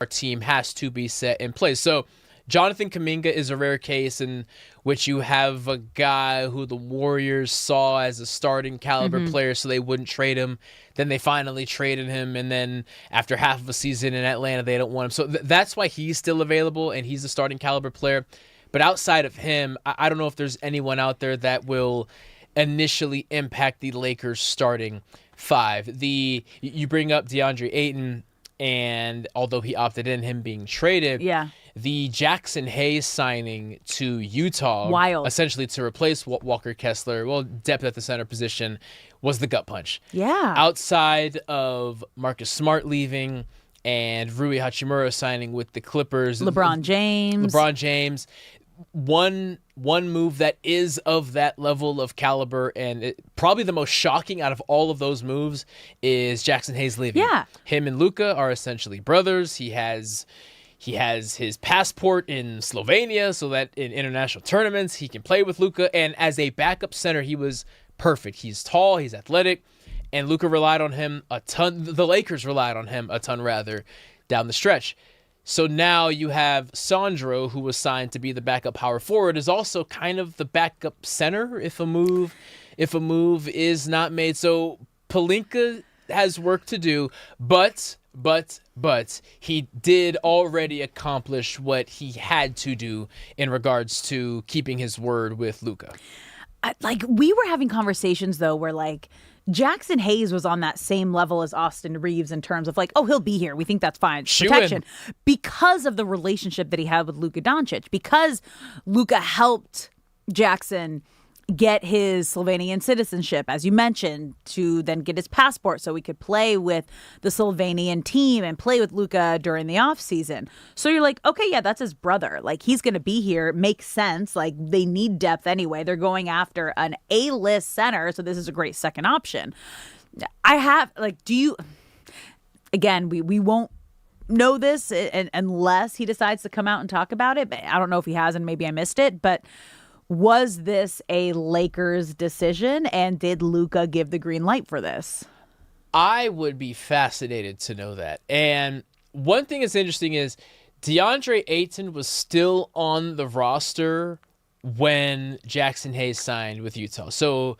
team has to be set in place. So Jonathan Kuminga is a rare case in which you have a guy who the Warriors saw as a starting caliber player, so they wouldn't trade him. Then they finally traded him, and then after half of a season in Atlanta, they don't want him. So that's why he's still available, and he's a starting caliber player. But outside of him, I don't know if there's anyone out there that will initially impact the Lakers' starting five. You bring up DeAndre Ayton, and although he opted in, him being traded, the Jackson Hayes signing to Utah, essentially to replace Walker Kessler, depth at the center position, was the gut punch. Yeah. Outside of Marcus Smart leaving and Rui Hachimura signing with the Clippers. LeBron James. One move that is of that level of caliber, and probably the most shocking out of all of those moves, is Jackson Hayes leaving. Yeah. Him and Luka are essentially brothers. He has his passport in Slovenia so that in international tournaments he can play with Luka. And as a backup center, he was perfect. He's tall, he's athletic, and Luka relied on him a ton. The Lakers relied on him a ton, rather, down the stretch. So now you have Sandro, who was signed to be the backup power forward, is also kind of the backup center if a move is not made. So Pelinka has work to do, but he did already accomplish what he had to do in regards to keeping his word with Luka. We were having conversations, though, where, Jackson Hayes was on that same level as Austin Reeves in terms of he'll be here. We think that's fine. Protection. Because of the relationship that he had with Luka Doncic. Because Luka helped Jackson get his Slovenian citizenship, as you mentioned, to then get his passport so he could play with the Slovenian team and play with Luka during the offseason. So you're like, okay, yeah, that's his brother. He's going to be here. It makes sense. They need depth anyway. They're going after an A-list center, so this is a great second option. Again, we won't know this unless he decides to come out and talk about it. But I don't know if he has, and maybe I missed it, but was this a Lakers decision, and did Luka give the green light for this? I would be fascinated to know that. And one thing that's interesting is DeAndre Ayton was still on the roster when Jackson Hayes signed with Utah. So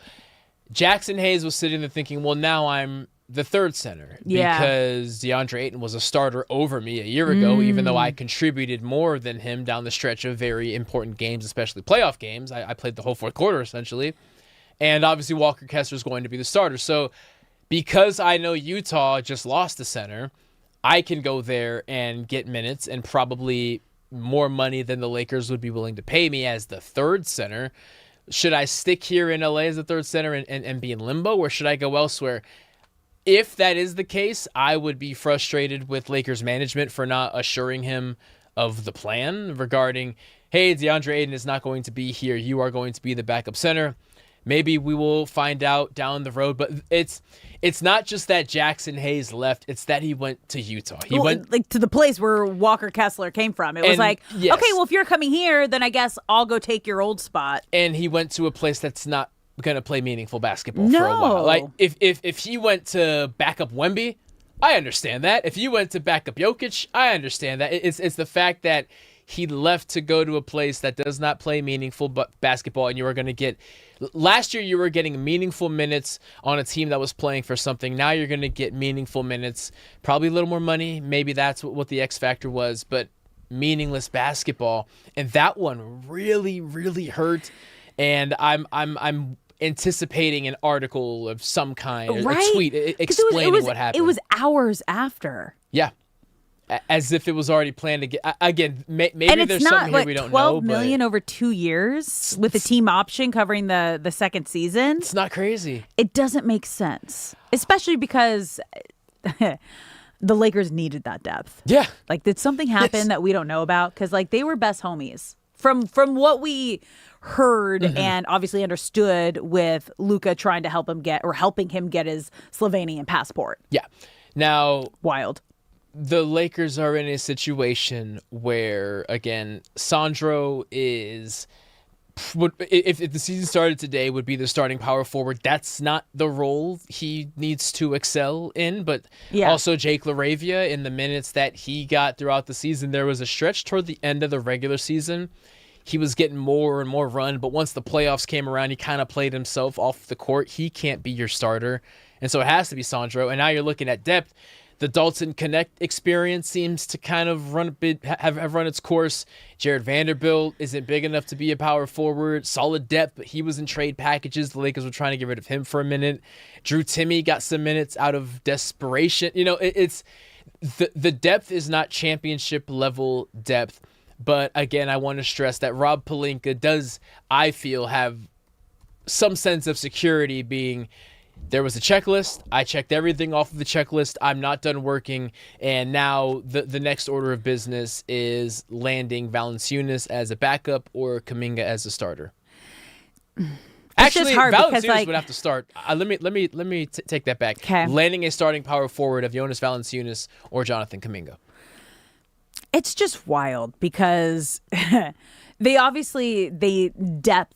Jackson Hayes was sitting there thinking, well, now I'm the third center because DeAndre Ayton was a starter over me a year ago, even though I contributed more than him down the stretch of very important games, especially playoff games. I played the whole fourth quarter, essentially. And obviously Walker Kessler is going to be the starter. So because I know Utah just lost a center, I can go there and get minutes and probably more money than the Lakers would be willing to pay me as the third center. Should I stick here in LA as the third center and be in limbo, or should I go elsewhere? If that is the case, I would be frustrated with Lakers management for not assuring him of the plan regarding, hey, DeAndre Ayton is not going to be here. You are going to be the backup center. Maybe we will find out down the road, but it's not just that Jackson Hayes left, it's that he went to Utah. He went to the place where Walker Kessler came from. It was okay, well, if you're coming here, then I guess I'll go take your old spot. And he went to a place that's not going to play meaningful basketball for a while. If he went to back up Wemby, I understand that. If you went to back up Jokic, I understand that. It's the fact that he left to go to a place that does not play meaningful basketball, and you are going to get... Last year, you were getting meaningful minutes on a team that was playing for something. Now you're going to get meaningful minutes, probably a little more money. Maybe that's what the X factor was, but meaningless basketball. And that one really, really hurt. And I'm anticipating an article of some kind, a tweet explaining what happened. It was hours after. Yeah. As if it was already planned to get... Again, maybe there's something here we don't know. $12 million over 2 years with a team option covering the second season. It's not crazy. It doesn't make sense. Especially because the Lakers needed that depth. Yeah. Did something happen that we don't know about? Because, they were best homies. From what we heard and obviously understood with Luka trying to helping him get his Slovenian passport. Yeah. Now... Wild. The Lakers are in a situation where, again, Sandro is if the season started today, would be the starting power forward. That's not the role he needs to excel in, but also Jake LaRavia, in the minutes that he got throughout the season, there was a stretch toward the end of the regular season. He was getting more and more run, but once the playoffs came around, he kind of played himself off the court. He can't be your starter, and so it has to be Sandro. And now you're looking at depth. The Dalton Connect experience seems to kind of have run its course. Jared Vanderbilt isn't big enough to be a power forward. Solid depth, but he was in trade packages. The Lakers were trying to get rid of him for a minute. Drew Timme got some minutes out of desperation. It's the depth is not championship level depth. But again, I want to stress that Rob Pelinka does, I feel, have some sense of security, being there was a checklist. I checked everything off of the checklist. I'm not done working. And now the next order of business is landing Valanciunas as a backup or Kuminga as a starter. Actually, Valanciunas would have to start. Let me take that back. Okay. Landing a starting power forward of Jonas Valanciunas or Jonathan Kuminga. It's just wild because depth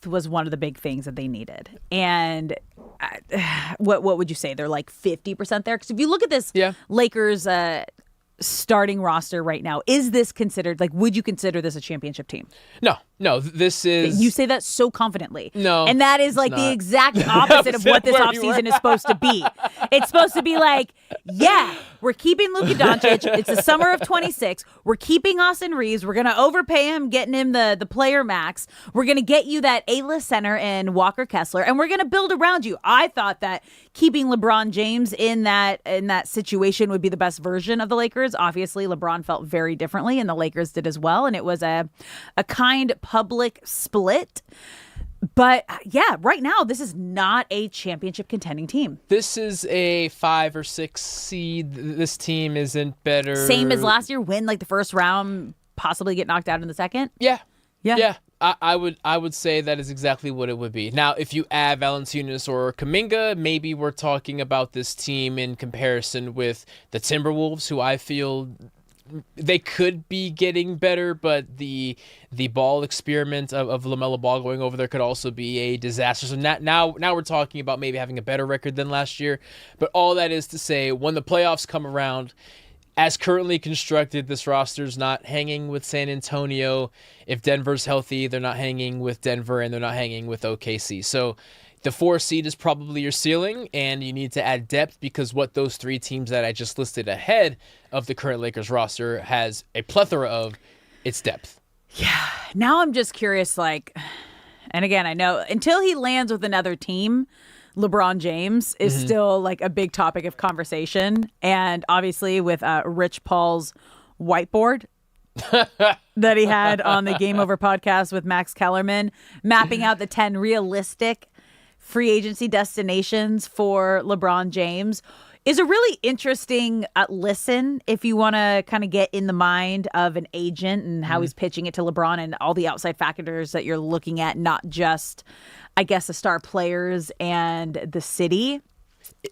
was one of the big things that they needed. And what would you say? They're like 50% there? Because if you look at this Lakers starting roster right now, is this considered, would you consider this a championship team? No, this is... You say that so confidently. No. And that is the exact opposite of what this offseason is supposed to be. It's supposed to be we're keeping Luka Doncic. It's the summer of 26. We're keeping Austin Reeves. We're going to overpay him, getting him the player max. We're going to get you that A-list center in Walker Kessler, and we're going to build around you. I thought that keeping LeBron James in that situation would be the best version of the Lakers. Obviously, LeBron felt very differently, and the Lakers did as well, and it was a kind public split. But right now, this is not a championship contending team. This is a 5 or 6 seed. This team isn't better. Same as last year, win the first round, possibly get knocked out in the second. Yeah. I would say that is exactly what it would be. Now, if you add Valanciunas or Kuminga, maybe we're talking about this team in comparison with the Timberwolves, who I feel they could be getting better, but the ball experiment of LaMelo Ball going over there could also be a disaster. So now we're talking about maybe having a better record than last year. But all that is to say, when the playoffs come around, as currently constructed, this roster's not hanging with San Antonio. If Denver's healthy, they're not hanging with Denver, and they're not hanging with OKC. So the 4 seed is probably your ceiling, and you need to add depth, because what those 3 teams that I just listed ahead of the current Lakers roster has a plethora of, it's depth. Yeah. Now I'm just curious, and again, I know until he lands with another team, LeBron James is still a big topic of conversation. And obviously with Rich Paul's whiteboard that he had on the Game Over podcast with Max Kellerman, mapping out the 10 realistic free agency destinations for LeBron James, is a really interesting listen if you want to kind of get in the mind of an agent and how he's pitching it to LeBron and all the outside factors that you're looking at, not just, I guess, the star players and the city.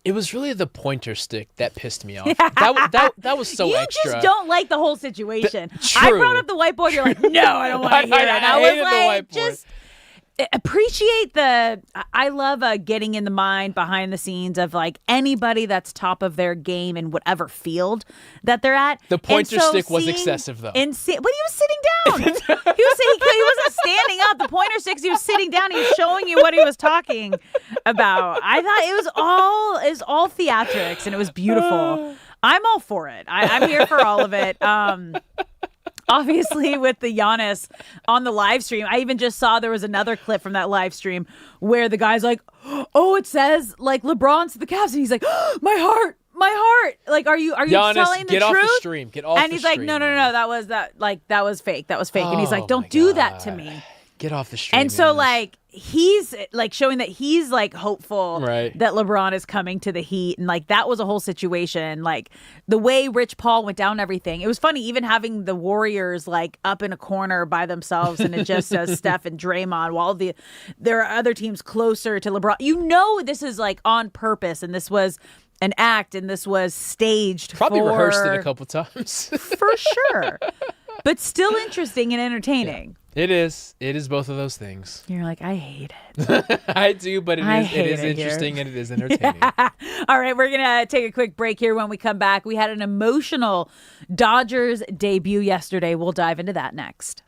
It was really the pointer stick that pissed me off. That was so extra. You just don't like the whole situation. I brought up the whiteboard. You're like, no, I don't want to hear it. And I was like, just appreciate I love getting in the mind behind the scenes of anybody that's top of their game in whatever field that they're at. The pointer stick was excessive, though. But he was sitting down. he wasn't standing up. The pointer stick, he was sitting down. He was showing you what he was talking about. I thought it was all theatrics, and it was beautiful. I'm all for it. I'm here for all of it. Obviously, with the Giannis on the live stream, I even just saw there was another clip from that live stream where the guy's like, "Oh, it says LeBron's to the Cavs," and he's like, "Oh, my heart." Are you Giannis, telling the get truth? Off the stream. Get off the stream. And he's like, no, that was fake. That was fake. And he's like, don't do that to me. Get off the stream. And so he's showing that he's hopeful right. that LeBron is coming to the Heat, and that was a whole situation. The way Rich Paul went down, everything. It was funny, even having the Warriors up in a corner by themselves, and it just says Steph and Draymond, while there are other teams closer to LeBron. This is on purpose, and this was an act, and this was staged. Probably rehearsed it a couple times for sure. But still interesting and entertaining. It is. It is both of those things. You're like, I hate it. I do, but it is interesting and it is entertaining. Yeah. All right, we're going to take a quick break here. When we come back, we had an emotional Dodgers debut yesterday. We'll dive into that next.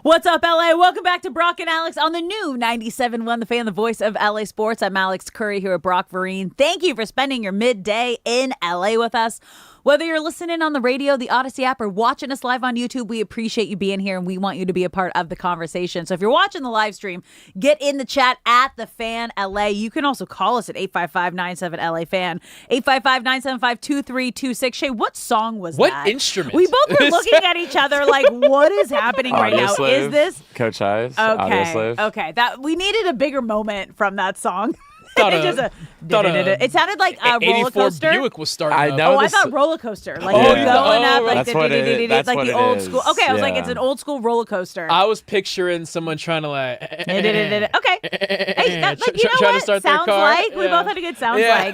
What's up, LA? Welcome back to Brock and Alex on the new 97.1 The Fan, the voice of LA sports. I'm Alex Curry here at Brock Vereen. Thank you for spending your midday in LA with us. Whether you're listening on the radio, the Odyssey app, or watching us live on YouTube, we appreciate you being here and we want you to be a part of the conversation. So if you're watching the live stream, get in the chat at The Fan LA. You can also call us at 855-97-LA-FAN, 855-975-2326. Shay, what song was that? What instrument? We both were looking at each other like, what is happening right now? Slave, is this? Coach Ives, Audio Slave. Okay. We needed a bigger moment from that song. It sounded like a roller coaster. Buick was starting up. I thought roller coaster. Like going up, like the old school. Okay, I was like, it's an old school roller coaster. I was picturing someone trying to like. Okay. Hey, you know trying what? To start sounds their car. like we both had a good sounds like.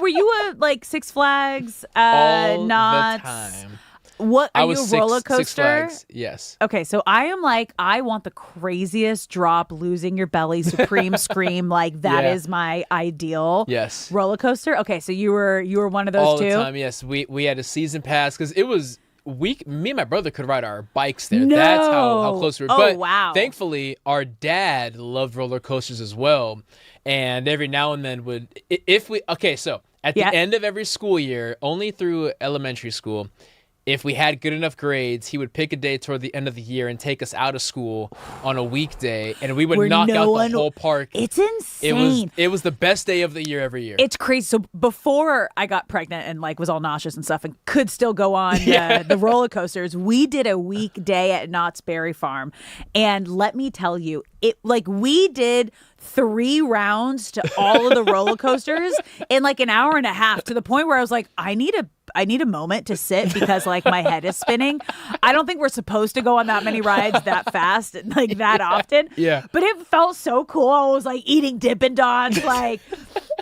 Were you a like Six Flags? All not the time. What are you, a roller Six coaster? Flags, yes. Okay, so I am like, I want the craziest drop, losing your belly, supreme scream. Like that is my ideal. Yes. Roller coaster. Okay, so you were one of those all too. All the time. Yes, we had a season pass because it was me and my brother could ride our bikes there. No. That's how close we were. Oh, but wow. Thankfully, our dad loved roller coasters as well, and every now and then would so at the end of every school year, only through elementary school. If we had good enough grades, he would pick a day toward the end of the year and take us out of school on a weekday, and we would knock out the whole park. It's insane. It was the best day of the year every year. It's crazy. So before I got pregnant and like was all nauseous and stuff and could still go on the roller coasters, we did a weekday at Knott's Berry Farm, and let me tell you, we did 3 rounds to all of the roller coasters in like an hour and a half, to the point where I was like, I need a moment to sit because like my head is spinning. I don't think we're supposed to go on that many rides that fast, like that often. Yeah. But it felt so cool. I was like eating Dippin' Dots, like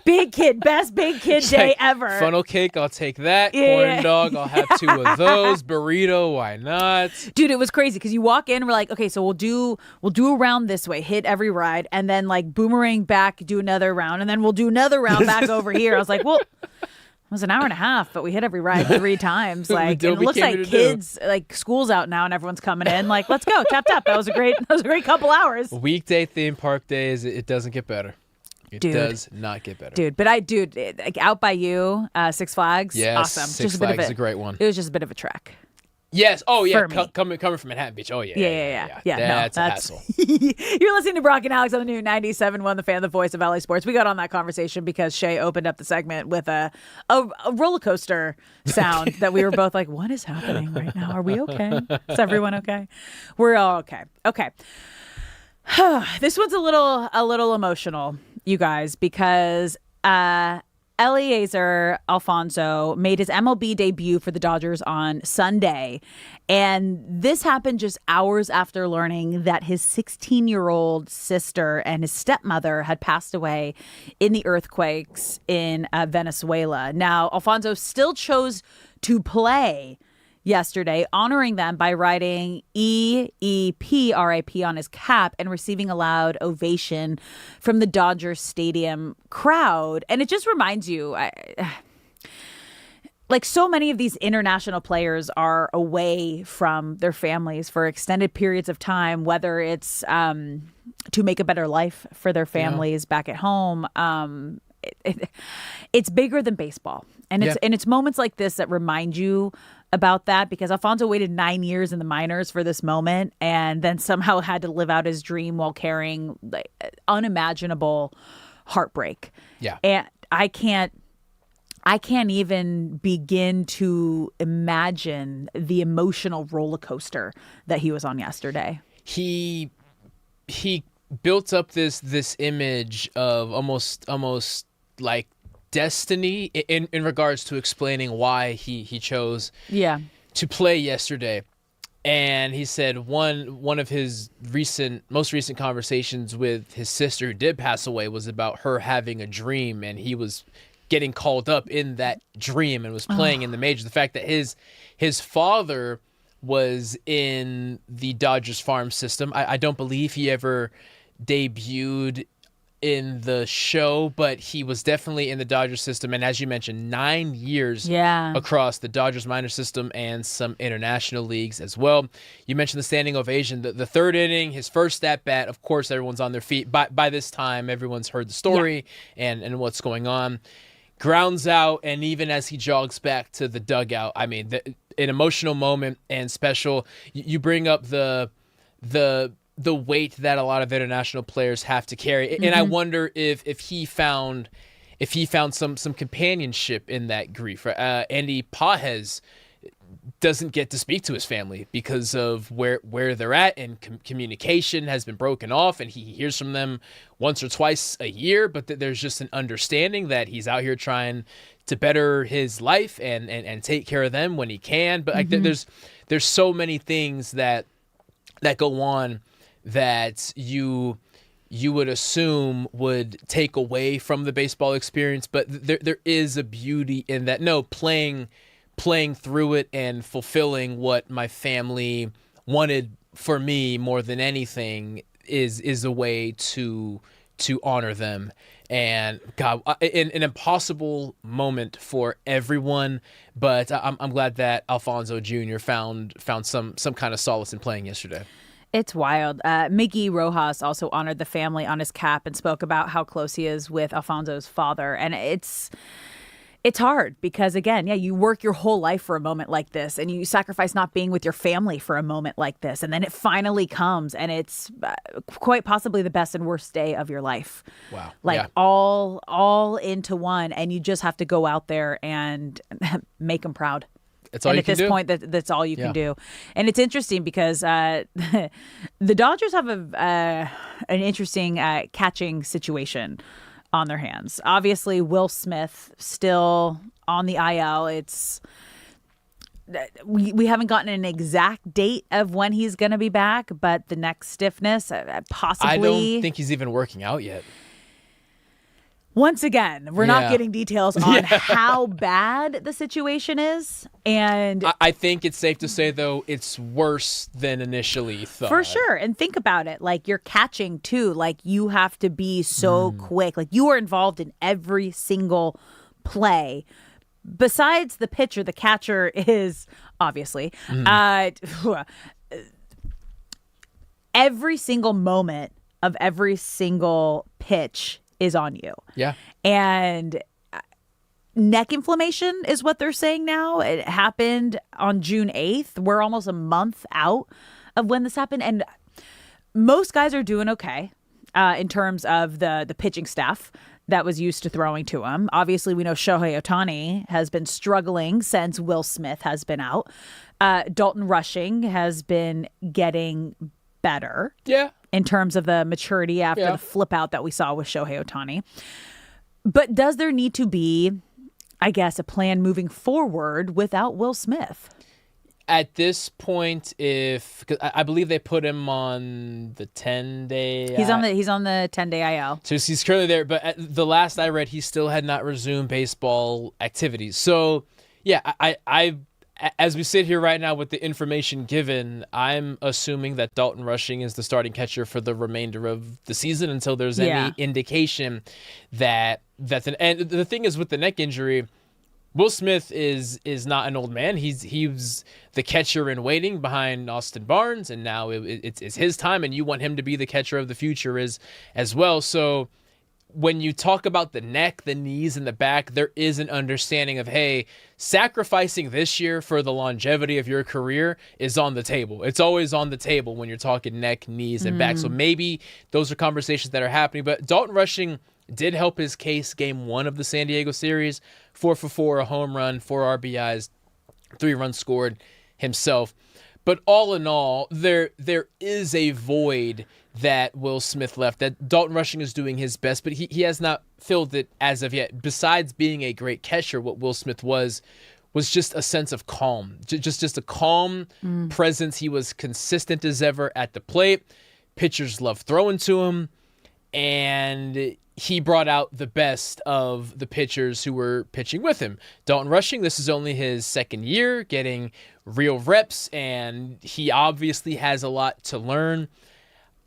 best big kid day ever. Funnel cake, I'll take that. Corn dog, I'll have 2 of those. Burrito, why not? Dude, it was crazy because you walk in, we're like, okay, so we'll do a round this way, hit every ride, and then like boomerang back, do another round, and then we'll do another round back over here. I was like, well, it was an hour and a half, but we hit every ride 3 times. Like, and it looks like kids, like school's out now and everyone's coming in. Like, let's go, tap tap. That was a great couple hours. Weekday theme park days, it doesn't get better. It does not get better. Dude, but like out by you, Six Flags, yes, awesome. Six Flags is a great one. It was just a bit of a trek. Yes. Oh, yeah. Coming from Manhattan Beach. Oh, yeah. That's a hassle. You're listening to Brock and Alex on the new 97.1 The Fan, the voice of LA Sports. We got on that conversation because Shay opened up the segment with a roller coaster sound that we were both like, what is happening right now? Are we okay? Is everyone okay? We're all okay. Okay. This one's a little emotional, you guys, because Eliezer Alfonso made his MLB debut for the Dodgers on Sunday. And this happened just hours after learning that his 16-year-old sister and his stepmother had passed away in the earthquakes in Venezuela. Now, Alfonso still chose to play yesterday, honoring them by writing EEP RIP on his cap and receiving a loud ovation from the Dodgers Stadium crowd. And it just reminds you, like so many of these international players are away from their families for extended periods of time, whether it's to make a better life for their families back at home. It's bigger than baseball. And it's moments like this that remind you about that, because Alfonso waited 9 years in the minors for this moment and then somehow had to live out his dream while carrying like unimaginable heartbreak. Yeah. And I can't even begin to imagine the emotional roller coaster that he was on yesterday. He built up this image of almost like destiny in regards to explaining why he chose to play yesterday. And he said one of his most recent conversations with his sister who did pass away was about her having a dream, and he was getting called up in that dream and was playing in the majors. The fact that his father was in the Dodgers farm system. I don't believe he ever debuted in the show, but he was definitely in the Dodgers system. And as you mentioned, 9 years across the Dodgers minor system and some international leagues as well. You mentioned the standing ovation, the third inning, his first at bat. Of course, everyone's on their feet. By this time, everyone's heard the story and what's going on. Grounds out, and even as he jogs back to the dugout, I mean, an emotional moment and special. You bring up the weight that a lot of international players have to carry, and I wonder if he found some companionship in that grief. Andy Pages doesn't get to speak to his family because of where they're at, and communication has been broken off, and he hears from them once or twice a year, but there's just an understanding that he's out here trying to better his life and take care of them when he can. But like, there's so many things that go on that you would assume would take away from the baseball experience, but there is a beauty in that. No, playing through it and fulfilling what my family wanted for me more than anything is a way to honor them. And God, an impossible moment for everyone, but I'm glad that Alfonso Jr. found some kind of solace in playing yesterday. It's wild. Miggy Rojas also honored the family on his cap and spoke about how close he is with Alfonso's father. And it's hard because, again, you work your whole life for a moment like this, and you sacrifice not being with your family for a moment like this. And then it finally comes, and it's quite possibly the best and worst day of your life. Wow. All into one. And you just have to go out there and make them proud. That's all you can do. At this point, that's all you can do. And it's interesting because the Dodgers have an interesting catching situation on their hands. Obviously, Will Smith still on the IL. We haven't gotten an exact date of when he's going to be back, but the neck stiffness, possibly. I don't think he's even working out yet. Once again, we're not getting details on how bad the situation is. And I think it's safe to say, though, it's worse than initially thought. For sure. And think about it. Like, you're catching, too. Like, you have to be so quick. Like, you are involved in every single play. Besides the pitcher, the catcher is, obviously, every single moment of every single pitch is on you. Yeah. And neck inflammation is what they're saying now. It happened on June 8th. We're almost a month out of when this happened. And most guys are doing okay in terms of the pitching staff that was used to throwing to him. Obviously, we know Shohei Ohtani has been struggling since Will Smith has been out. Dalton Rushing has been getting better. Yeah. In terms of the maturity after the flip out that we saw with Shohei Ohtani. But does there need to be, I guess, a plan moving forward without Will Smith? At this point, because I believe they put him on the 10-day. He's on the 10-day IL. So he's currently there, but at the last I read, he still had not resumed baseball activities. So yeah, I as we sit here right now with the information given, I'm assuming that Dalton Rushing is the starting catcher for the remainder of the season until there's any indication that and the thing is with the neck injury, Will Smith is not an old man. He was the catcher in waiting behind Austin Barnes, and now it's his time, and you want him to be the catcher of the future as well. So when you talk about the neck, the knees, and the back, there is an understanding of, hey, sacrificing this year for the longevity of your career is on the table. It's always on the table when you're talking neck, knees, and back. So maybe those are conversations that are happening. But Dalton Rushing did help his case game 1 of the San Diego series. 4 for 4, a home run, 4 RBIs, 3 runs scored himself. But all in all, there is a void that Will Smith left, that Dalton Rushing is doing his best, but he has not filled it as of yet. Besides being a great catcher, what Will Smith was just a sense of calm, just a calm presence. He was consistent as ever at the plate. Pitchers loved throwing to him, and he brought out the best of the pitchers who were pitching with him. Dalton Rushing, this is only his second year getting real reps, and he obviously has a lot to learn.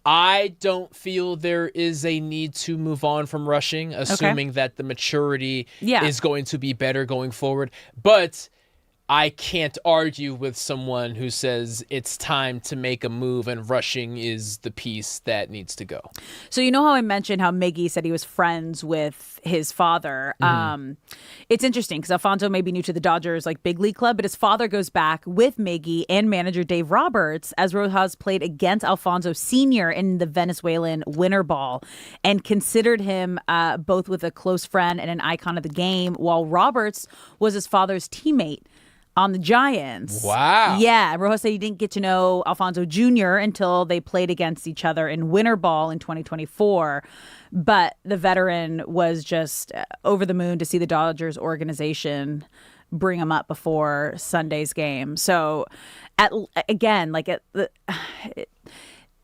I don't feel there is a need to move on from Rushing, assuming that the maturity is going to be better going forward. But I can't argue with someone who says it's time to make a move and Rushing is the piece that needs to go. So you know how I mentioned how Miggy said he was friends with his father? It's interesting because Alfonso may be new to the Dodgers big league club, but his father goes back with Miggy and manager Dave Roberts as Rojas played against Alfonso Sr. in the Venezuelan Winter Ball and considered him both with a close friend and an icon of the game, while Roberts was his father's teammate on the Giants. Wow. Yeah. Rojas said he didn't get to know Alfonso Jr. until they played against each other in Winter Ball in 2024. But the veteran was just over the moon to see the Dodgers organization bring him up before Sunday's game. So,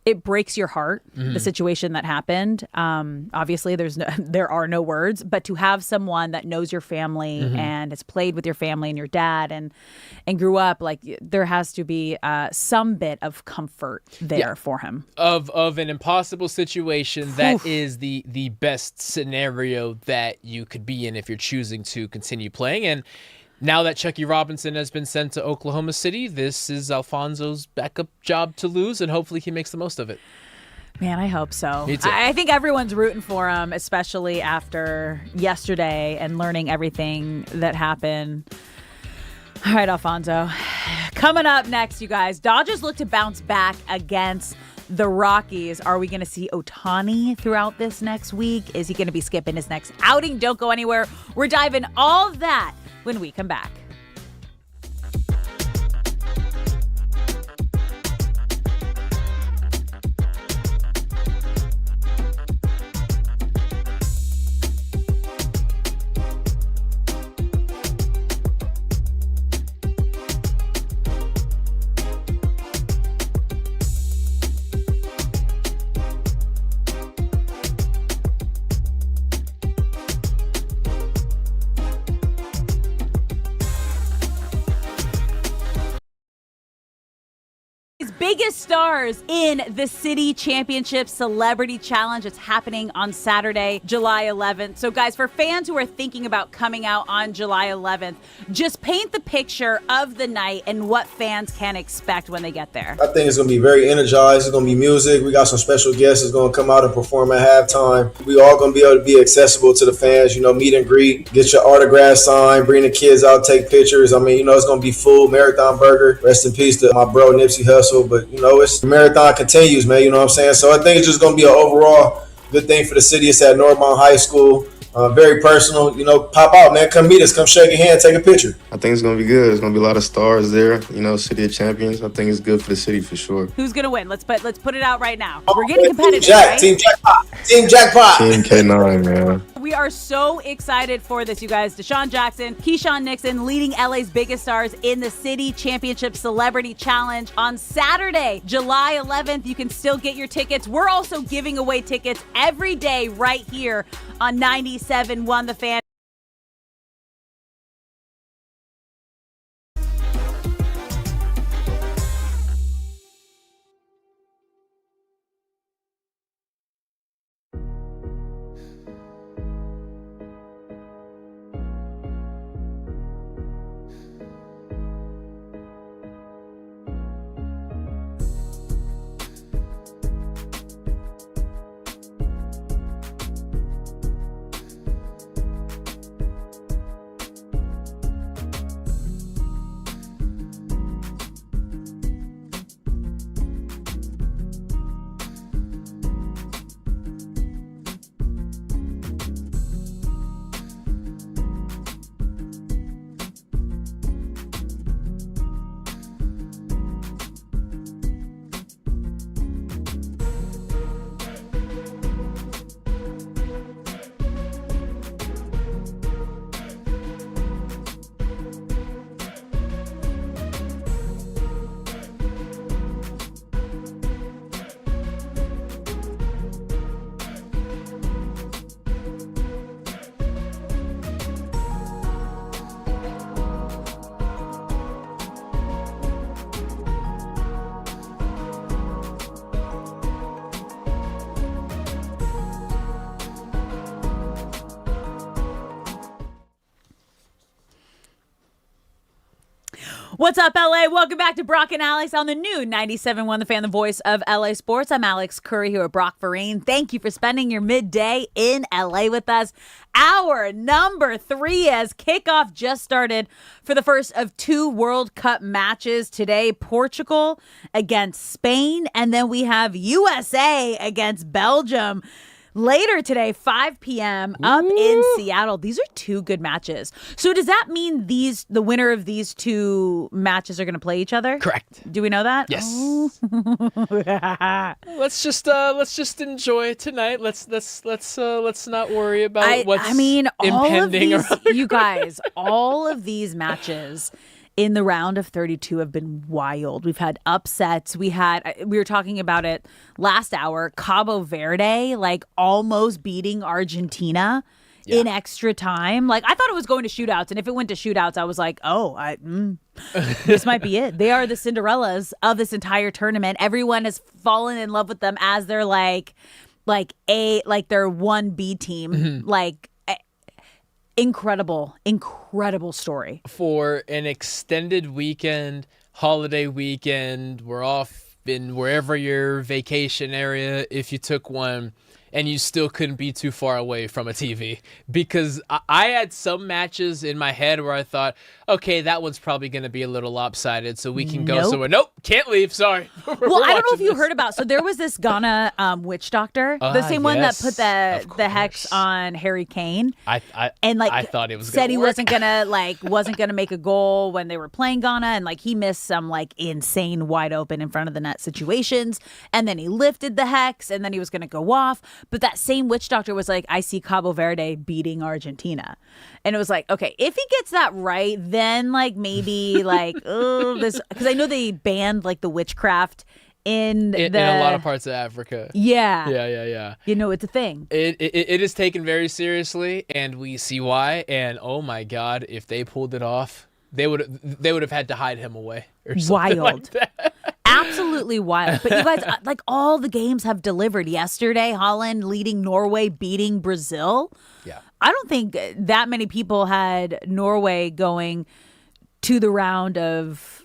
it breaks your heart, the situation that happened. Obviously, there are no words, but to have someone that knows your family and has played with your family and your dad and grew up, there has to be some bit of comfort there for him. Of an impossible situation, that is the best scenario that you could be in if you're choosing to continue playing. And now that Chucky Robinson has been sent to Oklahoma City, this is Alfonso's backup job to lose, and hopefully he makes the most of it. Man, I hope so. Me too. I think everyone's rooting for him, especially after yesterday and learning everything that happened. All right, Alfonso. Coming up next, you guys, Dodgers look to bounce back against the Rockies. Are we going to see Ohtani throughout this next week? Is he going to be skipping his next outing? Don't go anywhere. We're diving all that when we come back. biggest stars in the City Championship Celebrity Challenge. It's happening on Saturday, July 11th. So guys, for fans who are thinking about coming out on July 11th, just paint the picture of the night and what fans can expect when they get there. I think it's going to be very energized. It's going to be music. We got some special guests that's going to come out and perform at halftime. We all going to be able to be accessible to the fans, meet and greet, get your autograph signed, bring the kids out, take pictures. I mean, it's going to be full. Marathon Burger. Rest in peace to my bro, Nipsey Hussle. But, it's the marathon continues, man. You know what I'm saying? So I think it's just going to be an overall good thing for the city. It's at Northmount High School. Very personal. Pop out, man. Come meet us. Come shake your hand. Take a picture. I think it's going to be good. There's going to be a lot of stars there. City of Champions. I think it's good for the city for sure. Who's going to win? Let's put it out right now. We're getting competitive, Team Jackpot. Team Jackpot. Team K9, man. We are so excited for this, you guys. Deshaun Jackson, Keyshawn Nixon leading LA's biggest stars in the City Championship Celebrity Challenge on Saturday, July 11th. You can still get your tickets. We're also giving away tickets every day right here on 97.1 The Fan. What's up, LA? Welcome back to Brock and Alex on the new 97.1 The Fan, the voice of LA Sports. I'm Alex Curry here with Brock Vereen. Thank you for spending your midday in LA with us. Hour number 3 as kickoff just started for the first of 2 World Cup matches today. Portugal against Spain, and then we have USA against Belgium. Later today, 5 p.m. up in Seattle. These are 2 good matches. So does that mean the winner of these 2 matches are going to play each other? Correct. Do we know that? Yes. Oh. Let's just enjoy tonight. Let's not worry about what's impending. All of these, you guys, all of these matches in the round of 32 have been wild. We've had upsets. We were talking about it last hour. Cabo Verde, almost beating Argentina in extra time. I thought it was going to shootouts. And if it went to shootouts, I was like, this might be it. They are the Cinderellas of this entire tournament. Everyone has fallen in love with them as their their 1B team. Mm-hmm. Incredible story. For an extended weekend, holiday weekend, we're off in wherever your vacation area, if you took one, and you still couldn't be too far away from a TV. Because I had some matches in my head where I thought, okay, that one's probably going to be a little lopsided, so we can go somewhere. Nope, can't leave, sorry. Well, I don't know if you heard about, so there was this Ghana witch doctor, the same one that put the hex on Harry Kane. I thought it was said he wasn't gonna make a goal when they were playing Ghana, and he missed some insane wide open in front of the net situations, and then he lifted the hex, and then he was gonna go off. But that same witch doctor was like, I see Cabo Verde beating Argentina. And it was like, okay, if he gets that right, then maybe this, because I know they banned the witchcraft in a lot of parts of Africa. Yeah. It's a thing. It is taken very seriously, and we see why. And oh my God, if they pulled it off, they would have had to hide him away or something. Wild. Like that. Absolutely absolutely wild. But you guys, like all the games have delivered. Yesterday, Holland leading Norway, beating Brazil. Yeah. I don't think that many people had Norway going to the round of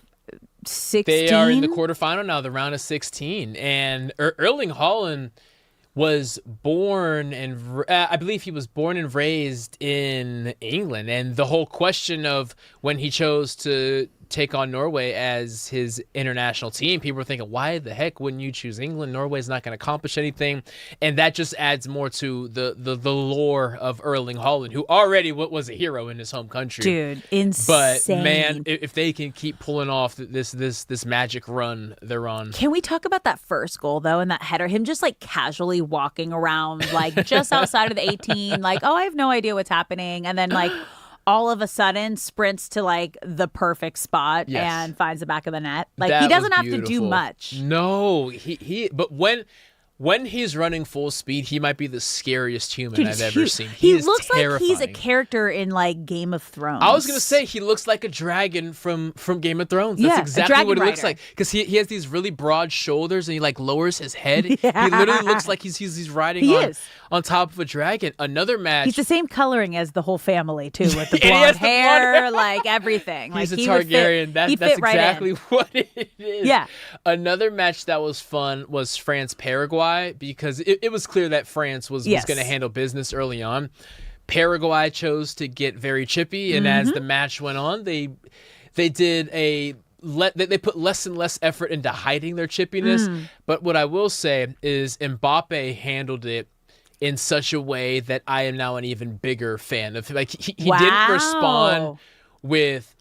16. They are in the quarterfinal now, the round of 16. And Erling Haaland was born and I believe he was born and raised in England. And the whole question of when he chose to take on Norway as his international team, people were thinking, why the heck wouldn't you choose England? Norway's not going to accomplish anything. And that just adds more to the lore of Erling Haaland, who already was a hero in his home country. Dude, insane. But man, if they can keep pulling off this magic run they're on. Can we talk about that first goal though, and that header, him just like casually walking around like just outside of the 18, like, oh, I have no idea what's happening, and then like all of a sudden sprints to like the perfect spot and finds the back of the net. Like he doesn't have to do much. No, but when he's running full speed, he might be the scariest human I've ever seen. He looks like he's a character in like Game of Thrones. I was gonna say he looks like a dragon from Game of Thrones. That's exactly what he looks like, because he has these really broad shoulders and he like lowers his head. Yeah. He literally looks like he's riding on top of a dragon. Another match. He's the same coloring as the whole family too, with the blonde hair, like everything. He's like, a Targaryen. That's exactly what it is. Yeah. Another match that was fun was France-Paraguay, because it was clear that France was going to handle business early on. Paraguay chose to get very chippy, and as the match went on, they put less and less effort into hiding their chippiness. But what I will say is Mbappe handled it in such a way that I am now an even bigger fan of. Like he didn't respond with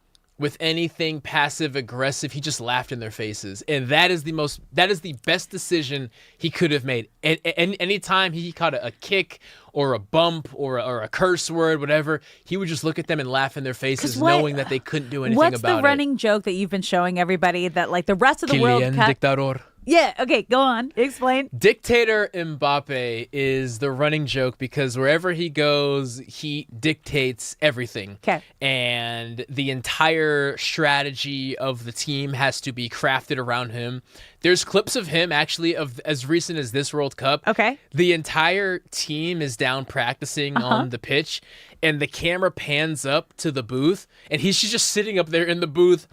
anything passive aggressive. He just laughed in their faces, and that is the best decision he could have made. And anytime he caught a kick or a bump or a curse word, whatever, he would just look at them and laugh in their faces, knowing that they couldn't do anything about it. What's the running joke that you've been showing everybody that like the rest of the World Cup? Dictador. Yeah, okay, go on. Explain. Dictator Mbappe is the running joke because wherever he goes, he dictates everything. Okay. And the entire strategy of the team has to be crafted around him. There's clips of him actually of as recent as this World Cup. Okay. The entire team is down practicing on the pitch, and the camera pans up to the booth, and he's just sitting up there in the booth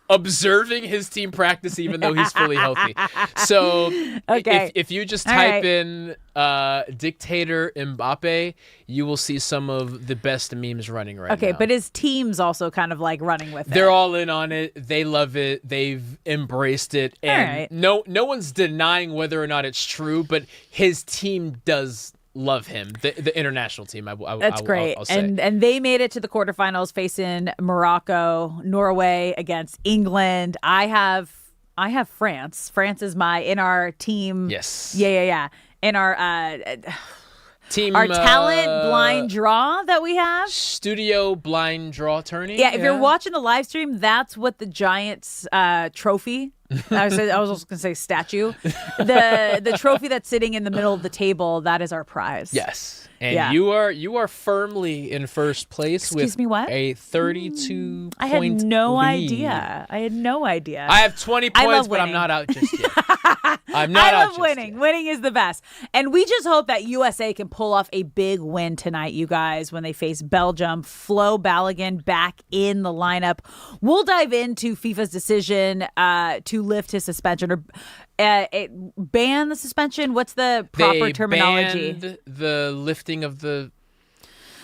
observing his team practice, even though he's fully healthy. So if you just type in Dictator Mbappe, you will see some of the best memes running right now. Okay, but his team's also kind of like running with it. They're all in on it. They love it. They've embraced it. And no one's denying whether or not it's true, but his team does love him, the international team. That's great. I'll say. And they made it to the quarterfinals facing Morocco, Norway against England. I have France. France is in our team. Yes. Yeah. In our team, our talent blind draw that we have. Studio blind draw tourney. Yeah, if you're watching the live stream, that's what the Giants trophy. I was also going to say statue. The trophy that's sitting in the middle of the table, that is our prize. Yes. And you are firmly in first place. Excuse me, what? A 32 point I had no lead. idea. I have 20 points, but I'm not out just yet. I'm not I out love winning. Winning is the best. And we just hope that USA can pull off a big win tonight, you guys, when they face Belgium. Flo Balogun back in the lineup. We'll dive into FIFA's decision to lift his suspension or ban the suspension. What's the proper terminology? Banned the lifting of the.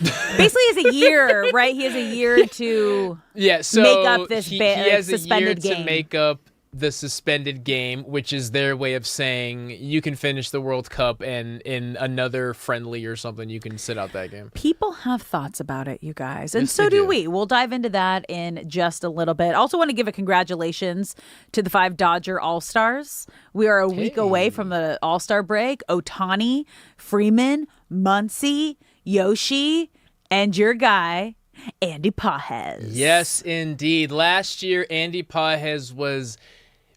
Basically, he has a year, right? He has a year to make up this he has suspended a year game. to make up the suspended game, which is their way of saying you can finish the World Cup and in another friendly or something you can sit out that game. People have thoughts about it, you guys, and so do we. We'll dive into that in just a little bit. Also want to give a congratulations to the 5 Dodger All-Stars. We are a week away from the All-Star break. Ohtani, Freeman, Muncy, Yoshi, and your guy, Andy Pages. Yes, indeed. Last year, Andy Pages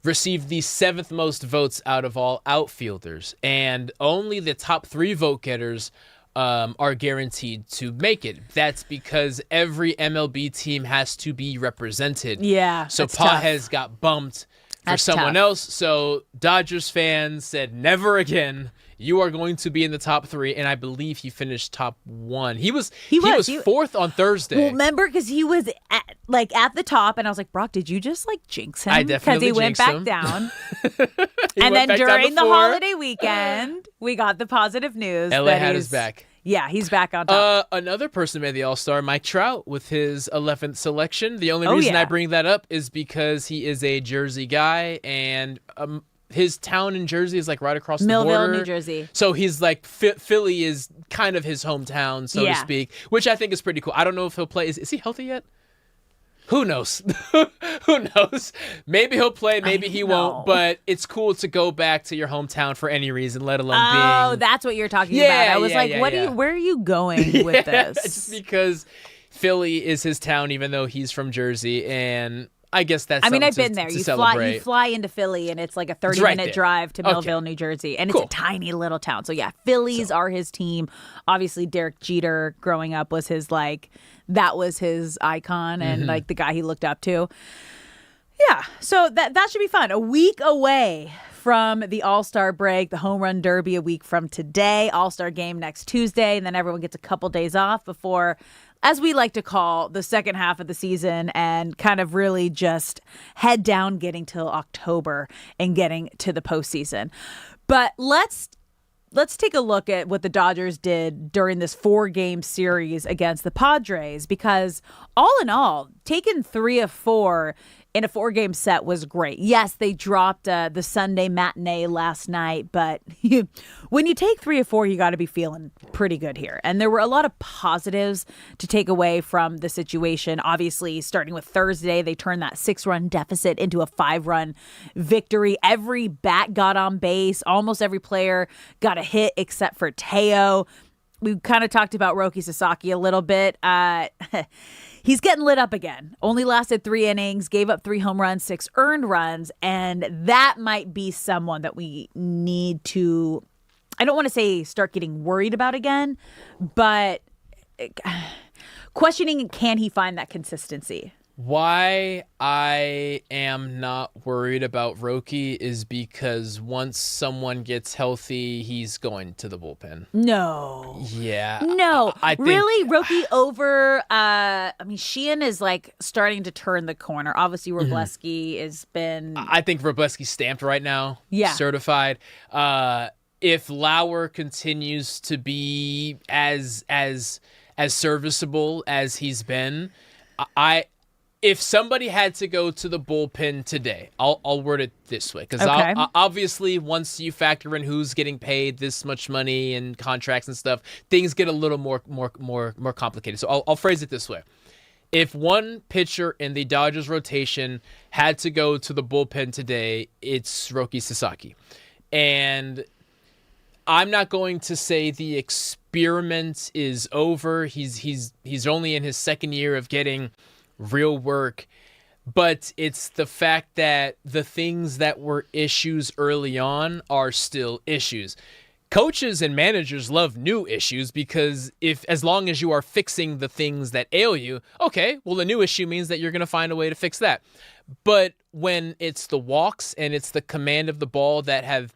received the 7th most votes out of all outfielders, and only the top 3 vote getters are guaranteed to make it. That's because every MLB team has to be represented. Yeah, so that's Pages tough. got bumped for someone else. So Dodgers fans said, never again. You are going to be in the top 3, and I believe he finished top 1. He was 4th on Thursday. Well, remember, because he was at the top, and I was like, Brock, did you just jinx him? I definitely because he went back down. And then during the holiday weekend, we got the positive news. LA had his back. Yeah, he's back on top. Another person made the All-Star, Mike Trout, with his 11th selection. The only reason I bring that up is because he is a Jersey guy, and his town in Jersey is right across the border. Millville, New Jersey. So he's Philly is kind of his hometown, so to speak, which I think is pretty cool. I don't know if he'll play. Is he healthy yet? Who knows? Who knows? Maybe he'll play, maybe he won't, but it's cool to go back to your hometown for any reason, let alone being... Oh, that's what you're talking about. I was where are you going with this? Just because Philly is his town, even though he's from Jersey, and I guess that's I've been there. You fly into Philly, and it's like a 30-minute drive to Millville, New Jersey, and it's a tiny little town. So yeah, Phillies are his team. Obviously, Derek Jeter growing up was his that was his icon and the guy he looked up to. Yeah, so that should be fun. A week away from the All-Star break, the Home Run Derby a week from today, All-Star game next Tuesday, and then everyone gets a couple days off before, as we like to call, the second half of the season and kind of really just head down getting till October and getting to the postseason. But let's take a look at what the Dodgers did during this 4-game series against the Padres, because all in all, taking 3 of 4 in a 4-game set was great. Yes, they dropped the Sunday matinee last night, but when you take 3 of 4, you got to be feeling pretty good here. And there were a lot of positives to take away from the situation. Obviously, starting with Thursday, they turned that 6-run deficit into a 5-run victory. Every bat got on base. Almost every player got a hit except for Teo. We kind of talked about Roki Sasaki a little bit. He's getting lit up again. Only lasted 3 innings, gave up 3 home runs, 6 earned runs, and that might be someone that we need to, I don't want to say start getting worried about again, but questioning, can he find that consistency? Why I am not worried about Roki is because once someone gets healthy, he's going to the bullpen. No. Yeah. No. I think, really? Roki over, Sheehan is starting to turn the corner. Obviously, Wroblewski has been... I think Wroblewski's stamped right now. Yeah. Certified. If Lauer continues to be as serviceable as he's been, if somebody had to go to the bullpen today, I'll word it this way, because obviously once you factor in who's getting paid this much money and contracts and stuff, things get a little more complicated. So I'll phrase it this way: if one pitcher in the Dodgers rotation had to go to the bullpen today, it's Roki Sasaki, and I'm not going to say the experiment is over. He's only in his second year of getting real work, but it's the fact that the things that were issues early on are still issues. Coaches and managers love new issues because as long as you are fixing the things that ail you, okay, well, the new issue means that you're going to find a way to fix that. But when it's the walks and it's the command of the ball that have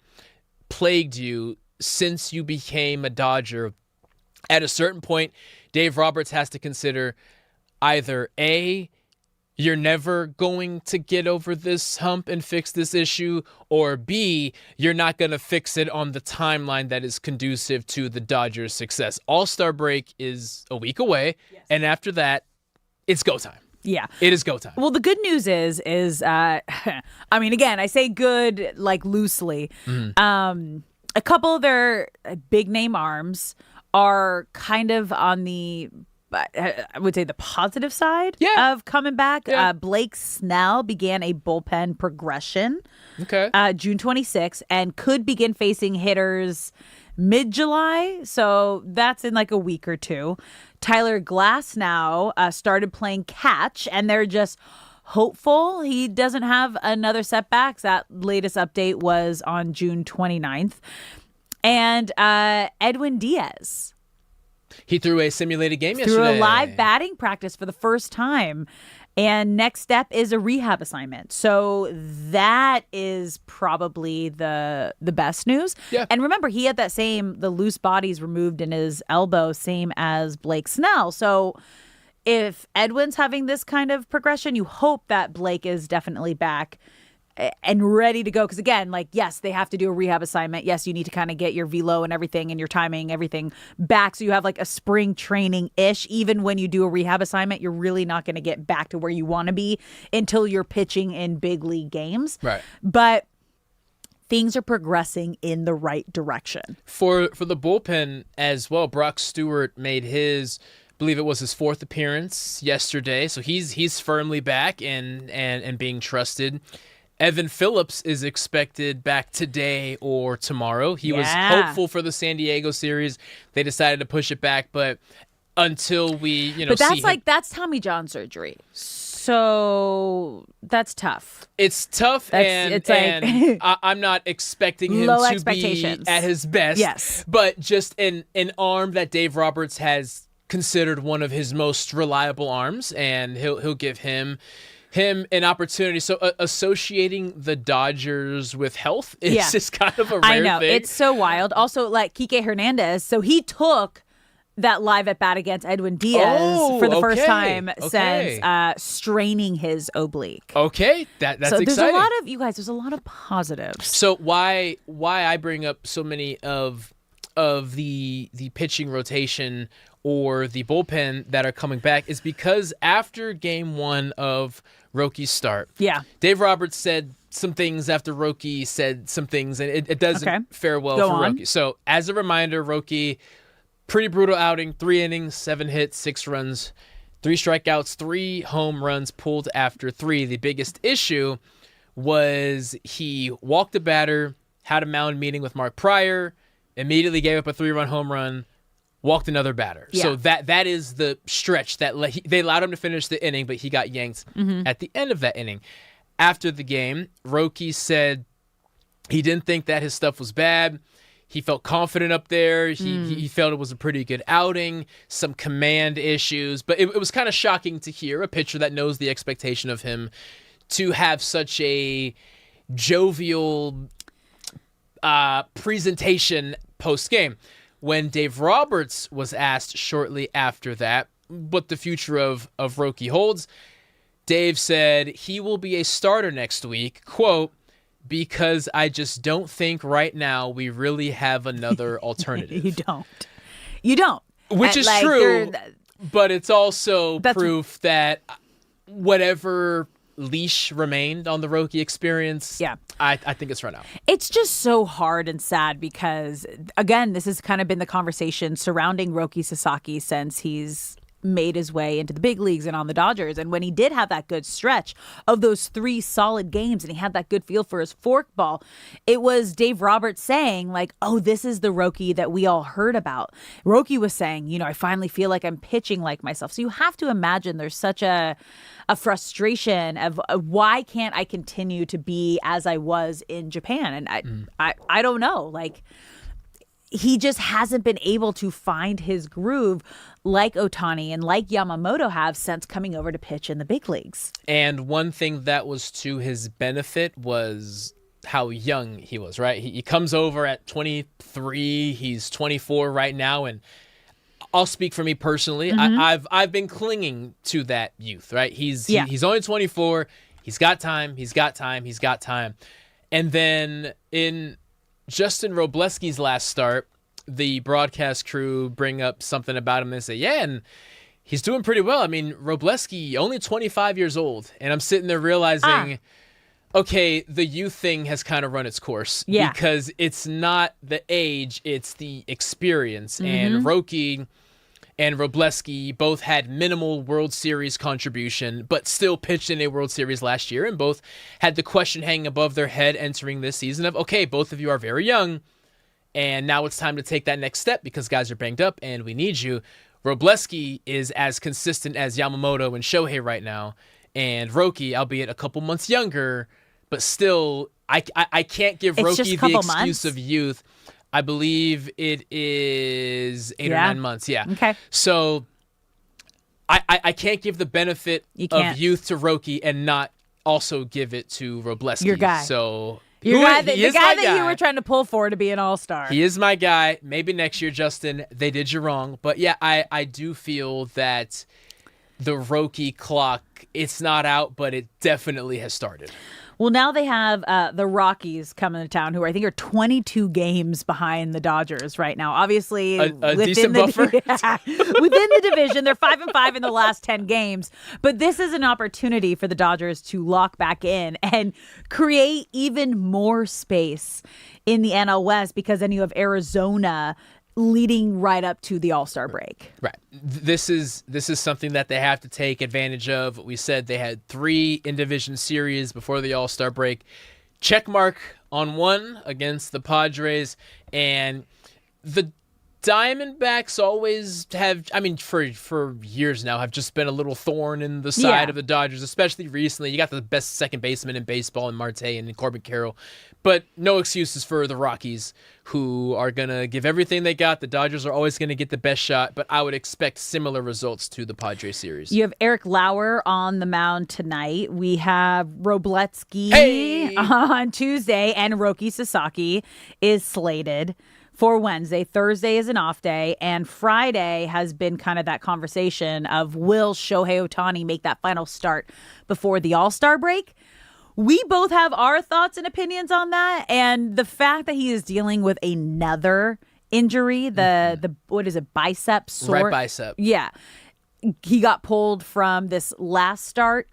plagued you since you became a Dodger, at a certain point, Dave Roberts has to consider either A, you're never going to get over this hump and fix this issue, or B, you're not going to fix it on the timeline that is conducive to the Dodgers' success. All-Star break is a week away, and after that, it's go time. Yeah. It is go time. Well, the good news is again, I say good loosely. A couple of their big-name arms are kind of on the... I would say the positive side of coming back. Yeah. Blake Snell began a bullpen progression June 26th and could begin facing hitters mid-July. So that's in a week or two. Tyler Glass now started playing catch, and they're just hopeful he doesn't have another setback. That latest update was on June 29th. And Edwin Diaz. He threw a simulated game yesterday. Threw a live batting practice for the first time. And next step is a rehab assignment. So that is probably the best news. Yeah. And remember, he had the loose bodies removed in his elbow, same as Blake Snell. So if Edwin's having this kind of progression, you hope that Blake is definitely back and ready to go. Because again, like, yes, they have to do a rehab assignment. Yes, you need to kind of get your velo and everything and your timing, everything back. So you have like a spring training-ish. Even when you do a rehab assignment, you're really not going to get back to where you want to be until you're pitching in big league games. Right. But things are progressing in the right direction. For the bullpen as well, Brock Stewart made his, I believe it was his 4th appearance yesterday. So he's firmly back and being trusted. Evan Phillips is expected back today or tomorrow. He was hopeful for the San Diego series. They decided to push it back, but until we, but that's Tommy John surgery. So that's tough. It's tough, and I'm not expecting him to be at his best. Yes. But just an arm that Dave Roberts has considered one of his most reliable arms, and he'll give him an opportunity. So associating the Dodgers with health is just kind of a rare I know. thing. It's so wild. Also, like Kike Hernandez, so he took that live at bat against Edwin Diaz for the first time since straining his oblique. Okay, that's exciting. There's a lot of positives. So why I bring up so many of the pitching rotation or the bullpen that are coming back is because after game 1 of Rocky's start, Dave Roberts said some things after Rocky said some things, and it doesn't fare well for Rocky. So as a reminder, Rocky, pretty brutal outing, 3 innings, 7 hits, 6 runs, 3 strikeouts, 3 home runs pulled after 3. The biggest issue was he walked the batter, had a mound meeting with Mark Pryor, immediately gave up a 3-run home run, walked another batter. Yeah. So that is the stretch that they allowed him to finish the inning, but he got yanked at the end of that inning. After the game, Roky said he didn't think that his stuff was bad. He felt confident up there. He felt it was a pretty good outing, some command issues, but it was kind of shocking to hear a pitcher that knows the expectation of him to have such a jovial presentation post-game. When Dave Roberts was asked shortly after that what the future of Roky holds, Dave said he will be a starter next week, quote, because I just don't think right now we really have another alternative. You don't. Which is true, but it's also proof that whatever leash remained on the Roky experience, I think it's run out. It's just so hard and sad because, again, this has kind of been the conversation surrounding Roky Sasaki since he's made his way into the big leagues and on the Dodgers. And when he did have that good stretch of those 3 solid games and he had that good feel for his forkball, it was Dave Roberts saying like, oh, this is the Roky that we all heard about. Roky was saying, I finally feel like I'm pitching like myself. So you have to imagine there's such a frustration of why can't I continue to be as I was in Japan? And I don't know. Like, he just hasn't been able to find his groove like Ohtani and like Yamamoto have since coming over to pitch in the big leagues. And one thing that was to his benefit was how young he was, right? He comes over at 23. He's 24 right now. And I'll speak for me personally. I've been clinging to that youth, right? He's only 24. He's got time. And then in Justin Robleski's last start, the broadcast crew bring up something about him and say, and he's doing pretty well. I mean, Robleski, only 25 years old. And I'm sitting there realizing, okay, the youth thing has kind of run its course. Yeah. Because it's not the age, it's the experience. And Roky and Robleski both had minimal World Series contribution, but still pitched in a World Series last year, and both had the question hanging above their head entering this season of, okay, both of you are very young, and now it's time to take that next step because guys are banged up and we need you. Robleski is as consistent as Yamamoto and Shohei right now, and Roky, albeit a couple months younger, but still, I can't give Roky the excuse of youth. I believe it is 8 or 9 months. Yeah. Okay. So I can't give the benefit of youth to Roki and not also give it to Robleski. Your guy. So the guy that you were trying to pull for to be an all-star. He is my guy. Maybe next year, Justin, they did you wrong. But yeah, I do feel that the Roki clock, it's not out, but it definitely has started. Well, now they have the Rockies coming to town, who I think are 22 games behind the Dodgers right now. Obviously, a decent buffer. Within the division, they're 5-5 in the last 10 games. But this is an opportunity for the Dodgers to lock back in and create even more space in the NL West, because then you have Arizona leading right up to the All-Star break. Right. This is something that they have to take advantage of. We said they had 3 in-division series before the All-Star break. Check mark on one against the Padres, and the Diamondbacks always have, I mean, for years now, have just been a little thorn in the side of the Dodgers, especially recently. You got the best second baseman in baseball in Marte and Corbin Carroll, but no excuses for the Rockies, who are going to give everything they got. The Dodgers are always going to get the best shot, but I would expect similar results to the Padres series. You have Eric Lauer on the mound tonight. We have Robleski on Tuesday, and Roki Sasaki is slated for Wednesday. Thursday is an off day, and Friday has been kind of that conversation of, will Shohei Ohtani make that final start before the All-Star break? We both have our thoughts and opinions on that, and the fact that he is dealing with another injury, the what is it, bicep sore? Right bicep. Yeah. He got pulled from this last start.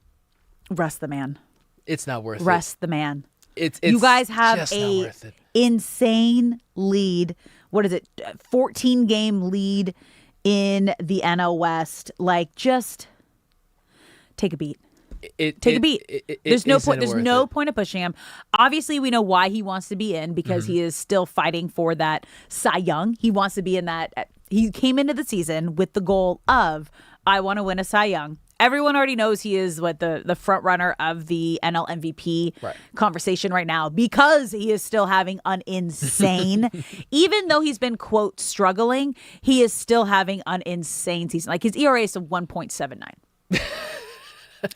Rest the man. It's not worth it. Rest the man. It's you guys have just a not worth it. Insane lead. What is it? 14-game lead in the NL West. Like, just take a beat. Take a beat. There's no point. There's no point of pushing him. Obviously, we know why he wants to be in, because he is still fighting for that Cy Young. He wants to be in that. He came into the season with the goal of, I want to win a Cy Young. Everyone already knows he is the front runner of the NL MVP conversation right now, because he is still having an insane, even though he's been, quote, struggling, he is still having an insane season. Like, his ERA is 1.79.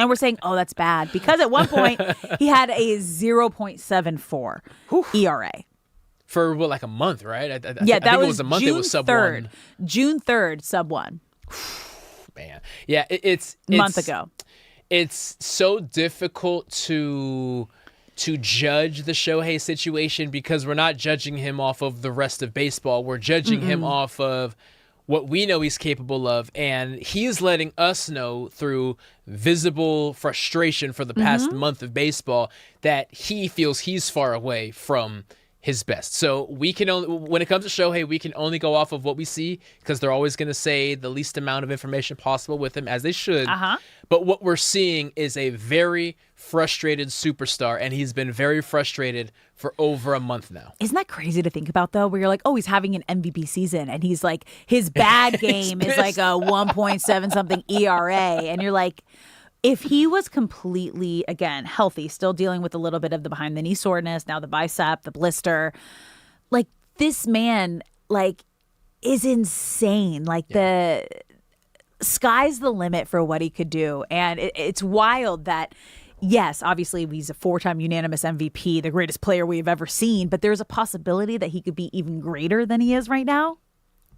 And we're saying, oh, that's bad, because at one point he had a 0.74 ERA. For what, like a month, right? I That think was it was a month. June it was sub 3rd. 1. June 3rd, sub 1. Man, yeah, it's month ago. It's so difficult to judge the Shohei situation, because we're not judging him off of the rest of baseball. We're judging him off of what we know he's capable of, and he is letting us know through visible frustration for the past month of baseball that he feels he's far away from his best. So we can only, when it comes to Shohei, we can only go off of what we see, because they're always going to say the least amount of information possible with him, as they should. But what we're seeing is a very frustrated superstar, and he's been very frustrated for over a month now. Isn't that crazy to think about, though, where you're like, oh, he's having an MVP season, and he's like, his bad game is like a 1.7 something ERA, and you're like, if he was completely, again, healthy, still dealing with a little bit of the behind the knee soreness, now the bicep, the blister, like, this man, like, is insane. Like, the sky's the limit for what he could do. And it's wild that, yes, obviously he's a 4-time unanimous MVP, the greatest player we've ever seen, but there's a possibility that he could be even greater than he is right now.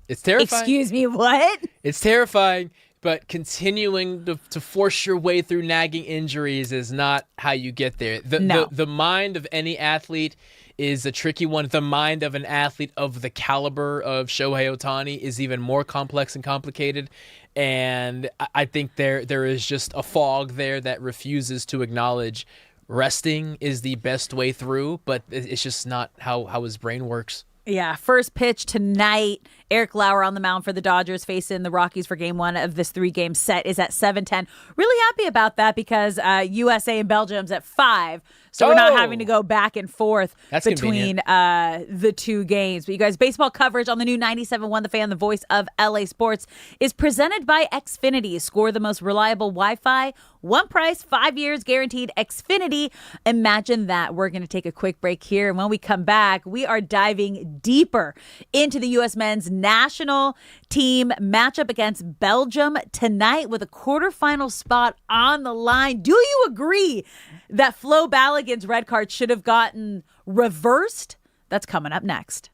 It's terrifying. Excuse me, what? It's terrifying. But continuing to force your way through nagging injuries is not how you get there. The mind of any athlete is a tricky one. The mind of an athlete of the caliber of Shohei Ohtani is even more complex and complicated. And I think there is just a fog there that refuses to acknowledge resting is the best way through, but it's just not how his brain works. Yeah, first pitch tonight. Eric Lauer on the mound for the Dodgers, facing the Rockies for game 1 of this 3-game set, is at 7:10. Really happy about that, because USA and Belgium's at 5. So we're not having to go back and forth between the 2 games. But you guys, baseball coverage on the new 97.1 The Fan, the voice of LA Sports, is presented by Xfinity. Score the most reliable Wi-Fi. One price, 5 years guaranteed. Xfinity. Imagine that. We're going to take a quick break here. And when we come back, we are diving deeper into the U.S. men's national team matchup against Belgium tonight with a quarterfinal spot on the line. Do you agree that Flo Balogun's red card should have gotten reversed? That's coming up next.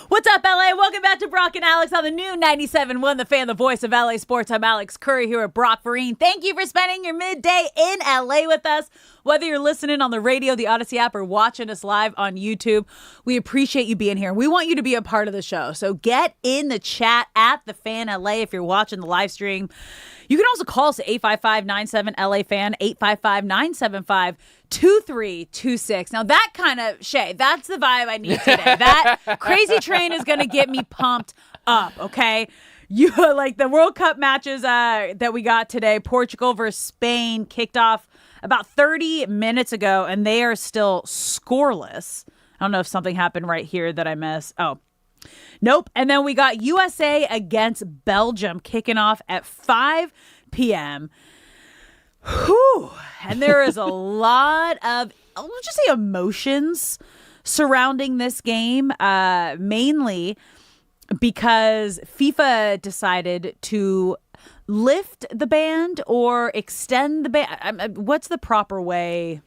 What's up, LA? Welcome back to Brock and Alex on the new 97.1 The Fan, the voice of LA Sports. I'm Alex Curry here at Brock Vereen. Thank you for spending your midday in LA with us. Whether you're listening on the radio, the Odyssey app, or watching us live on YouTube, we appreciate you being here. We want you to be a part of the show. So get in the chat at The Fan LA if you're watching the live stream. You can also call us at 855-97-LA-FAN, 855-975-2326. Now that kind of, Shay, that's the vibe I need today. That crazy train is going to get me pumped up, okay? You like the World Cup matches that we got today. Portugal versus Spain kicked off about 30 minutes ago, and they are still scoreless. I don't know if something happened right here that I missed. Oh, Nope. And then we got USA against Belgium kicking off at 5 p.m. Whew. And there is a lot of, I'll just say, emotions surrounding this game, mainly because FIFA decided to lift the ban or extend the ban. What's the proper way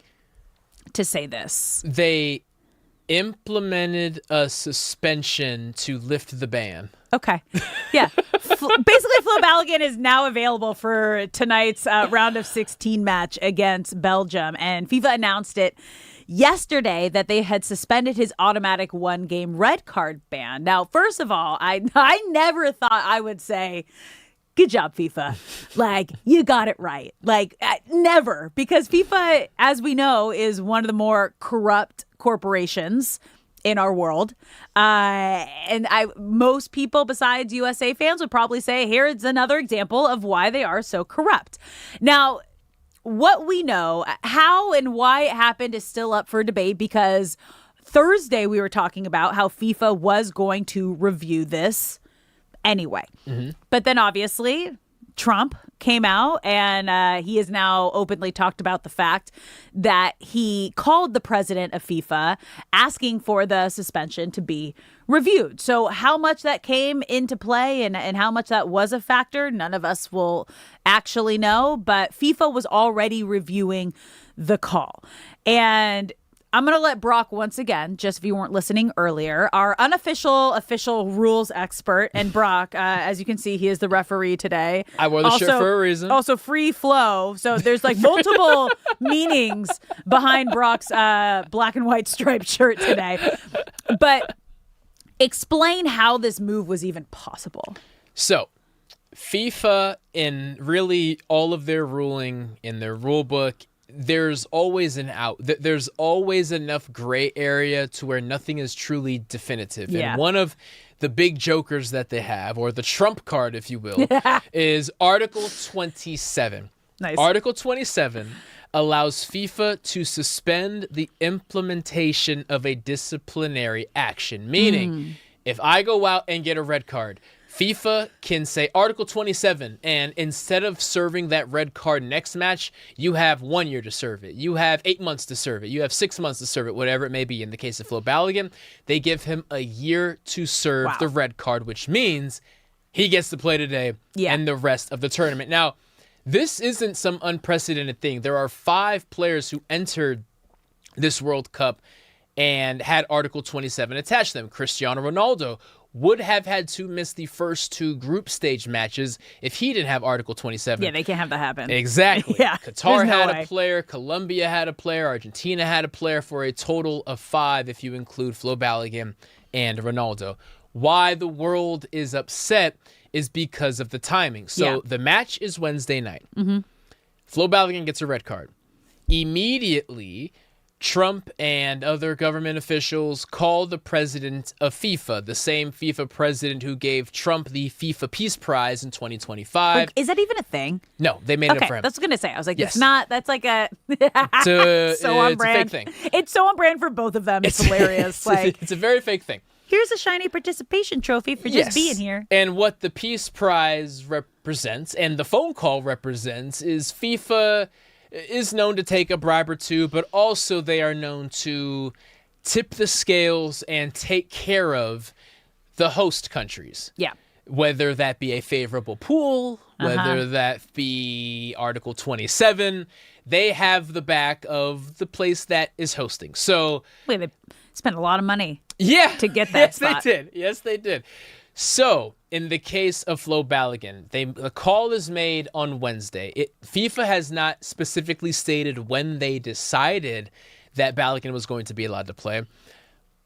to say this? They implemented a suspension to lift the ban. Okay. Yeah. Basically, Flo Balogun is now available for tonight's round of 16 match against Belgium. And FIFA announced it yesterday that they had suspended his automatic one-game red card ban. Now, first of all, I never thought I would say, good job, FIFA. Like, you got it right. Like, never. Because FIFA, as we know, is one of the more corrupt corporations in our world. And most people besides USA fans would probably say, here's another example of why they are so corrupt. Now, what we know, how and why it happened is still up for debate, because Thursday we were talking about how FIFA was going to review this anyway. Mm-hmm. But then obviously Trump came out and he has now openly talked about the fact that he called the president of FIFA asking for the suspension to be reviewed. So how much that came into play and how much that was a factor, none of us will actually know. But FIFA was already reviewing the call. And I'm going to let Brock once again, just if you weren't listening earlier, our unofficial official rules expert. And Brock, as you can see, he is the referee today. I wore the shirt for a reason. Also free flow. So there's like multiple meanings behind Brock's black and white striped shirt today. But explain how this move was even possible. So FIFA, in really all of their ruling in their rule book, there's always an out. There's always enough gray area to where nothing is truly definitive. Yeah. And one of the big jokers that they have, or the trump card, if you will, is Article 27. Nice. Article 27 allows FIFA to suspend the implementation of a disciplinary action. Meaning, if I go out and get a red card, FIFA can say Article 27, and instead of serving that red card next match, you have 1 year to serve it. You have 8 months to serve it. You have 6 months to serve it, whatever it may be. In the case of Flo Balogun, they give him a year to serve the red card, which means he gets to play today and the rest of the tournament. Now, this isn't some unprecedented thing. There are 5 players who entered this World Cup and had Article 27 attached to them. Cristiano Ronaldo would have had to miss the first 2 group stage matches if he didn't have Article 27. Yeah, they can't have that happen. Exactly. Yeah, Qatar had a player, Colombia had a player, Argentina had a player, for a total of 5 if you include Flo Balogun and Ronaldo. Why the world is upset is because of the timing. So the match is Wednesday night. Mm-hmm. Flo Balogun gets a red card. Immediately, Trump and other government officials call the president of FIFA, the same FIFA president who gave Trump the FIFA Peace Prize in 2025. Like, is that even a thing? No, they made it up for him. That's what I was going to say. I was like, Yes. it's not. That's like a so on it's brand. a fake thing. It's so on brand for both of them. It's hilarious. It's a very fake thing. Here's a shiny participation trophy for just being here. And what the Peace Prize represents and the phone call represents is FIFA is known to take a bribe or two, but also they are known to tip the scales and take care of the host countries. Yeah. Whether that be a favorable pool, whether that be Article 27, they have the back of the place that is hosting. So Wait, they spent a lot of money to get that spot. Yes, they did. Yes, they did. So, in the case of Flo Balogun, the call is made on Wednesday. FIFA has not specifically stated when they decided that Balogun was going to be allowed to play,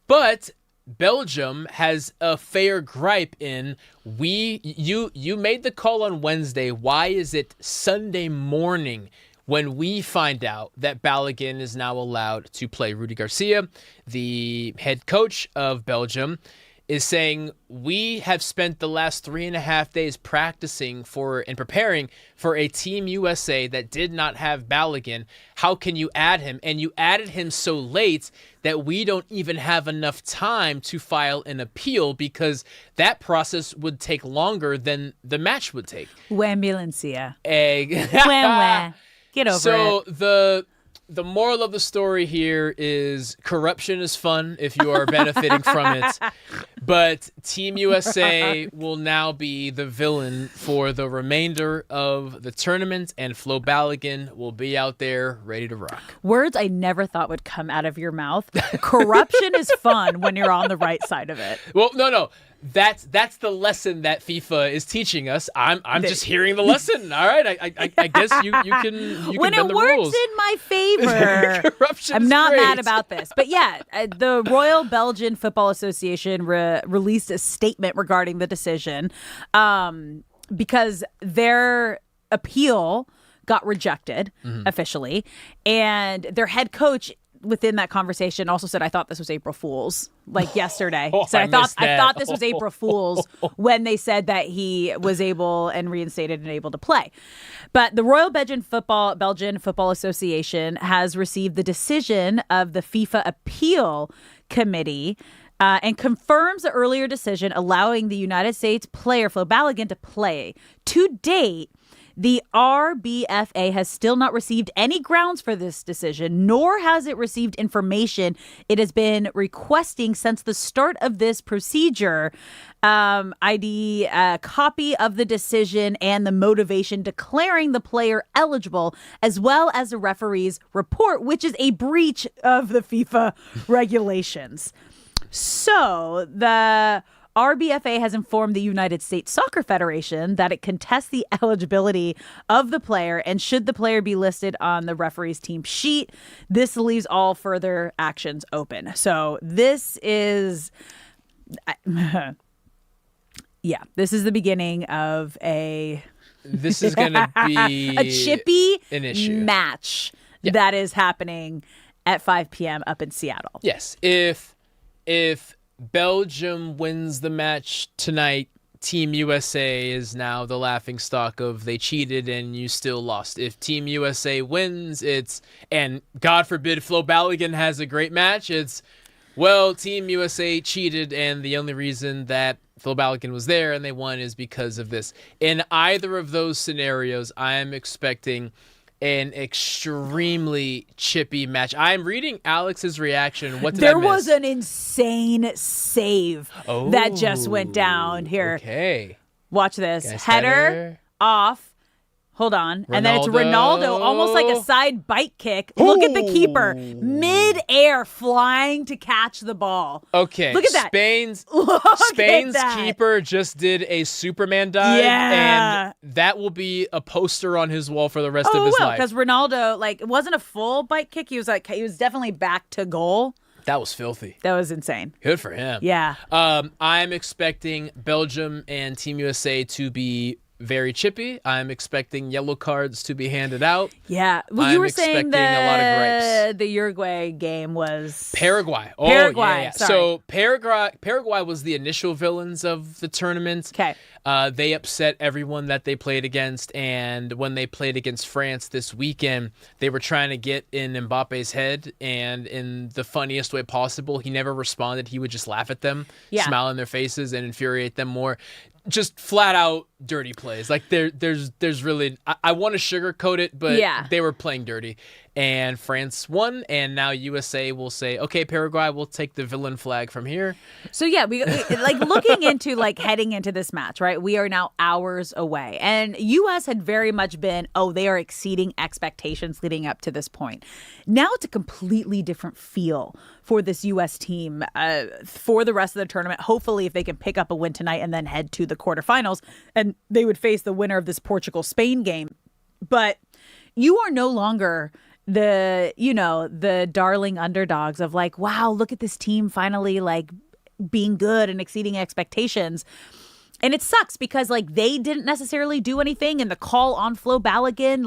but Belgium has a fair gripe in you made the call on Wednesday. Why is it Sunday morning when we find out that Balogun is now allowed to play? Rudy Garcia, the head coach of Belgium, is saying, we have spent the last 3.5 days practicing for and preparing for a Team USA that did not have Balogun. How can you add him? And you added him so late that we don't even have enough time to file an appeal because that process would take longer than the match would take. Wambulencia. Wah. Get over it. So the moral of the story here is corruption is fun if you are benefiting from it. But Team USA will now be the villain for the remainder of the tournament, and Flo Balogun will be out there ready to rock. Words I never thought would come out of your mouth. Corruption is fun when you're on the right side of it. Well, no. That's the lesson that FIFA is teaching us. I'm just hearing the lesson. All right, I guess you can when bend it the works rules. in my favor. Corruption I'm is not great. mad about this. But yeah, the Royal Belgian Football Association released a statement regarding the decision because their appeal got rejected officially, and their head coach within that conversation also said, I thought this was April Fool's, like yesterday. So I thought this was April Fool's when they said that he was able and reinstated and able to play. But the Royal Belgian Football Association has received the decision of the FIFA Appeal Committee and confirms the earlier decision allowing the United States player Flo Balogun to play. To date, the RBFA has still not received any grounds for this decision, nor has it received information it has been requesting since the start of this procedure. ID a copy of the decision and the motivation declaring the player eligible, as well as the referee's report, which is a breach of the FIFA regulations. So the RBFA has informed the United States Soccer Federation that it contests the eligibility of the player, and should the player be listed on the referee's team sheet, this leaves all further actions open. So this is, this is the beginning of This is going to be a chippy an issue. match that is happening at 5 p.m. up in Seattle. Yes, if Belgium wins the match tonight, Team USA is now the laughingstock of they cheated and you still lost. If Team USA wins, and God forbid Flo Balogun has a great match, Team USA cheated and the only reason that Flo Balogun was there and they won is because of this. In either of those scenarios, I am expecting an extremely chippy match. I'm reading Alex's reaction. What did I miss? There was an insane save that just went down here. Okay. Watch this. Guys, header off. Hold on. Ronaldo. And then it's Ronaldo, almost like a side bite kick. Look at the keeper. Mid-air flying to catch the ball. Okay. Look at that. Spain's that. keeper just did a Superman dive. Yeah. And that will be a poster on his wall for the rest of his life. Because Ronaldo, it wasn't a full bite kick. He was definitely back to goal. That was filthy. That was insane. Good for him. Yeah. I'm expecting Belgium and Team USA to be very chippy. I'm expecting yellow cards to be handed out. Yeah. Well, you were saying expecting a lot of gripes. the Uruguay game was Paraguay. Oh, Paraguay. yeah. Sorry. So Paraguay was the initial villains of the tournament. Okay. They upset everyone that they played against, and when they played against France this weekend, they were trying to get in Mbappe's head, and in the funniest way possible, he never responded. He would just laugh at them, smile in their faces, and infuriate them more. Just flat out dirty plays. There's really, I want to sugarcoat it, but they were playing dirty. And France won, and now USA will say, okay, Paraguay, we'll take the villain flag from here. So yeah, we looking into heading into this match, right? We are now hours away, and US had very much been, they are exceeding expectations leading up to this point. Now it's a completely different feel for this US team for the rest of the tournament. Hopefully, if they can pick up a win tonight and then head to the quarterfinals, and they would face the winner of this Portugal-Spain game. But you are no longer the darling underdogs of wow, look at this team finally being good and exceeding expectations. And it sucks because they didn't necessarily do anything, and the call on Flo Balogun,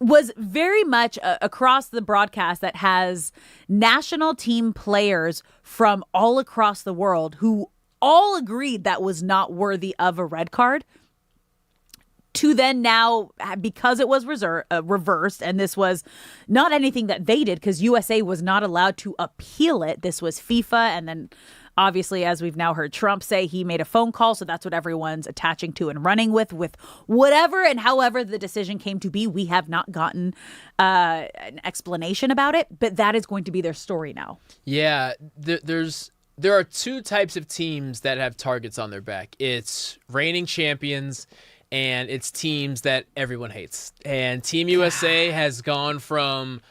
was very much across the broadcast that has national team players from all across the world who all agreed that was not worthy of a red card, to then now, because it was reversed, and this was not anything that they did because USA was not allowed to appeal it. This was FIFA, and then obviously, as we've now heard Trump say, he made a phone call, so that's what everyone's attaching to and running with whatever and however the decision came to be. We have not gotten an explanation about it, but that is going to be their story now. Yeah, there are two types of teams that have targets on their back. It's reigning champions, and it's teams that everyone hates. And Team USA has gone from,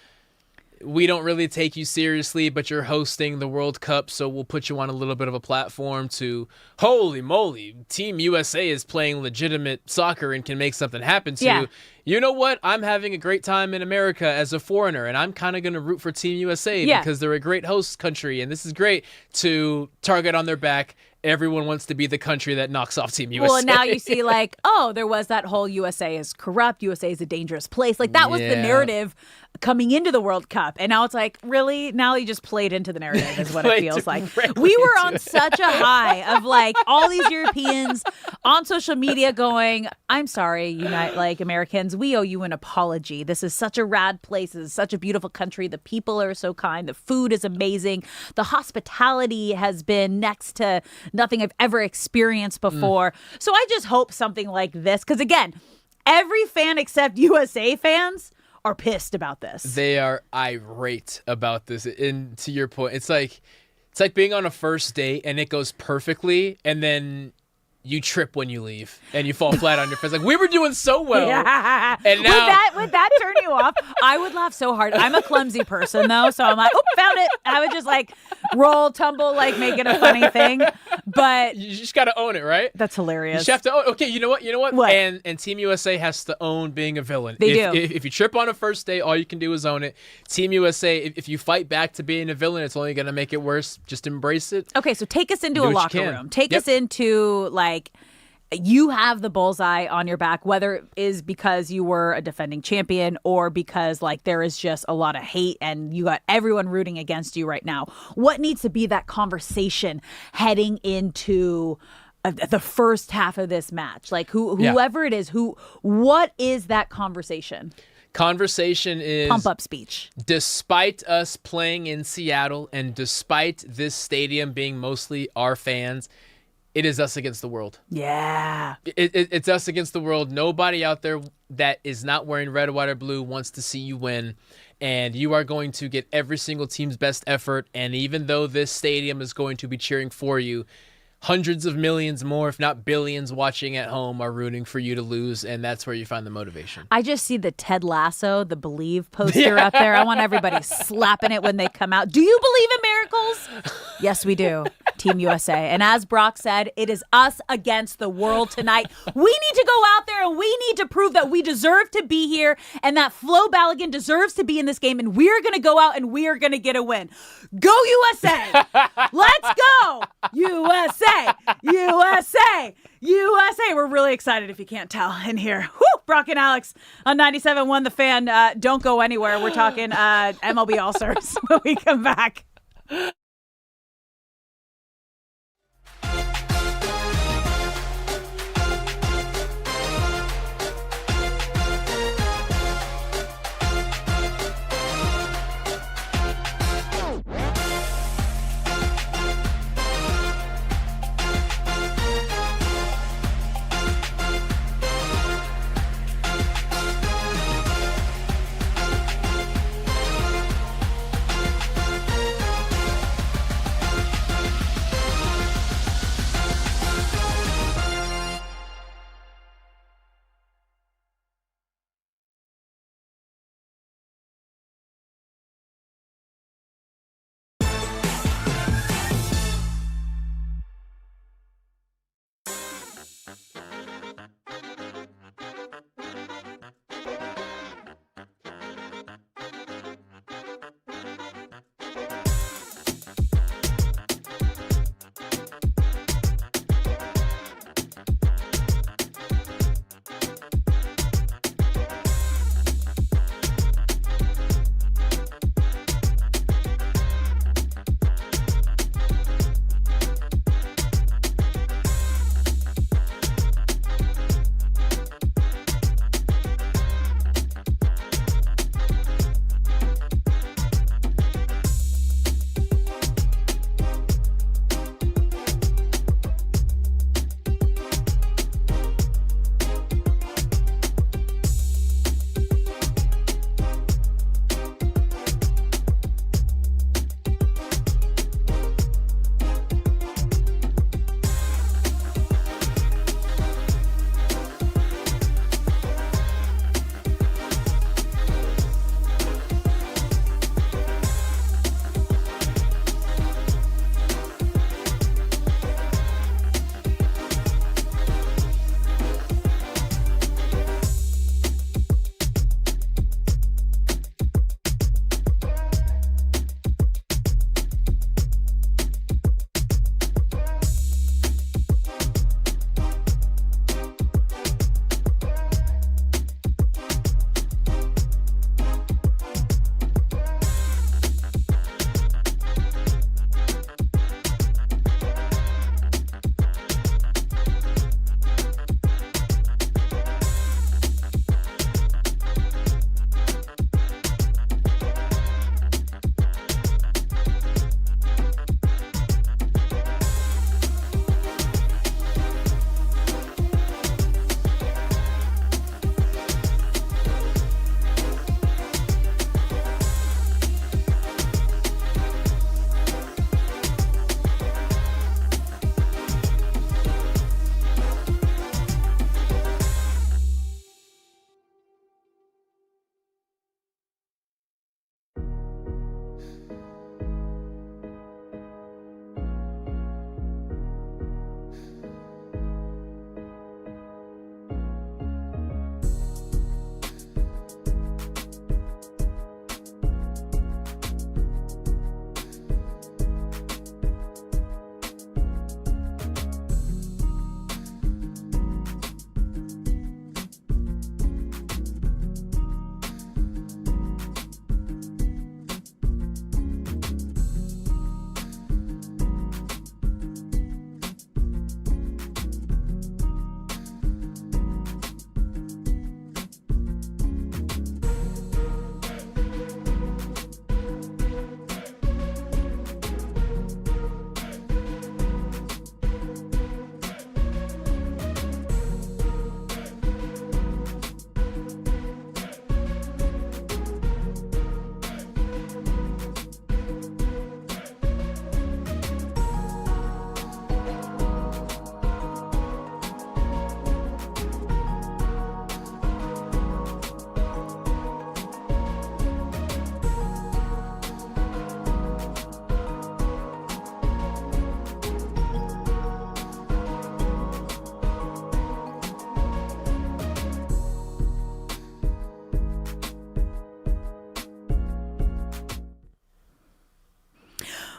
we don't really take you seriously, but you're hosting the World Cup, so we'll put you on a little bit of a platform, to, holy moly, Team USA is playing legitimate soccer and can make something happen, to, you know what, I'm having a great time in America as a foreigner, and I'm kind of going to root for Team USA because they're a great host country, and this is great, to target on their back. Everyone wants to be the country that knocks off Team USA. Well, now you see, like, oh, there was that whole USA is corrupt, USA is a dangerous place. Like, that was the narrative coming into the World Cup. And now it's like, really? Now you just played into the narrative is what it feels like. We were on such a high of, like, all these Europeans on social media going, I'm sorry, Americans, we owe you an apology. This is such a rad place. This is such a beautiful country. The people are so kind. The food is amazing. The hospitality has been next to nothing I've ever experienced before. So I just hope something like this, because again, every fan except USA fans are pissed about this. They are irate about this. And to your point, it's like being on a first date and it goes perfectly, and then you trip when you leave and you fall flat on your face. Like, we were doing so well. Yeah. And now would that turn you off? I would laugh so hard. I'm a clumsy person though, so I'm like, oh, found it. I would just like roll, tumble, like make it a funny thing. But you just got to own it, right? That's hilarious. You just have to own. Okay, you know what? What? And Team USA has to own being a villain. They do. If you trip on a first date, all you can do is own it. Team USA, if you fight back to being a villain, it's only going to make it worse. Just embrace it. Okay, so take us into a locker room. Take us into, like, you have the bullseye on your back, whether it is because you were a defending champion or because, like, there is just a lot of hate and you got everyone rooting against you right now. What needs to be that conversation heading into the first half of this match? Like, whoever it is, what is that conversation? Conversation is pump up speech. Despite us playing in Seattle and despite this stadium being mostly our fans, it is us against the world. Yeah. It's us against the world. Nobody out there that is not wearing red, white, or blue wants to see you win. And you are going to get every single team's best effort. And even though this stadium is going to be cheering for you, hundreds of millions more, if not billions, watching at home are rooting for you to lose, and that's where you find the motivation. I just see the Ted Lasso, the Believe poster up there. I want everybody slapping it when they come out. Do you believe in miracles? Yes, we do. Team USA. And as Brock said, it is us against the world tonight. We need to go out there and we need to prove that we deserve to be here and that Flo Balogun deserves to be in this game, and we're going to go out and we are going to get a win. Go USA! Let's go! USA! USA! USA! We're really excited if you can't tell in here. Woo! Brock and Alex on 97.1 The Fan. Don't go anywhere. We're talking MLB All-Stars when we come back.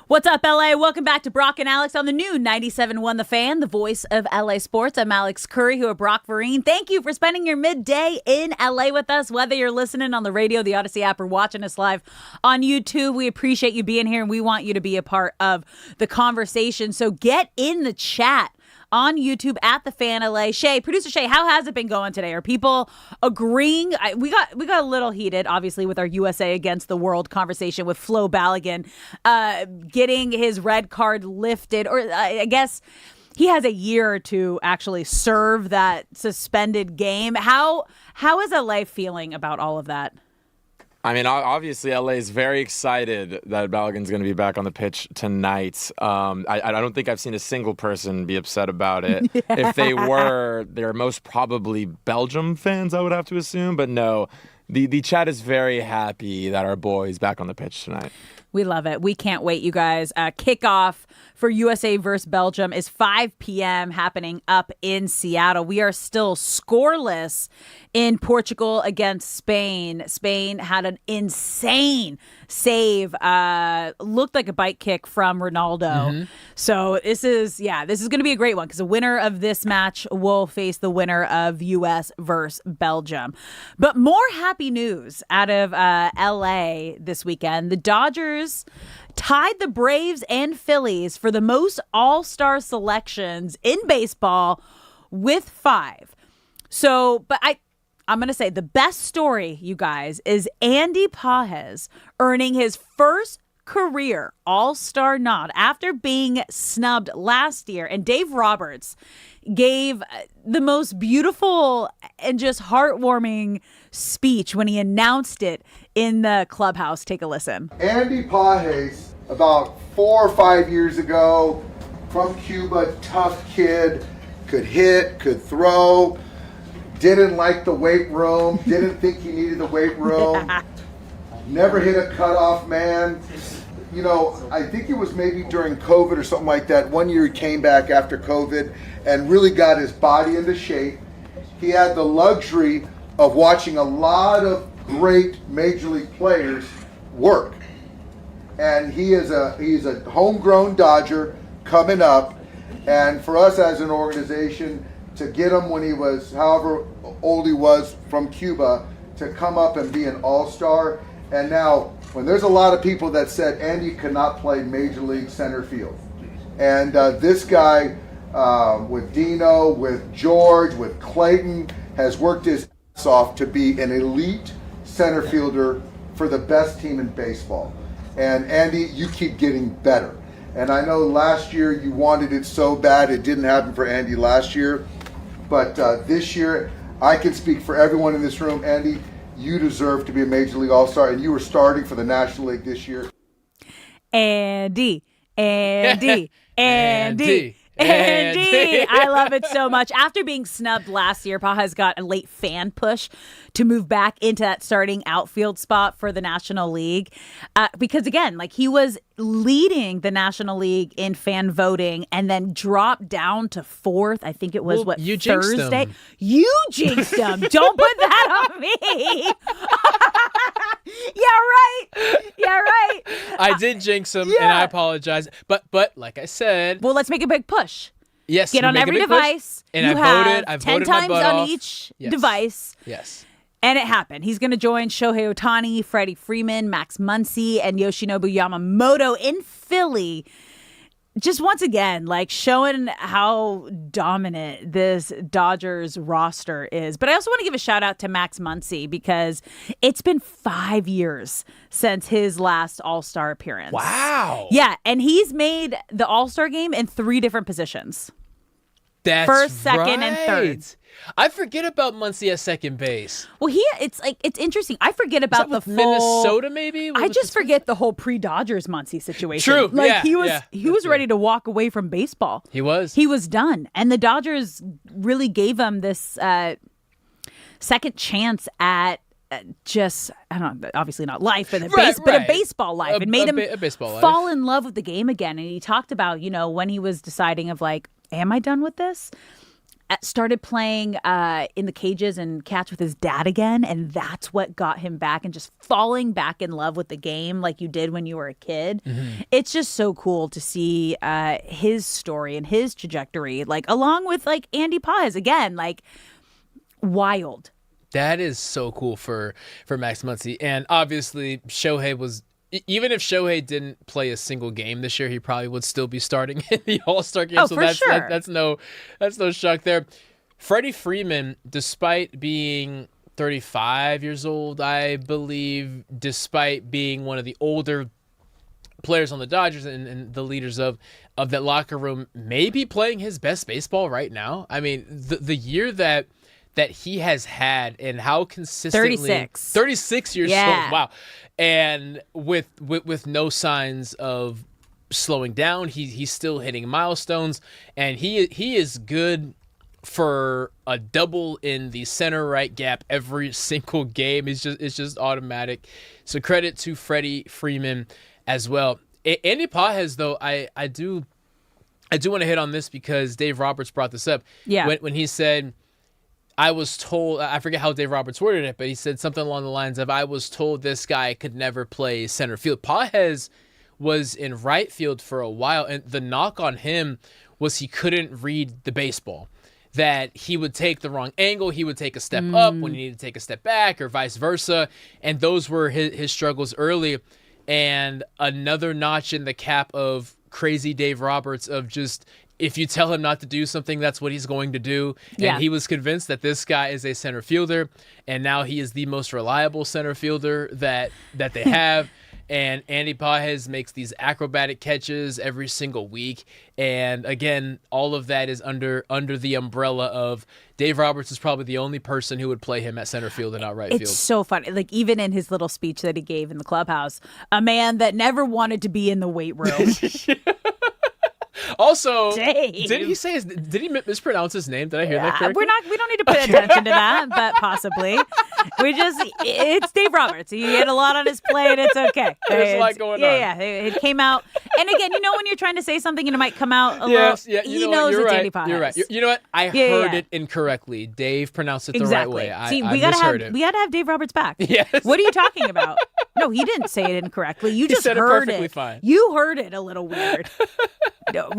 What's up, LA? Welcome back to Brock and Alex on the new 97.1 The Fan, the voice of LA sports. I'm Alex Curry, who are Brock Vereen. Thank you for spending your midday in LA with us, whether you're listening on the radio, the Odyssey app, or watching us live on YouTube. We appreciate you being here, and we want you to be a part of the conversation. So get in the chat on YouTube at The Fan LA. Shay, producer Shay, how has it been going today? Are people agreeing? We got a little heated, obviously, with our USA against the world conversation with Flo Balogun getting his red card lifted, or I guess he has a year to actually serve that suspended game. How is LA feeling about all of that? I mean, obviously, LA is very excited that Balogun's going to be back on the pitch tonight. I don't think I've seen a single person be upset about it. Yeah. If they were, they're most probably Belgium fans, I would have to assume. But no, the chat is very happy that our boy is back on the pitch tonight. We love it. We can't wait, you guys. Kickoff for USA versus Belgium is 5 p.m. happening up in Seattle. We are still scoreless in Portugal against Spain. Spain had an insane save. Looked like a bike kick from Ronaldo. Mm-hmm. So this is going to be a great one because the winner of this match will face the winner of US versus Belgium. But more happy news out of LA this weekend. The Dodgers tied the Braves and Phillies for the most all-star selections in baseball with 5. So, but I'm going to say the best story, you guys, is Andy Pages earning his first career all-star nod after being snubbed last year. And Dave Roberts gave the most beautiful and just heartwarming speech when he announced it in the clubhouse. Take a listen. Andy Pages, about 4 or 5 years ago, from Cuba, tough kid, could hit, could throw, didn't like the weight room, didn't think he needed the weight room, never hit a cutoff man. You know, I think it was maybe during COVID or something like that. One year he came back after COVID and really got his body into shape. He had the luxury of watching a lot of great major league players work. And he's a homegrown Dodger coming up. And for us as an organization to get him when he was however old he was from Cuba to come up and be an all-star. And now when there's a lot of people that said Andy could not play major league center field. And this guy with Dino, with George, with Clayton has worked his ass off to be an elite center fielder for the best team in baseball. And Andy, you keep getting better. And I know last year you wanted it so bad. It didn't happen for Andy last year. But this year, I can speak for everyone in this room. Andy, you deserve to be a Major League All-Star, and you were starting for the National League this year. Andy. I love it so much. After being snubbed last year, Pages got a late fan push to move back into that starting outfield spot for the National League. Because again, like he was leading the National League in fan voting and then dropped down to 4th. I think it was Thursday. You jinxed him. Don't put that on me. Yeah, right. I did jinx him, and I apologize. But like I said, well, let's make a big push. Yes, get on every device. And I've 10 voted times my butt on off. each device. Yes. And it happened. He's going to join Shohei Ohtani, Freddie Freeman, Max Muncy, and Yoshinobu Yamamoto in Philly. Just once again, like showing how dominant this Dodgers roster is. But I also want to give a shout out to Max Muncy because it's been 5 years since his last All-Star appearance. Wow. Yeah, and he's made the All-Star game in 3 different positions. That's first, second, and third. I forget about Muncy at second base. Well, it's interesting. I forget about the full Minnesota, maybe. I just forget the whole pre-Dodgers Muncy situation. True. Like he was ready to walk away from baseball. He was done, and the Dodgers really gave him this second chance at just, I don't know, obviously not life, but a baseball life. It made him fall in love with the game again. And he talked about, when he was deciding of like, am I done with this? started playing in the cages and catch with his dad again, and that's what got him back and just falling back in love with the game like you did when you were a kid. It's just so cool to see his story and his trajectory, like along with like Andy Paz again, like wild. That is so cool for Max Muncy. And obviously Shohei was, even if Shohei didn't play a single game this year, he probably would still be starting in the All-Star game. So that's no shock there. Freddie Freeman, despite being 35 years old, I believe, despite being one of the older players on the Dodgers and the leaders of that locker room, may be playing his best baseball right now. I mean, the year that he has had and how consistently 36 years old. Wow. And with no signs of slowing down, he's still hitting milestones, and he is good for a double in the center right gap every single game. It's just automatic. So credit to Freddie Freeman as well. Andy Pages, though, I do want to hit on this because Dave Roberts brought this up. Yeah. When he said, I was told, I forget how Dave Roberts worded it, but he said something along the lines of, I was told this guy could never play center field. Pages was in right field for a while, and the knock on him was he couldn't read the baseball. That he would take the wrong angle, he would take a step up when he needed to take a step back, or vice versa, and those were his struggles early. And another notch in the cap of crazy Dave Roberts of just, if you tell him not to do something, that's what he's going to do. And he was convinced that this guy is a center fielder, and now he is the most reliable center fielder that they have. And Andy Pages makes these acrobatic catches every single week. And again, all of that is under the umbrella of Dave Roberts is probably the only person who would play him at center field and not right field. It's so funny. Like, even in his little speech that he gave in the clubhouse, a man that never wanted to be in the weight room. Also, Dave. Did he mispronounce his name? Did I hear that correctly? We don't need to pay attention to that, but possibly. It's Dave Roberts. He had a lot on his plate. It's okay. There's a lot going on. Yeah, it came out. And again, when you're trying to say something and it might come out a little, he knows it's Andy Pages. You're right. You know what? I heard it incorrectly. Dave pronounced it the right way. See, I we gotta have Dave Roberts back. Yes. What are you talking about? No, he didn't say it incorrectly. You just said heard it perfectly fine. You heard it a little weird. No,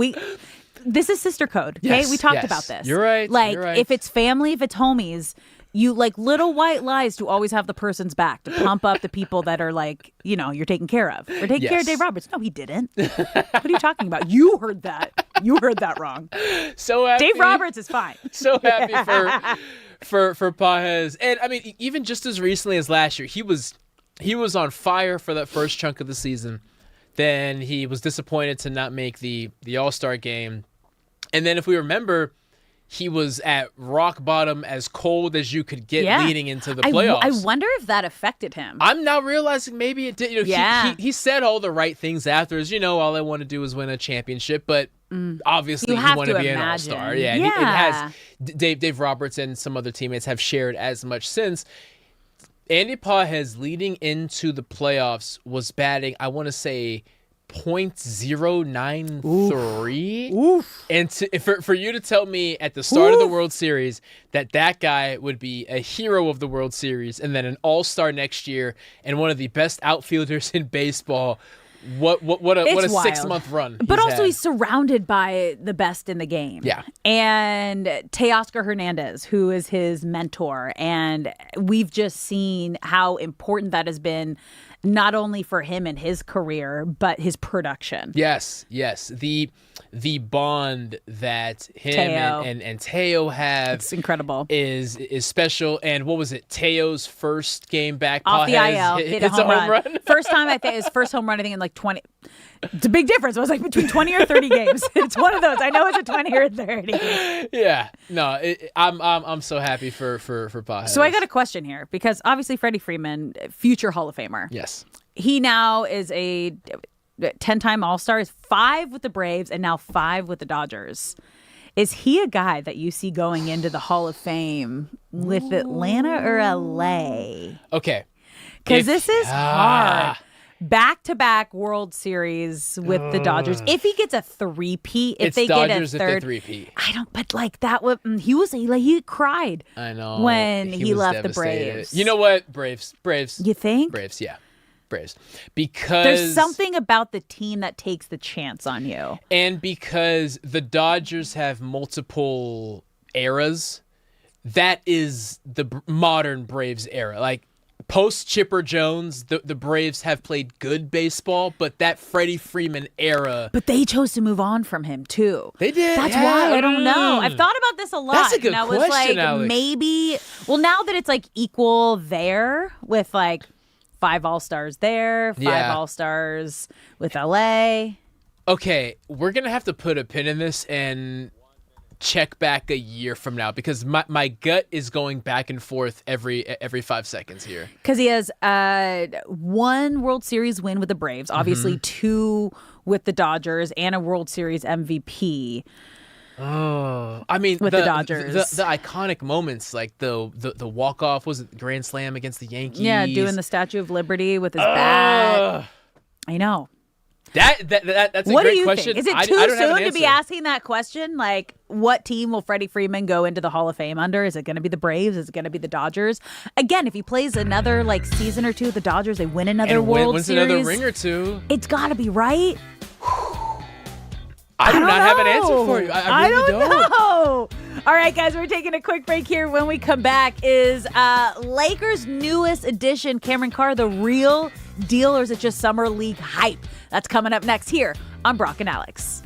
this is sister code. Okay, we talked about this. You're right. Like, you're right. if it's family, if it's homies, you like little white lies to always have the person's back to pump up the people that are like, you're taking care of. We're taking care of Dave Roberts. No, he didn't. What are you talking about? You heard that. You heard that wrong. So happy. Dave Roberts is fine. So happy for Pages. And I mean, even just as recently as last year, he was on fire for that first chunk of the season. Then he was disappointed to not make the All-Star game. And then if we remember, he was at rock bottom, as cold as you could get leading into the playoffs. I wonder if that affected him. I'm now realizing maybe it did. He said all the right things afterwards. All I want to do is win a championship, but obviously you want to be an All-Star. Yeah. It has. Dave Roberts and some other teammates have shared as much since. Andy Pages leading into the playoffs was batting, I want to say, .093. Oof. And for you to tell me at the start of the World Series that guy would be a hero of the World Series and then an all-star next year and one of the best outfielders in baseball. What a 6-month run. But also he's surrounded by the best in the game. Yeah. And Teoscar Hernandez, who is his mentor. And we've just seen how important that has been, not only for him and his career, but his production. Yes. The bond that him and Teo have, it's incredible, is special. And what was it? Teo's first game back off the IL, hit a home run. First time, I think his first home run, I think in like 20. It's a big difference. It was like between 20 or 30 games. It's one of those. I know it's a 20 or 30. Yeah. No, I'm so happy for Pages. So I got a question here, because obviously Freddie Freeman, future Hall of Famer. Yes. He now is a 10-time All-Star, is 5 with the Braves and now 5 with the Dodgers. Is he a guy that you see going into the Hall of Fame with Atlanta or LA? Okay. Because this is hard. back-to-back World Series with the Dodgers. If he gets a three-peat, if they Dodgers get a third, if they three-peat. I don't. But like that would he cried. I know when he was left the devastated. Braves. You know what? Braves. You think? Braves, yeah. Braves. Because There's something about the team that takes the chance on you. And because the Dodgers have multiple eras, that is the modern Braves era. Like, post Chipper Jones, the Braves have played good baseball, but that Freddie Freeman era. But they chose to move on from him, too. They did. That's why I don't know. I've thought about this a lot. That's a good and I was question, like, Alex. maybe. Well, now that it's like equal there with like 5 All-Stars there, 5 All-Stars with LA. Okay, we're going to have to put a pin in this and check back a year from now because my gut is going back and forth every 5 seconds here. Because he has 1 World Series win with the Braves, obviously 2 with the Dodgers, and a World Series MVP. Oh, I mean, with the Dodgers, the iconic moments like the walk off, was it the Grand Slam against the Yankees? Yeah, doing the Statue of Liberty with his bat. I know. That's a what great do you question. Think? Is it I too don't have an soon to be answer. asking that question? Like, what team will Freddie Freeman go into the Hall of Fame under? Is it going to be the Braves? Is it going to be the Dodgers? Again, if he plays another like season or two with the Dodgers, they win another World wins Series. Another ring or two. It's got to be right. I do not have an answer for you. I really don't know. All right, guys, we're taking a quick break here. When we come back, is Lakers' newest addition, Cameron Carr, the real deal, or is it just Summer League hype? That's coming up next here on Brock and Alex.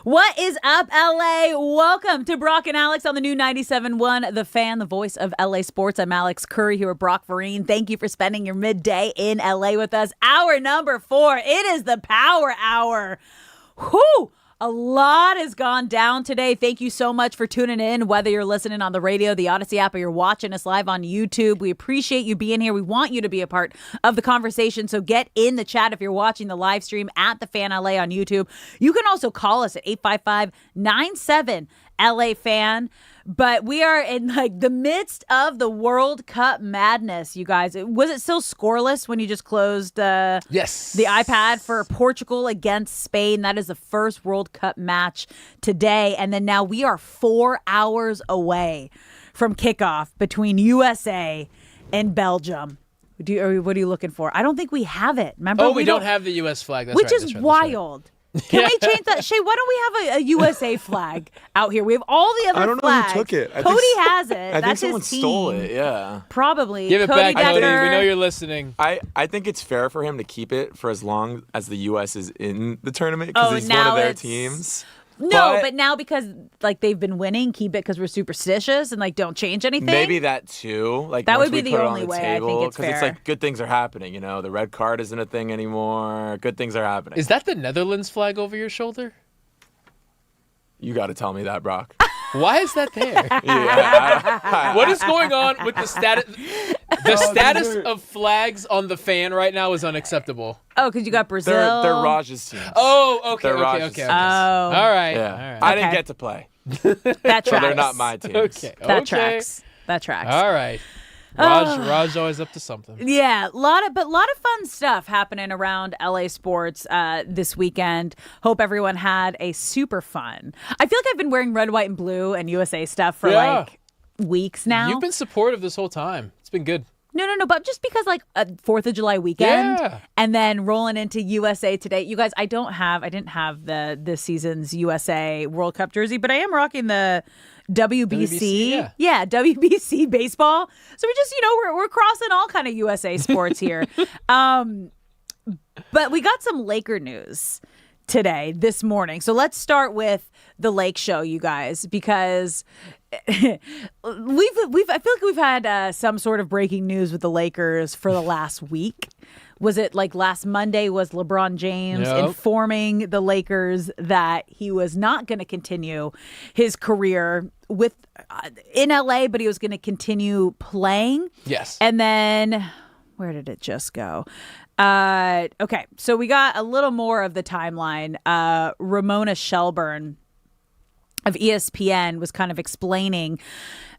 What is up, LA? Welcome to Brock and Alex on the new 97.1 The Fan, the voice of LA sports. I'm Alex Curry here with Brock Vereen. Thank you for spending your midday in LA with us. Hour number 4. It is the Power Hour. Whew! A lot has gone down today. Thank you so much for tuning in, whether you're listening on the radio, the Odyssey app, or you're watching us live on YouTube. We appreciate you being here. We want you to be a part of the conversation, so get in the chat if you're watching the live stream at The Fan LA on YouTube. You can also call us at 855-97-LA-FAN. But we are in the midst of the World Cup madness, you guys. Was it still scoreless when you just closed yes, the iPad for Portugal against Spain? That is the first World Cup match today. And then now we are 4 hours away from kickoff between USA and Belgium. What are you looking for? I don't think we have it. Remember? We don't have the U.S. flag. That's which right, is that's wild. Can we change that? Shay, why don't we have a USA flag out here? We have all the other flags. I don't know who took it. Cody has it. I think That's someone his team. stole it, yeah. Probably. Give it Cody back, Cody. Decker. We know you're listening. I think it's fair for him to keep it for as long as the U.S. is in the tournament because he's one of their teams. No, but now because they've been winning, keep it because we're superstitious and don't change anything. Maybe that too. That once would be we the put it only on the way. table, I think it's fair. It's good things are happening. The red card isn't a thing anymore. Good things are happening. Is that the Netherlands flag over your shoulder? You got to tell me that, Brock. Why is that there? Yeah. What is going on with the status? The status of flags on The Fan right now is unacceptable. Oh, because you got Brazil. They're Raj's teams. Oh, okay, They're okay, Raj's okay. teams. Oh. All right. Yeah. All right. I didn't Okay. get to play. That tracks. So they're not my teams. Okay. That tracks. That tracks. All right. Raj always up to something. Yeah, a lot of fun stuff happening around LA sports this weekend. Hope everyone had a super fun. I feel like I've been wearing red, white, and blue and USA stuff for weeks now. You've been supportive this whole time. It's been good. No, but just because 4th of July weekend Yeah. and then rolling into USA Today. You guys, I didn't have this season's USA World Cup jersey, but I am rocking the WBC. Yeah, WBC baseball. So we just, we're crossing all kind of USA sports here. But we got some Laker news today, this morning. So let's start with the Lake Show, you guys, because I feel like we've had some sort of breaking news with the Lakers for the last week. Was it last Monday was LeBron James informing the Lakers that he was not going to continue his career in LA, but he was going to continue playing. Yes. And then where did it just go? Okay, so we got a little more of the timeline. Ramona Shelburne of ESPN was kind of explaining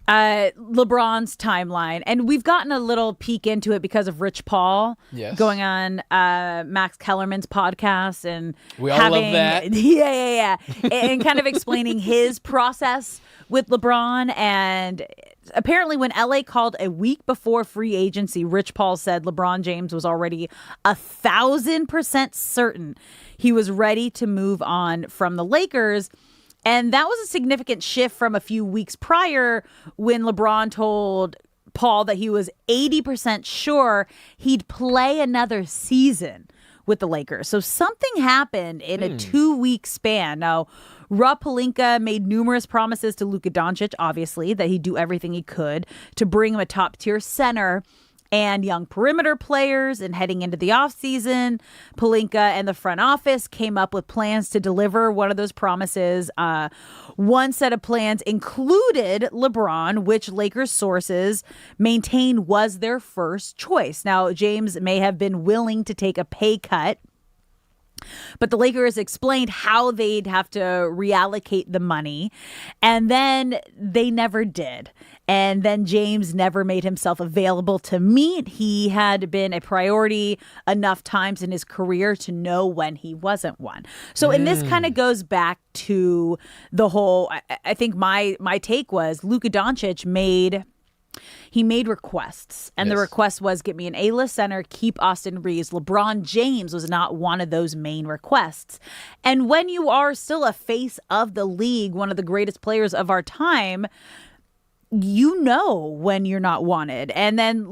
LeBron's timeline, and we've gotten a little peek into it because of Rich Paul going on Max Kellerman's podcast, and we all love that. Yeah, and kind of explaining his process with LeBron. And apparently when LA called a week before free agency, Rich Paul said LeBron James was already 1,000% certain he was ready to move on from the Lakers. And that was a significant shift from a few weeks prior when LeBron told Paul that he was 80% sure he'd play another season with the Lakers. So something happened in a 2-week span. Now, Rob Pelinka made numerous promises to Luka Doncic, obviously, that he'd do everything he could to bring him a top-tier center and young perimeter players. And heading into the offseason, Pelinka and the front office came up with plans to deliver one of those promises. One set of plans included LeBron, which Lakers sources maintained was their first choice. Now, James may have been willing to take a pay cut, but the Lakers explained how they'd have to reallocate the money, and then they never did. And then James never made himself available to meet. He had been a priority enough times in his career to know when he wasn't one. So, and this kind of goes back to the whole, I think my take was Luka Doncic made requests, and the request was get me an A-list center, keep Austin Reeves. LeBron James was not one of those main requests. And when you are still a face of the league, one of the greatest players of our time, you know when you're not wanted. And then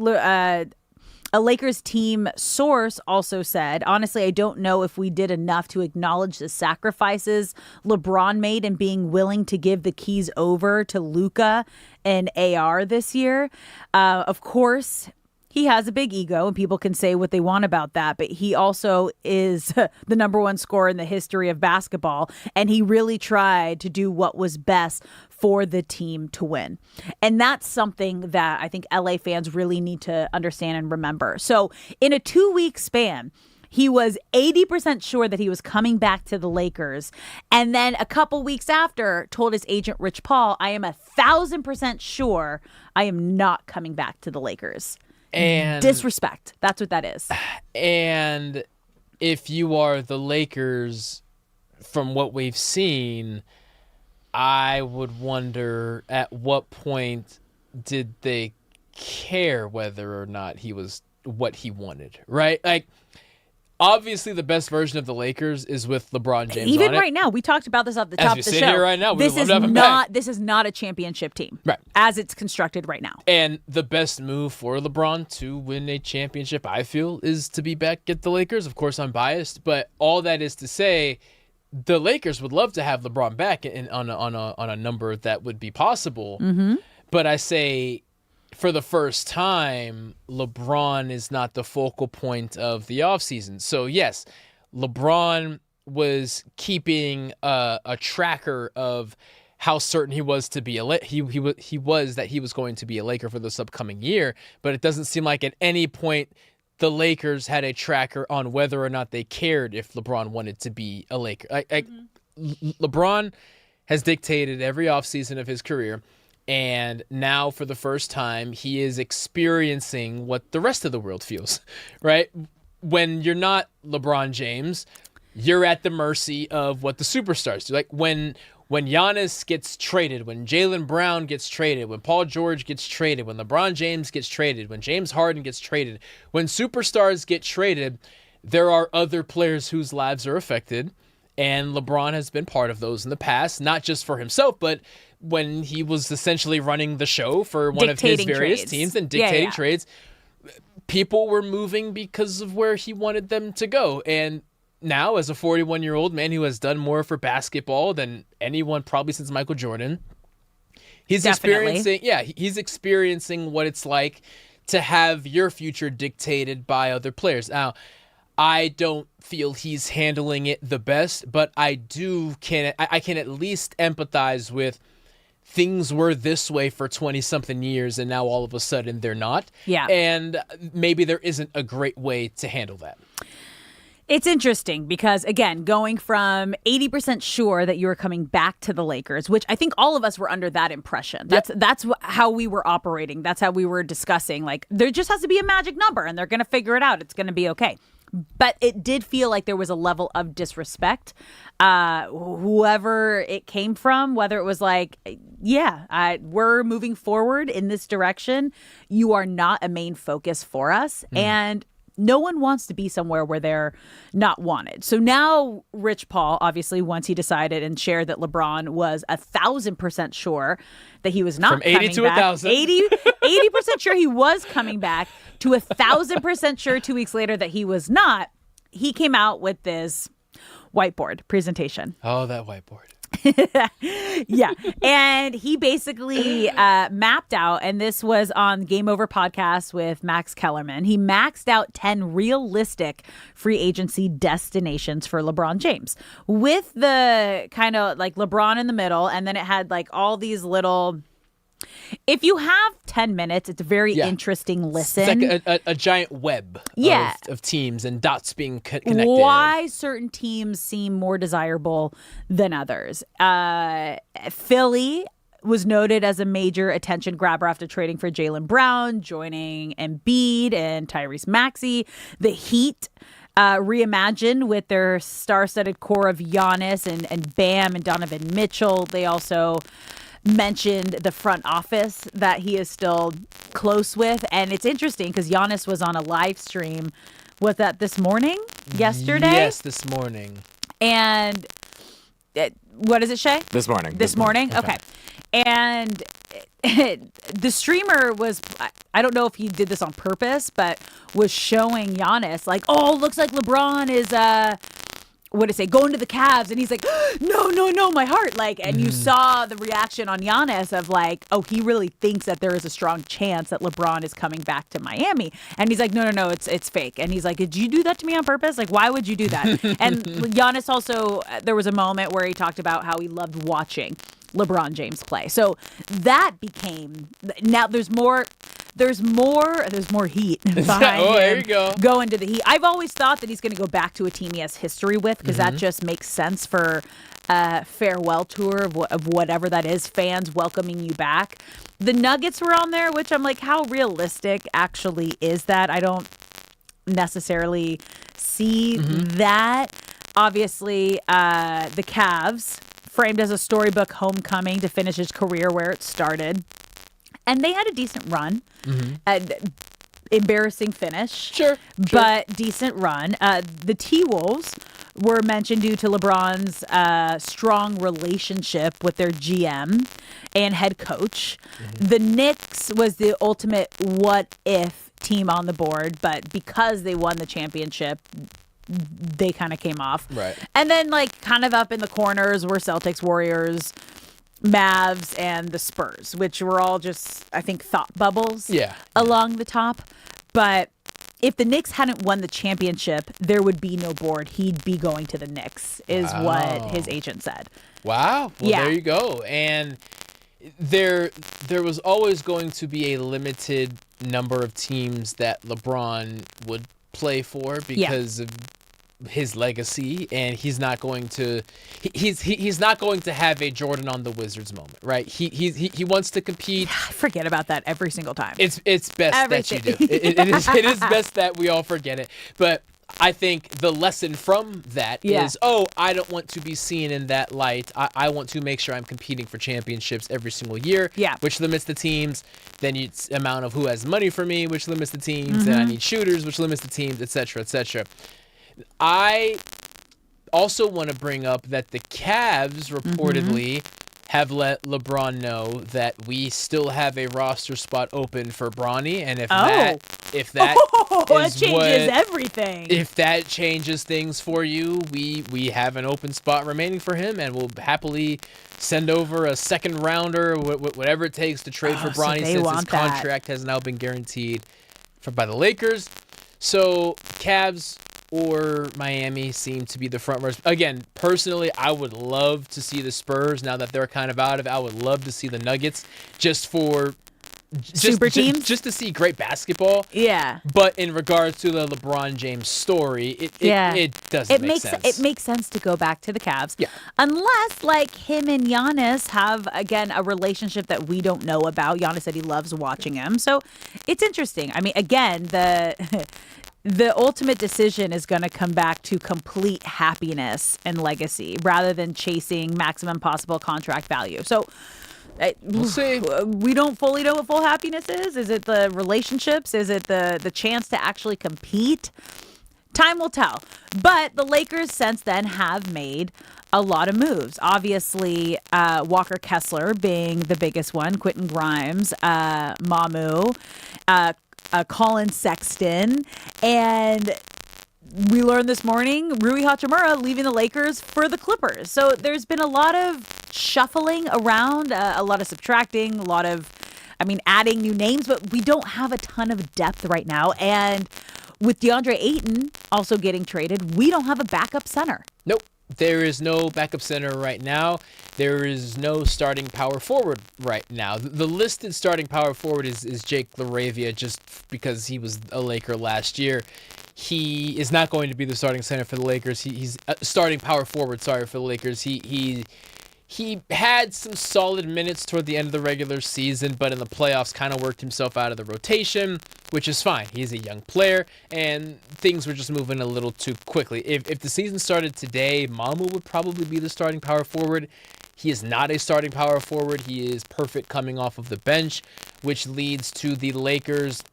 A Lakers team source also said, honestly, I don't know if we did enough to acknowledge the sacrifices LeBron made in being willing to give the keys over to Luka and AR this year. Of course, he has a big ego and people can say what they want about that, but he also is the number one scorer in the history of basketball. And he really tried to do what was best for the team to win. And that's something that I think LA fans really need to understand and remember. So in a 2-week span, he was 80% sure that he was coming back to the Lakers. And then a couple weeks after told his agent, Rich Paul, I am 1,000% sure I am not coming back to the Lakers. And disrespect. That's what that is. And if you are the Lakers, from what we've seen, I would wonder at what point did they care whether or not he was what he wanted, right? Like, obviously, the best version of the Lakers is with LeBron James. Even on right now, we talked about this at the top of the show. As we sit here right now, this is not a championship team, right? As it's constructed right now. And the best move for LeBron to win a championship, I feel, is to be back at the Lakers. Of course, I'm biased, but all that is to say, the Lakers would love to have LeBron back on a number that would be possible. Mm-hmm. But I say, for the first time, LeBron is not the focal point of the offseason. So, yes, LeBron was keeping a tracker of how certain he was to be he was that he was going to be a Laker for this upcoming year. But it doesn't seem like at any point the Lakers had a tracker on whether or not they cared if LeBron wanted to be a Laker. LeBron has dictated every offseason of his career. And now, for the first time, he is experiencing what the rest of the world feels, right? When you're not LeBron James, you're at the mercy of what the superstars do. Like when Giannis gets traded, when Jaylen Brown gets traded, when Paul George gets traded, when LeBron James gets traded, when James Harden gets traded, when superstars get traded, there are other players whose lives are affected. And LeBron has been part of those in the past, not just for himself, but when he was essentially running the show for one of his various teams and dictating trades, people were moving because of where he wanted them to go. And now, as a 41-year-old man who has done more for basketball than anyone probably since Michael Jordan, he's experiencing what it's like to have your future dictated by other players. Now, I don't feel he's handling it the best, but I can at least empathize with things were this way for 20-something years, and now all of a sudden they're not. Yeah. And maybe there isn't a great way to handle that. It's interesting because, again, going from 80% sure that you were coming back to the Lakers, which I think all of us were under that impression. That's how we were operating. That's how we were discussing. Like, there just has to be a magic number, and they're going to figure it out. It's going to be okay. But it did feel like there was a level of disrespect. Whoever it came from, whether it was like, we're moving forward in this direction. You are not a main focus for us. And no one wants to be somewhere where they're not wanted. So now Rich Paul, obviously, once he decided and shared that LeBron was 1,000% sure that he was not from 80 coming to back. 1,000. 80% sure he was coming back to 1,000% sure 2 weeks later that he was not. He came out with this whiteboard presentation. Oh, that whiteboard. Yeah. And he basically mapped out, and this was on Game Over podcast with Max Kellerman. He maxed out 10 realistic free agency destinations for LeBron James with the kind of like LeBron in the middle. And then it had like all these little... If you have 10 minutes, it's a very interesting listen. It's like a giant web of teams and dots being connected. Why certain teams seem more desirable than others. Philly was noted as a major attention grabber after trading for Jaylen Brown, joining Embiid and Tyrese Maxey. The Heat reimagined with their star-studded core of Giannis and Bam and Donovan Mitchell. They also mentioned the front office that he is still close with. And it's interesting because Giannis was on a live stream. Was that this morning? Yesterday? Yes, this morning. And what is it, Shay? This morning. This morning? Okay. And the streamer was, I don't know if he did this on purpose, but was showing Giannis like, oh, looks like LeBron is what did it say, going to the Cavs, and he's like, no, my heart, like, and you saw the reaction on Giannis of like, oh, he really thinks that there is a strong chance that LeBron is coming back to Miami, and he's like, no, it's fake, and he's like, did you do that to me on purpose? Like, why would you do that? And Giannis also, there was a moment where he talked about how he loved watching LeBron James play. So that became, now there's more heat behind him. There you go. Going to the Heat. I've always thought that he's going to go back to a team he has history with, because that just makes sense for a farewell tour of whatever that is, fans welcoming you back. The Nuggets were on there, which I'm like, how realistic actually is that? I don't necessarily see that. Obviously, the Cavs, framed as a storybook homecoming to finish his career where it started. And they had a decent run. Embarrassing finish. Sure. But decent run. The T-Wolves were mentioned due to LeBron's strong relationship with their GM and head coach. The Knicks was the ultimate what-if team on the board, but because they won the championship, they kind of came off. Right. And then, like, kind of up in the corners were Celtics, Warriors, Mavs, and the Spurs, which were all just, I think, thought bubbles along the top. But if the Knicks hadn't won the championship, there would be no board. He'd be going to the Knicks, is what his agent said. Wow. Well, there you go. And there was always going to be a limited number of teams that LeBron would play for because of his legacy, and he's not going to have a Jordan on the Wizards moment, right? He wants to compete. I forget about that every single time. It's best that you do. It is best that we all forget it. But I think the lesson from that is, I don't want to be seen in that light. I want to make sure I'm competing for championships every single year, which limits the teams. Then it's amount of who has money for me, which limits the teams. Then I need shooters, which limits the teams, et cetera, et cetera. I also want to bring up that the Cavs reportedly have let LeBron know that we still have a roster spot open for Bronny, and if that changes everything. If that changes things for you, we have an open spot remaining for him, and we'll happily send over a second rounder, whatever it takes to trade for Bronny, since his contract has now been guaranteed by the Lakers. So Cavs or Miami seem to be the front runners. Again, personally, I would love to see the Spurs now that they're kind of out of it. I would love to see the Nuggets super teams, just to see great basketball. Yeah. But in regards to the LeBron James story, it doesn't make sense. It makes sense to go back to the Cavs. Yeah. Unless, like, him and Giannis have, again, a relationship that we don't know about. Giannis said he loves watching him. So it's interesting. I mean, again, the ultimate decision is going to come back to complete happiness and legacy rather than chasing maximum possible contract value. So we'll see. We don't fully know what full happiness is. Is it the relationships? Is it the chance to actually compete? Time will tell. But the Lakers since then have made a lot of moves. Obviously, Walker Kessler being the biggest one, Quentin Grimes, Mamu, Colin Sexton, and we learned this morning Rui Hachimura leaving the Lakers for the Clippers. So there's been a lot of shuffling around, a lot of subtracting, a lot of, adding new names, but we don't have a ton of depth right now. And with DeAndre Ayton also getting traded, we don't have a backup center. Nope. There is no backup center right now. There is no starting power forward right now. The listed starting power forward is Jake LaRavia, just because he was a Laker last year. He is not going to be the starting center for the Lakers. He's starting power forward, for the Lakers. He had some solid minutes toward the end of the regular season, but in the playoffs kind of worked himself out of the rotation, which is fine. He's a young player, and things were just moving a little too quickly. If the season started today, Mamu would probably be the starting power forward. He is not a starting power forward. He is perfect coming off of the bench, which leads to the Lakers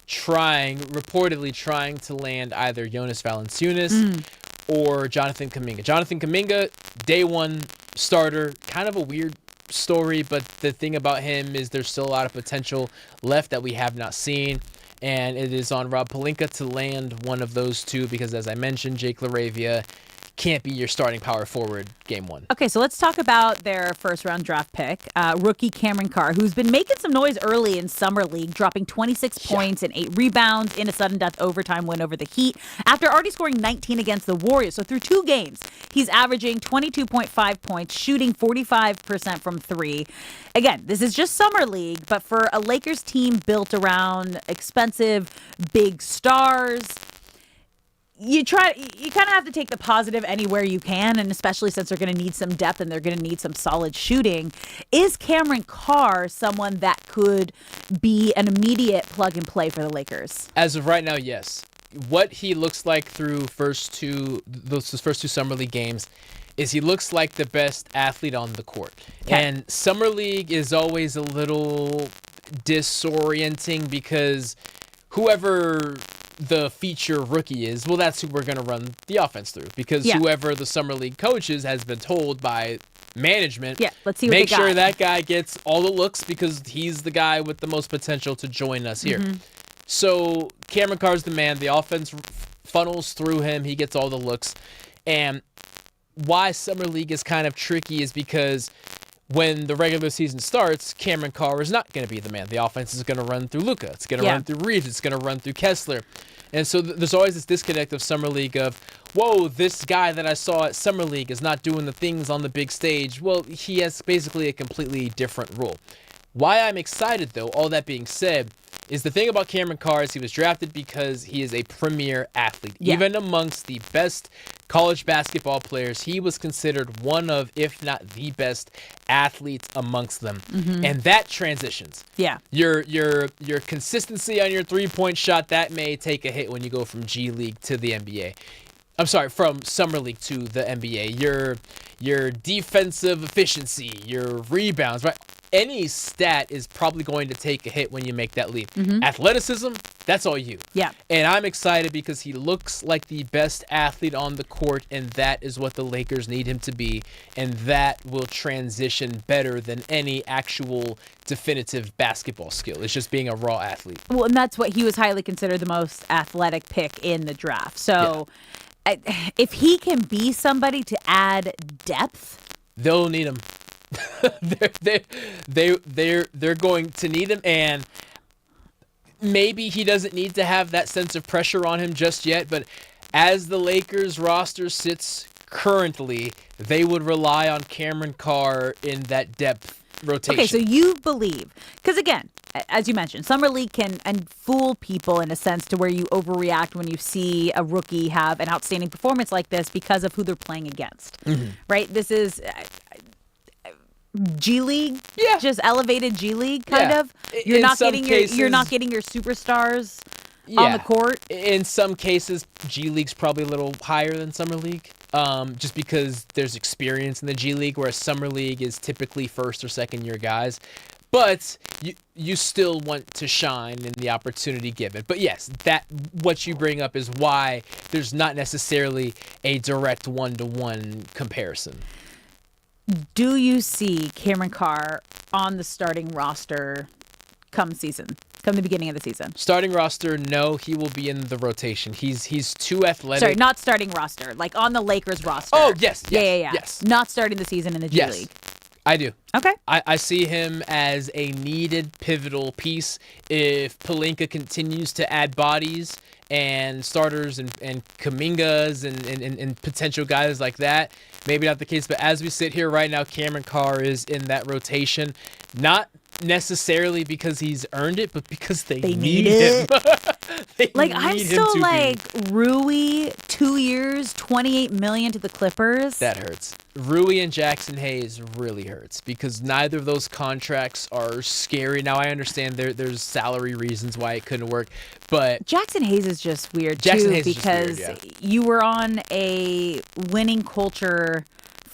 reportedly trying to land either Jonas Valanciunas or Jonathan Kuminga. Jonathan Kuminga, day one starter, kind of a weird story, but the thing about him is there's still a lot of potential left that we have not seen. And it is on Rob Pelinka to land one of those two because, as I mentioned, Jake LaRavia can't be your starting power forward game one. Okay, so let's talk about their first-round draft pick, rookie Cameron Carr, who's been making some noise early in Summer League, dropping 26 points and 8 rebounds in a sudden death overtime win over the Heat after already scoring 19 against the Warriors. So through 2 games, he's averaging 22.5 points, shooting 45% from 3. Again, this is just Summer League, but for a Lakers team built around expensive, big stars, you kind of have to take the positive anywhere you can, and especially since they're going to need some depth and they're going to need some solid shooting. Is Cameron Carr someone that could be an immediate plug and play for the Lakers? As of right now, yes. What he looks like through those first two Summer League games is he looks like the best athlete on the court. Okay. And Summer League is always a little disorienting because whoever the feature rookie is, well, that's who we're going to run the offense through because whoever the Summer League coaches has been told by management, let's see what make sure that guy gets all the looks because he's the guy with the most potential to join us here. So Cameron Carr's the man. The offense funnels through him. He gets all the looks. And why Summer League is kind of tricky is because when the regular season starts, Cameron Carr is not going to be the man. The offense is going to run through Luka. It's going to run through Reeves. It's going to run through Kessler. And so there's always this disconnect of Summer League of, whoa, this guy that I saw at Summer League is not doing the things on the big stage. Well, he has basically a completely different role. Why I'm excited, though, all that being said, is the thing about Cameron Carr is he was drafted because he is a premier athlete. Even amongst the best college basketball players, he was considered one of, if not the best athletes amongst them. And that transitions. Your consistency on your three-point shot, that may take a hit when you go from G League to the NBA. I'm sorry, from Summer League to the NBA. Your defensive efficiency, your rebounds, right? Any stat is probably going to take a hit when you make that leap. Athleticism, that's all you. And I'm excited because he looks like the best athlete on the court, and that is what the Lakers need him to be, and that will transition better than any actual definitive basketball skill. It's just being a raw athlete. Well, and that's what he was highly considered the most athletic pick in the draft. So if he can be somebody to add depth, they'll need him. they're going to need him, and maybe he doesn't need to have that sense of pressure on him just yet, but as the Lakers roster sits currently, they would rely on Cameron Carr in that depth rotation. Okay, so you believe, because again, as you mentioned, Summer League can fool people in a sense to where you overreact when you see a rookie have an outstanding performance like this because of who they're playing against, right? This is G League, just elevated G League kind of. You're not getting your superstars on the court. In some cases, G League's probably a little higher than Summer League, just because there's experience in the G League, whereas Summer League is typically first or second year guys. But you still want to shine in the opportunity given. But yes, that what you bring up is why there's not necessarily a direct one-to-one comparison. Do you see Cameron Carr on the starting roster come the beginning of the season? Starting roster, no. He will be in the rotation. He's too athletic. Sorry, not starting roster. Like on the Lakers roster. Oh, yes. Yes. Not starting the season in the G League. I do. Okay. I see him as a needed pivotal piece if Pelinka continues to add bodies and starters and Kumingas and potential guys like that. Maybe not the case, but as we sit here right now, Cameron Carr is in that rotation. Not necessarily because he's earned it, but because they need him. I'm still Rui, 2 years, $28 million to the Clippers. That hurts. Rui and Jackson Hayes really hurts because neither of those contracts are scary. Now I understand there's salary reasons why it couldn't work, but Jackson Hayes is just weird too because you were on a winning culture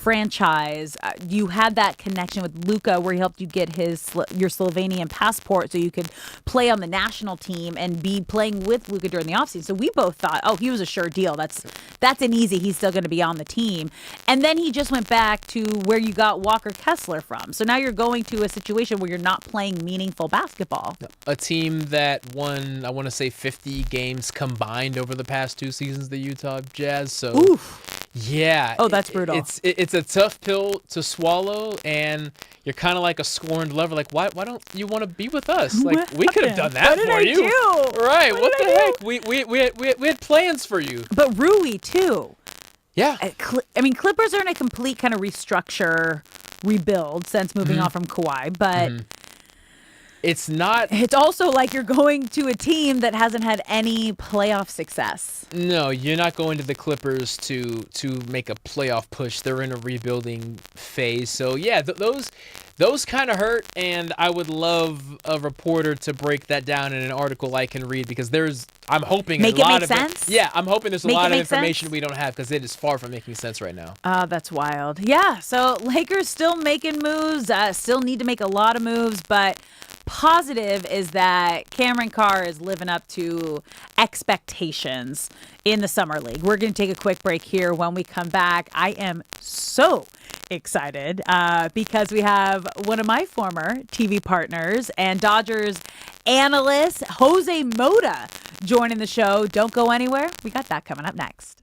franchise. You had that connection with Luka where he helped you get your Slovenian passport so you could play on the national team and be playing with Luka during the offseason. So we both thought, oh, he was a sure deal. That's an easy. He's still going to be on the team. And then he just went back to where you got Walker Kessler from. So now you're going to a situation where you're not playing meaningful basketball. A team that won, I want to say, 50 games combined over the past 2 seasons, the Utah Jazz. So, oof. Yeah. Oh, that's brutal. It's a tough pill to swallow, and you're kind of like a scorned lover. Like, why don't you want to be with us? Like, we could have done that for you. Do? Right. What the heck? We had plans for you. But Rui, too. Yeah. I mean, Clippers are in a complete kind of rebuild since moving on from Kawhi, but it's not. It's also like you're going to a team that hasn't had any playoff success. No, you're not going to the Clippers to make a playoff push. They're in a rebuilding phase. So yeah, those kind of hurt, and I would love a reporter to break that down in an article I can read, because I'm hoping make a lot it make sense. Yeah, I'm hoping there's a lot of information sense? we don't have, because it is far from making sense right now. That's wild. Yeah, so Lakers still making moves, still need to make a lot of moves, but positive is that Cameron Carr is living up to expectations in the Summer League. We're going to take a quick break here. When we come back, I am so excited because we have one of my former TV partners and Dodgers analyst, Jose Mota, joining the show. Don't go anywhere. We got that coming up next.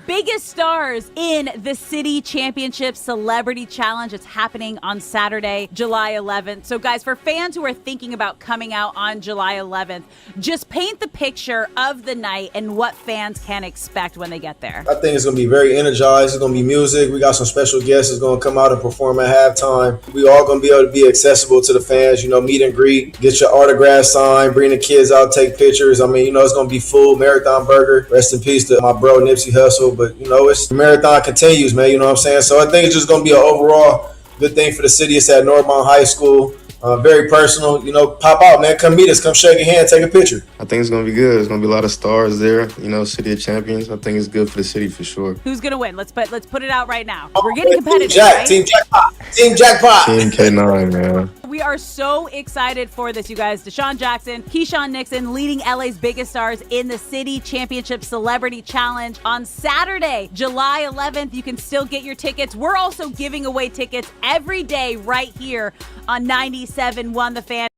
Biggest stars in the City Championship Celebrity Challenge. It's happening on Saturday, July 11th. So guys, for fans who are thinking about coming out on July 11th, just paint the picture of the night and what fans can expect when they get there. I think it's going to be very energized. It's going to be music. We got some special guests that's going to come out and perform at halftime. We all going to be able to be accessible to the fans, meet and greet, get your autograph signed, bring the kids out, take pictures. I mean, it's going to be full. Marathon Burger. Rest in peace to my bro, Nipsey Hussle. But, it's the marathon continues, man. You know what I'm saying? So I think it's just going to be an overall good thing for the city. It's at Northmont High School. Very personal. Pop out, man. Come meet us. Come shake a hand. Take a picture. I think it's going to be good. There's going to be a lot of stars there. City of champions. I think it's good for the city for sure. Who's going to win? Let's put it out right now. We're getting competitive, right? Team Jackpot. Team Jackpot. Team K9, man. We are so excited for this, you guys. Deshaun Jackson, Keyshawn Nixon leading LA's biggest stars in the City Championship Celebrity Challenge on Saturday, July 11th. You can still get your tickets. We're also giving away tickets every day right here on 97.1 The Fan.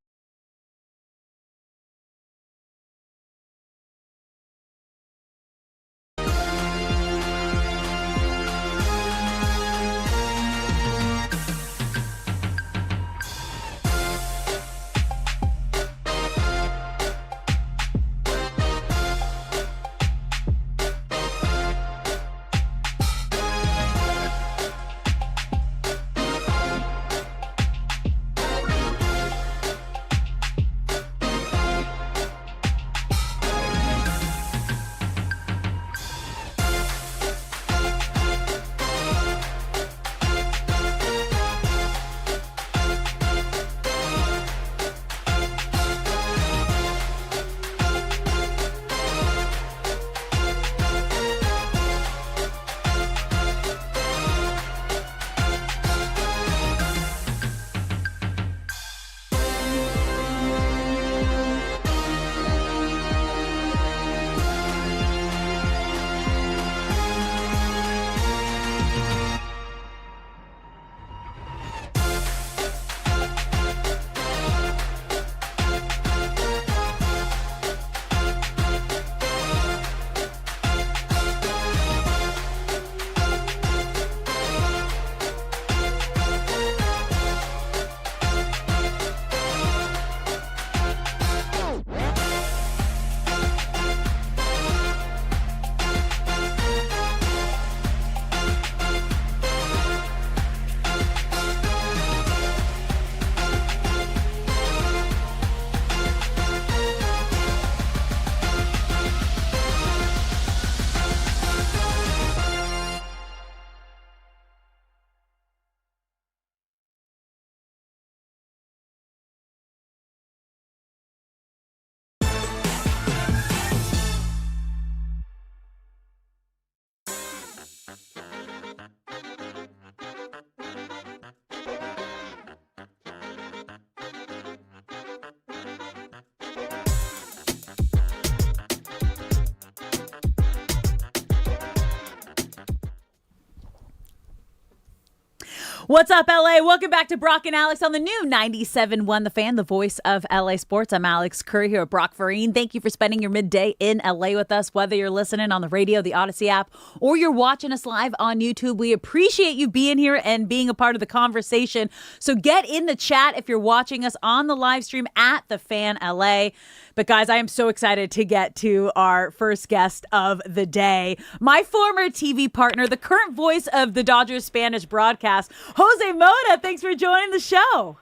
What's up, LA? Welcome back to Brock and Alex on the new 97.1 The Fan, the voice of LA Sports. I'm Alex Curry here at Brock Farine. Thank you for spending your midday in LA with us, whether you're listening on the radio, the Odyssey app, or you're watching us live on YouTube. We appreciate you being here and being a part of the conversation. So get in the chat if you're watching us on the live stream at The Fan LA. But guys, I am so excited to get to our first guest of the day. My former TV partner, the current voice of the Dodgers Spanish broadcast, Jose Mota. Thanks for joining the show.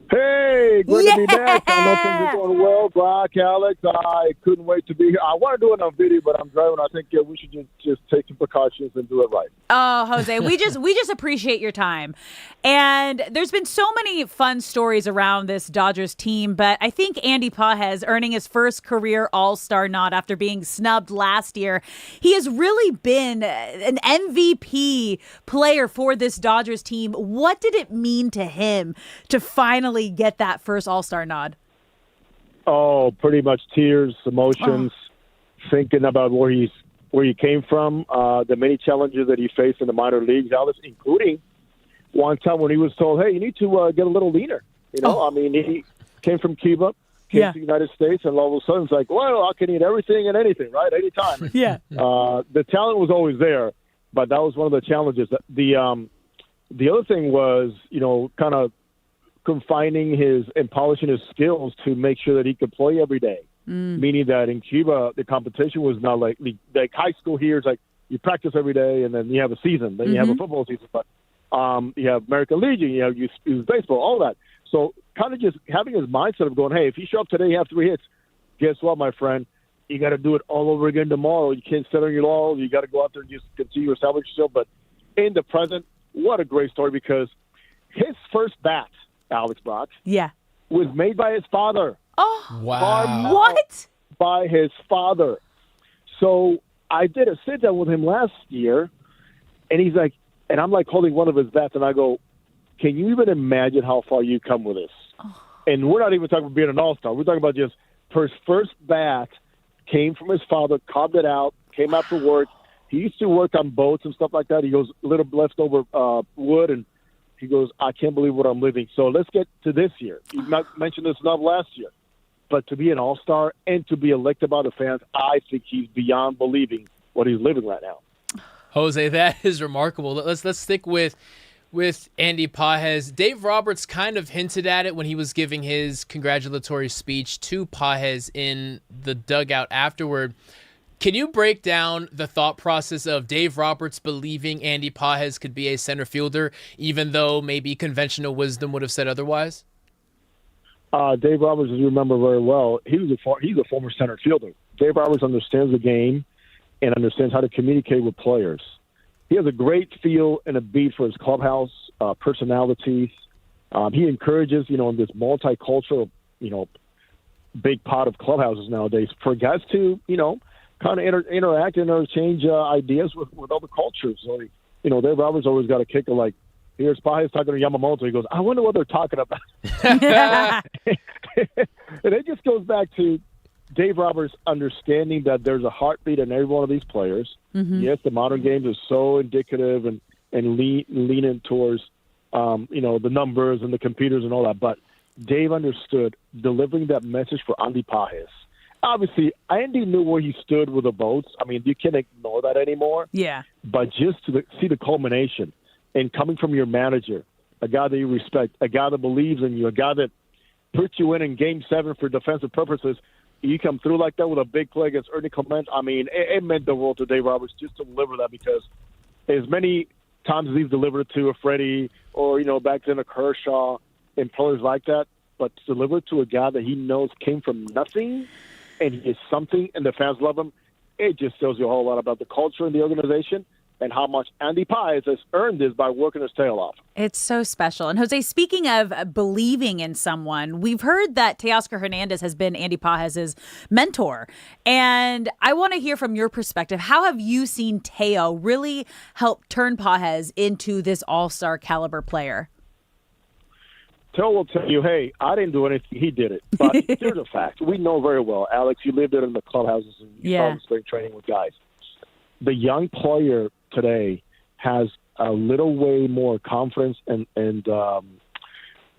Hey, good to be back. I know things are going well. Brock, Alex, I couldn't wait to be here. I want to do it on video, but I'm driving. I think we should just take some precautions and do it right. Oh, Jose, we just appreciate your time. And there's been so many fun stories around this Dodgers team, but I think Andy Pages earning his first career All-Star nod after being snubbed last year. He has really been an MVP player for this Dodgers team. What did it mean to him to finally get that first All-Star nod? Oh, pretty much tears, emotions, thinking about where he came from, the many challenges that he faced in the minor leagues, including one time when he was told, hey, you need to get a little leaner. I mean, he came from Cuba, came to the United States, and all of a sudden it's like, well, I can eat everything and anything, right? Anytime. Yeah. The talent was always there, but that was one of the challenges. The other thing was, kind of confining and polishing his skills to make sure that he could play every day. Meaning that in Cuba, the competition was not like high school here is like you practice every day and then you have a season, then you have a football season, but you have American Legion, you have youth baseball, all that. So kind of just having his mindset of going, hey, if you show up today, you have 3 hits, guess what, my friend? You got to do it all over again tomorrow. You can't sit on your laurels. You got to go out there and just continue to establish yourself. But in the present, what a great story, because his first bat, Alex Brock, was made by his father. Oh, wow. What? By his father. So I did a sit-down with him last year, and he's like, and I'm like holding one of his bats, and I go, can you even imagine how far you come with this? Oh. And we're not even talking about being an all-star. We're talking about just his first bat came from his father, carved it out, came after work. He used to work on boats and stuff like that. He goes, a little leftover wood, and he goes, I can't believe what I'm living. So let's get to this year. You've not mentioned this enough last year. But to be an all-star and to be elected by the fans, I think he's beyond believing what he's living right now. Jose, that is remarkable. Let's stick with Andy Pages. Dave Roberts kind of hinted at it when he was giving his congratulatory speech to Pages in the dugout afterward. Can you break down the thought process of Dave Roberts believing Andy Pages could be a center fielder, even though maybe conventional wisdom would have said otherwise? Dave Roberts, as you remember very well, he's a former center fielder. Dave Roberts understands the game and understands how to communicate with players. He has a great feel and a beat for his clubhouse, personalities. He encourages, in this multicultural, big pot of clubhouses nowadays for guys to, kind of interact and interchange ideas with other cultures. So, Dave Roberts always got a kick of like, here's Pages talking to Yamamoto. He goes, I wonder what they're talking about. And it just goes back to Dave Roberts understanding that there's a heartbeat in every one of these players. Mm-hmm. Yes, the modern games is so indicative and leaning towards, the numbers and the computers and all that. But Dave understood delivering that message for Andy Pages. Obviously, Andy knew where he stood with the votes. I mean, you can't ignore that anymore. Yeah. But just to see the culmination and coming from your manager, a guy that you respect, a guy that believes in you, a guy that puts you in Game 7 for defensive purposes, you come through like that with a big play against Ernie Clement. I mean, it meant the world to Dave Roberts just to deliver that, because as many times as he's delivered it to a Freddie or, back then a Kershaw and players like that, but to deliver it to a guy that he knows came from nothing and he is something and the fans love him, it just tells you a whole lot about the culture in the organization and how much Andy Pages has earned this by working his tail off. It's so special. And Jose, speaking of believing in someone, we've heard that Teoscar Hernandez has been Andy Pages' mentor. And I want to hear from your perspective, how have you seen Teo really help turn Pages into this all-star caliber player? Teo will tell you, hey, I didn't do anything. He did it. But here's a fact. We know very well, Alex, you lived it in the clubhouses and you saw the spring training with guys. The young player today has a little way more confidence and a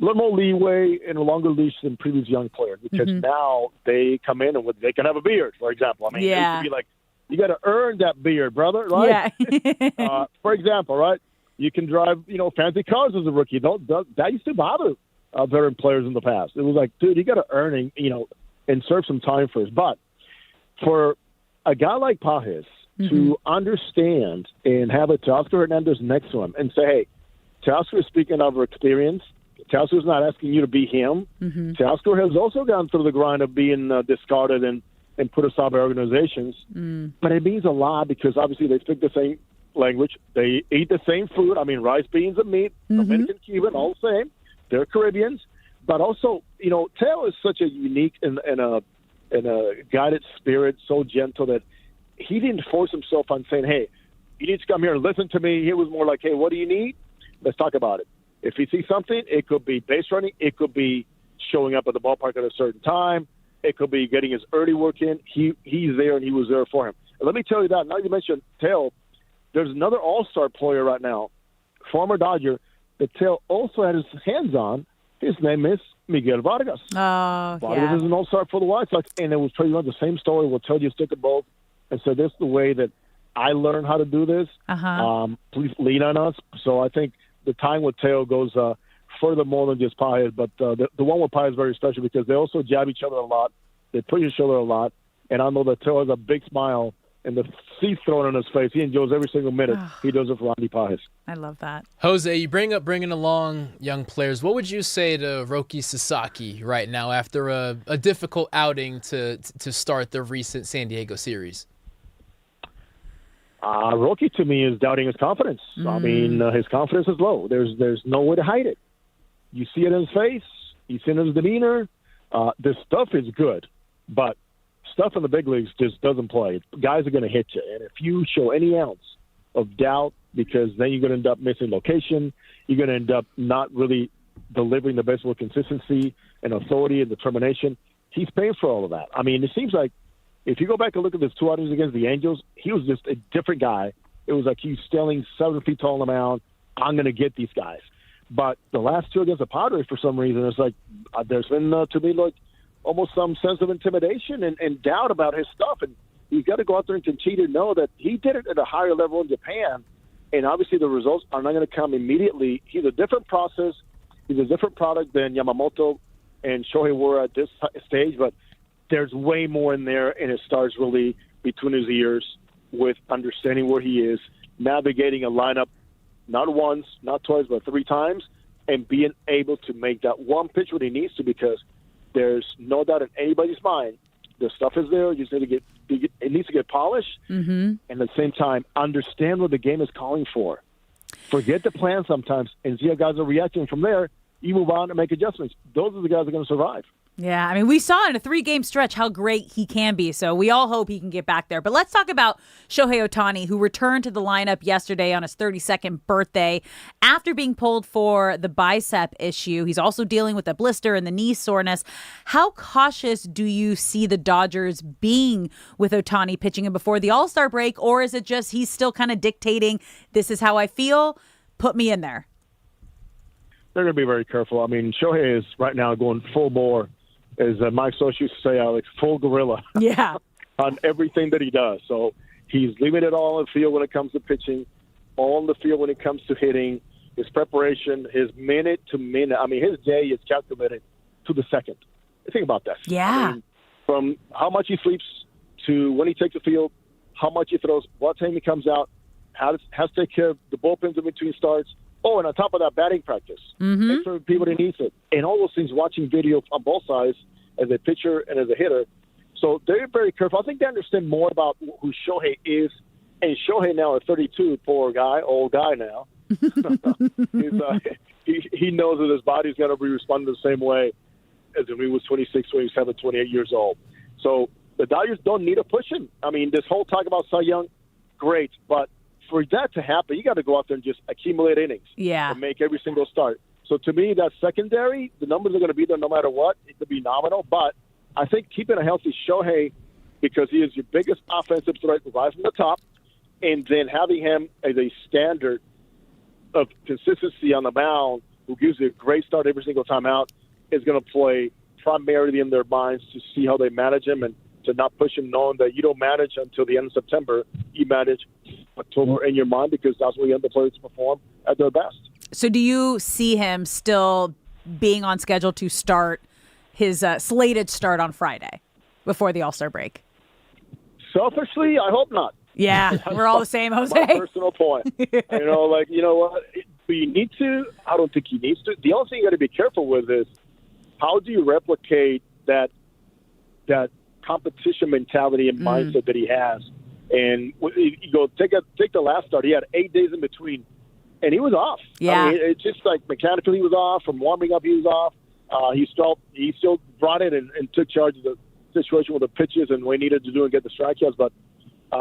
little more leeway and a longer leash than previous young players, because now they come in and they can have a beard, for example. I mean, it used to be like, you got to earn that beard, brother, right? Yeah. For example, right? You can drive, fancy cars as a rookie. That used to bother veteran players in the past. It was like, dude, you got to earn, and serve some time first. But for a guy like Pages to understand and have a Teoscar Hernandez next to him and say, hey, Teoscar is speaking of experience. Teoscar is not asking you to be him. Teoscar has also gone through the grind of being discarded and put aside by organizations. But it means a lot because obviously they speak the same language. They eat the same food. I mean, rice, beans, and meat, Dominican, Cuban, all the same. They're Caribbeans. But also, Teo is such a unique and a guided spirit, so gentle that he didn't force himself on saying, hey, you need to come here and listen to me. He was more like, hey, what do you need? Let's talk about it. If he sees something, it could be base running. It could be showing up at the ballpark at a certain time. It could be getting his early work in. He's there, and he was there for him. And let me tell you that. Now you mentioned Teo, there's another all-star player right now, former Dodger, that Teo also had his hands on. His name is Miguel Vargas. Vargas is an all-star for the White Sox, and it was pretty much the same story. We'll tell you stick it both. And so this is the way that I learned how to do this. Please lean on us. So I think the time with Teo goes further more than just Pages, but the one with Pages is very special because they also jab each other a lot. They push each other a lot. And I know that Teo has a big smile and the seat thrown on his face. He enjoys every single minute. He does it for Andy Pages. I love that. Jose, you bring up bringing along young players. What would you say to Roki Sasaki right now after a difficult outing to start the recent San Diego series? Roki, to me, is doubting his confidence. I mean, his confidence is low. There's no way to hide it. You see it in his face. You see it in his demeanor. This stuff is good, but stuff in the big leagues just doesn't play. Guys are going to hit you. And if you show any ounce of doubt, because then you're going to end up missing location, you're going to end up not really delivering the best with consistency and authority and determination. He's paying for all of that. I mean, it seems like if you go back and look at his two outings against the Angels, he was just a different guy. It was like he's standing 7 feet tall on the mound. I'm going to get these guys. But the last two against the Padres, for some reason, it's like there's been, to me, like almost some sense of intimidation and doubt about his stuff. And you've got to go out there and continue to know that he did it at a higher level in Japan. And obviously the results are not going to come immediately. He's a different process. He's a different product than Yamamoto and Shohei were at this stage. But there's way more in there, and it starts really between his ears with understanding where he is, navigating a lineup not once, not twice, but 3 times, and being able to make that one pitch when he needs to, because there's no doubt in anybody's mind the stuff is there. You just need to it needs to get polished, and at the same time understand what the game is calling for. Forget the plan sometimes and see how guys are reacting. From there, you move on and make adjustments. Those are the guys that are going to survive. Yeah, I mean, we saw in a 3-game stretch how great he can be, so we all hope he can get back there. But let's talk about Shohei Ohtani, who returned to the lineup yesterday on his 32nd birthday after being pulled for the bicep issue. He's also dealing with a blister and the knee soreness. How cautious do you see the Dodgers being with Ohtani pitching him before the All-Star break, or is it just he's still kind of dictating, this is how I feel, put me in there? They're going to be very careful. I mean, Shohei is right now going full bore. As Mike Soch used to say, Alex, full gorilla on everything that he does. So he's leaving it all in the field when it comes to pitching, all in the field when it comes to hitting, his preparation, his minute to minute. I mean, his day is calculated to the second. Think about that. Yeah. I mean, from how much he sleeps to when he takes the field, how much he throws, what time he comes out, has to take care of the bullpens in between starts. Oh, and on top of that, batting practice. Make sure people that needs it. And all those things, watching video on both sides as a pitcher and as a hitter. So they're very careful. I think they understand more about who Shohei is. And Shohei now at 32, poor guy, old guy now. He knows that his body's got to be responding the same way as when he was 26, 27, 28 years old. So the Dodgers don't need to push him. I mean, this whole talk about Cy Young, great, but for that to happen, you got to go out there and just accumulate innings and make every single start. So to me, that secondary, the numbers are going to be there no matter what. It could be nominal, but I think keeping a healthy Shohei, because he is your biggest offensive threat right from the top, and then having him as a standard of consistency on the mound, who gives you a great start every single time out, is going to play primarily in their minds to see how they manage him and to not push him, knowing that you don't manage until the end of September. You manage October in your mind because that's when you want the players to perform at their best. So do you see him still being on schedule to start his slated start on Friday before the All-Star break? Selfishly, I hope not. Yeah, we're all the same, Jose. My personal point. You know what? Do you need to? I don't think he needs to. The only thing you got to be careful with is how do you replicate that competition mentality and mindset that he has? And you go take the last start. He had 8 days in between, and he was off. Yeah, I mean, it's just like mechanically he was off. From warming up, he was off. He still brought it and took charge of the situation with the pitches and what he needed to do and get the strikeouts. But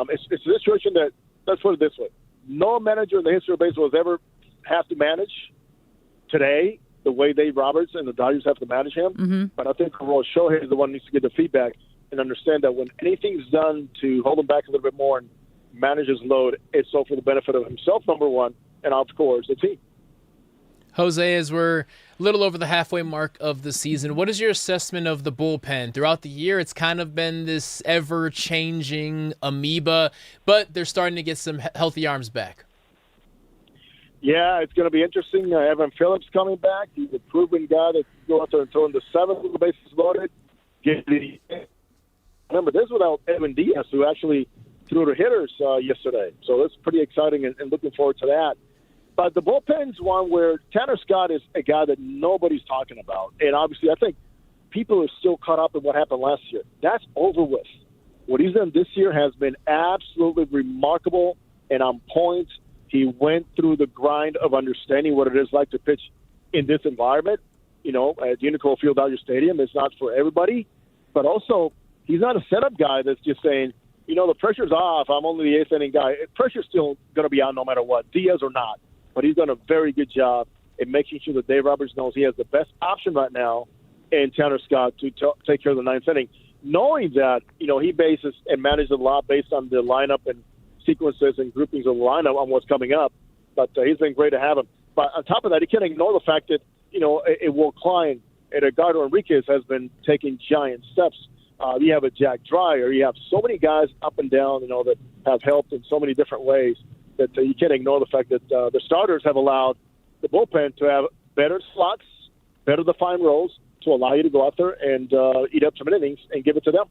it's a situation that, let's put it this way, no manager in the history of baseball has ever have to manage today the way Dave Roberts and the Dodgers have to manage him. Mm-hmm. But I think Shohei is the one who needs to get the feedback and understand that when anything's done to hold him back a little bit more and manage his load, it's all for the benefit of himself, number one, and of course the team. Jose, as we're a little over the halfway mark of the season, what is your assessment of the bullpen? Throughout the year, it's kind of been this ever-changing amoeba, but they're starting to get some healthy arms back. Yeah, it's going to be interesting. Evan Phillips coming back. He's a proven guy that can go out there and throw in the seventh with the bases loaded. Remember, this is without Evan Diaz, who actually threw to hitters yesterday. So that's pretty exciting and looking forward to that. But the bullpen's one where Tanner Scott is a guy that nobody's talking about. And obviously, I think people are still caught up in what happened last year. That's over with. What he's done this year has been absolutely remarkable and on point. He went through the grind of understanding what it is like to pitch in this environment. You know, at Unico Field Dodger Stadium, it's not for everybody. But also, he's not a setup guy that's just saying, you know, the pressure's off. I'm only the eighth inning guy. Pressure's still going to be on no matter what, Diaz or not. But he's done a very good job in making sure that Dave Roberts knows he has the best option right now in Tanner Scott to take care of the ninth inning, knowing that, you know, he bases and manages a lot based on the lineup and sequences and groupings of the lineup on what's coming up. But he's been great to have him. But on top of that, he can't ignore the fact that, you know, a Will Klein and Edgardo Enriquez has been taking giant steps. You have a Jack Dreyer. You have so many guys up and down, you know, that have helped in so many different ways that you can't ignore the fact that the starters have allowed the bullpen to have better slots, better defined roles to allow you to go out there and eat up some innings and give it to them.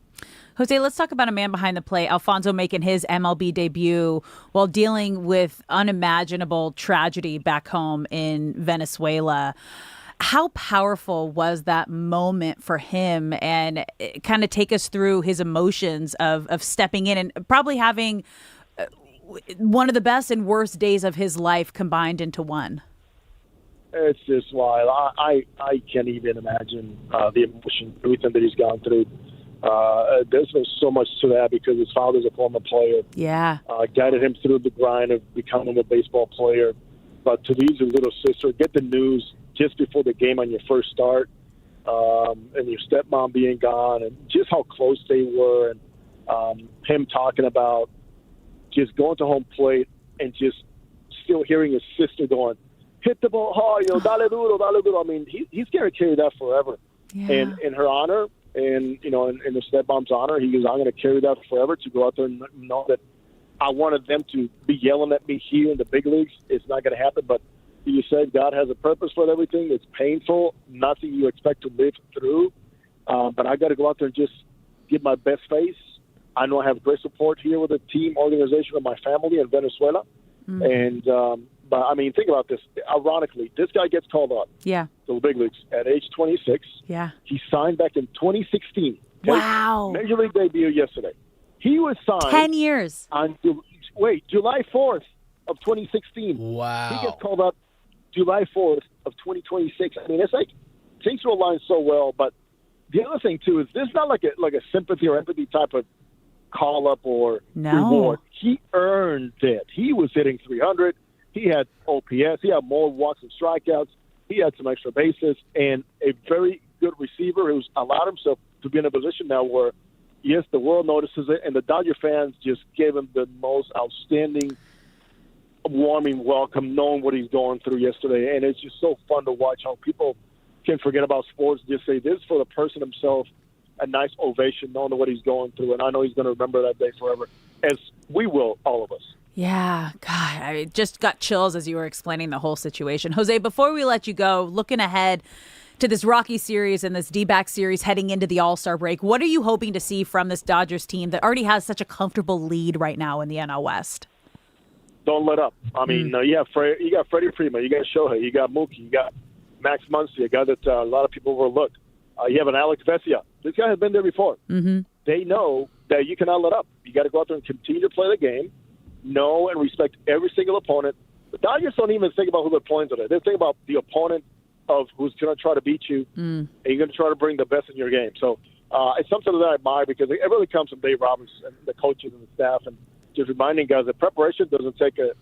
Jose, let's talk about a man behind the plate, Alfonso making his MLB debut while dealing with unimaginable tragedy back home in Venezuela. How powerful was that moment for him, and kind of take us through his emotions of stepping in and probably having one of the best and worst days of his life combined into one? It's just wild. I can't even imagine the emotion, everything that he's gone through. There's been so much to that because his father's a former player. Yeah. Guided him through the grind of becoming a baseball player. But to lose your little sister, get the news just before the game on your first start, and your stepmom being gone, and just how close they were, and him talking about just going to home plate and just still hearing his sister going, hit the ball hard, dale duro, dale duro. I mean, he's going to carry that forever. Yeah. And in her honor, and, in the stepmom's honor, he goes, I'm going to carry that forever, to go out there and know that I wanted them to be yelling at me here in the big leagues. It's not going to happen, but you said God has a purpose for everything. It's painful, nothing you expect to live through. But I got to go out there and just give my best face. I know I have great support here with the team, organization, of my family in Venezuela. Mm-hmm. And, but I mean, think about this. Ironically, this guy gets called up to the big leagues at age 26. Yeah. He signed back in 2016. Wow. Major League debut yesterday. He was signed 10 years on July 4th of 2016. Wow. He gets called up July 4th of 2026. I mean, it's like things will align so well. But the other thing too is this is not like a sympathy or empathy type of call up or reward. He earned it. He was hitting 300. He had OPS. He had more walks and strikeouts. He had some extra bases, and a very good receiver who's allowed himself to be in a position now where, yes, the world notices it, and the Dodger fans just gave him the most outstanding warming welcome, knowing what he's going through yesterday. And it's just so fun to watch how people can forget about sports, just say this for the person himself, a nice ovation, knowing what he's going through. And I know he's going to remember that day forever, as we will, all of us. Yeah, God, I just got chills as you were explaining the whole situation. Jose, before we let you go, looking ahead to this Rocky series and this D-back series heading into the All-Star break, what are you hoping to see from this Dodgers team that already has such a comfortable lead right now in the NL West? Don't let up. I mean, you got Freddie Freeman, you got Shohei, you got Mookie, you got Max Muncy, a guy that a lot of people overlook. You have an Alex Vesia. This guy has been there before. Mm-hmm. They know that you cannot let up. You got to go out there and continue to play the game, know and respect every single opponent. The Dodgers don't even think about who they're playing today. They think about the opponent of who's going to try to beat you, and you're going to try to bring the best in your game. So it's something that I admire because it really comes from Dave Roberts and the coaches and the staff, and just reminding guys that preparation doesn't take a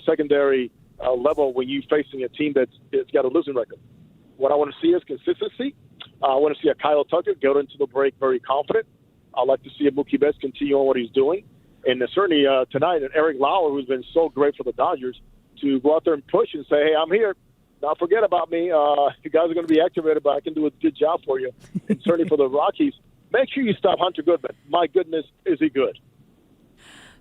secondary level when you're facing a team that's got a losing record. What I want to see is consistency. I want to see a Kyle Tucker go into the break very confident. I'd like to see a Mookie Betts continue on what he's doing. And certainly tonight, Eric Lauer, who's been so great for the Dodgers, to go out there and push and say, hey, I'm here. Don't forget about me. You guys are going to be activated, but I can do a good job for you. And certainly for the Rockies, make sure you stop Hunter Goodman. My goodness, is he good.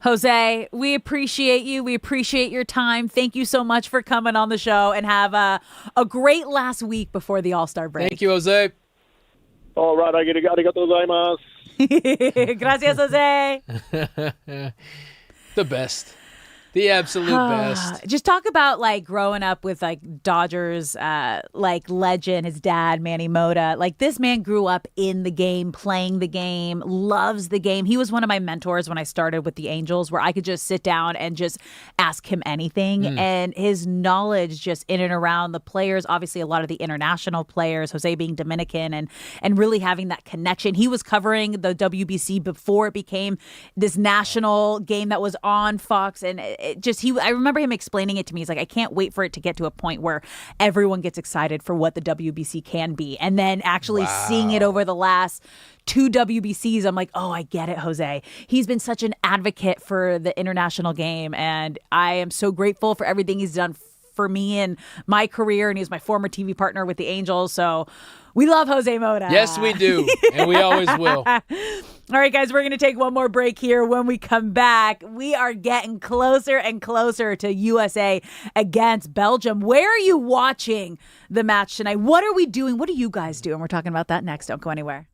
Jose, we appreciate you. We appreciate your time. Thank you so much for coming on the show, and have a great last week before the All-Star break. Thank you, Jose. All right, arigato gozaimasu. Gracias, Jose. The best. The absolute best. Just talk about like growing up with like Dodgers, like legend, his dad, Manny Mota. Like this man grew up in the game, playing the game, loves the game. He was one of my mentors when I started with the Angels, where I could just sit down and just ask him anything. And his knowledge just in and around the players, obviously a lot of the international players, Jose being Dominican, and really having that connection. He was covering the WBC before it became this national game that was on Fox, and I remember him explaining it to me. He's like, I can't wait for it to get to a point where everyone gets excited for what the WBC can be. And then actually seeing it over the last 2 WBCs, I'm like, oh, I get it, Jose. He's been such an advocate for the international game. And I am so grateful for everything he's done for me and my career. And he was my former TV partner with the Angels. So we love Jose Mota. Yes, we do. And we always will. All right, guys, we're going to take one more break here. When we come back, we are getting closer and closer to USA against Belgium. Where are you watching the match tonight? What are we doing? What are you guys doing? We're talking about that next. Don't go anywhere.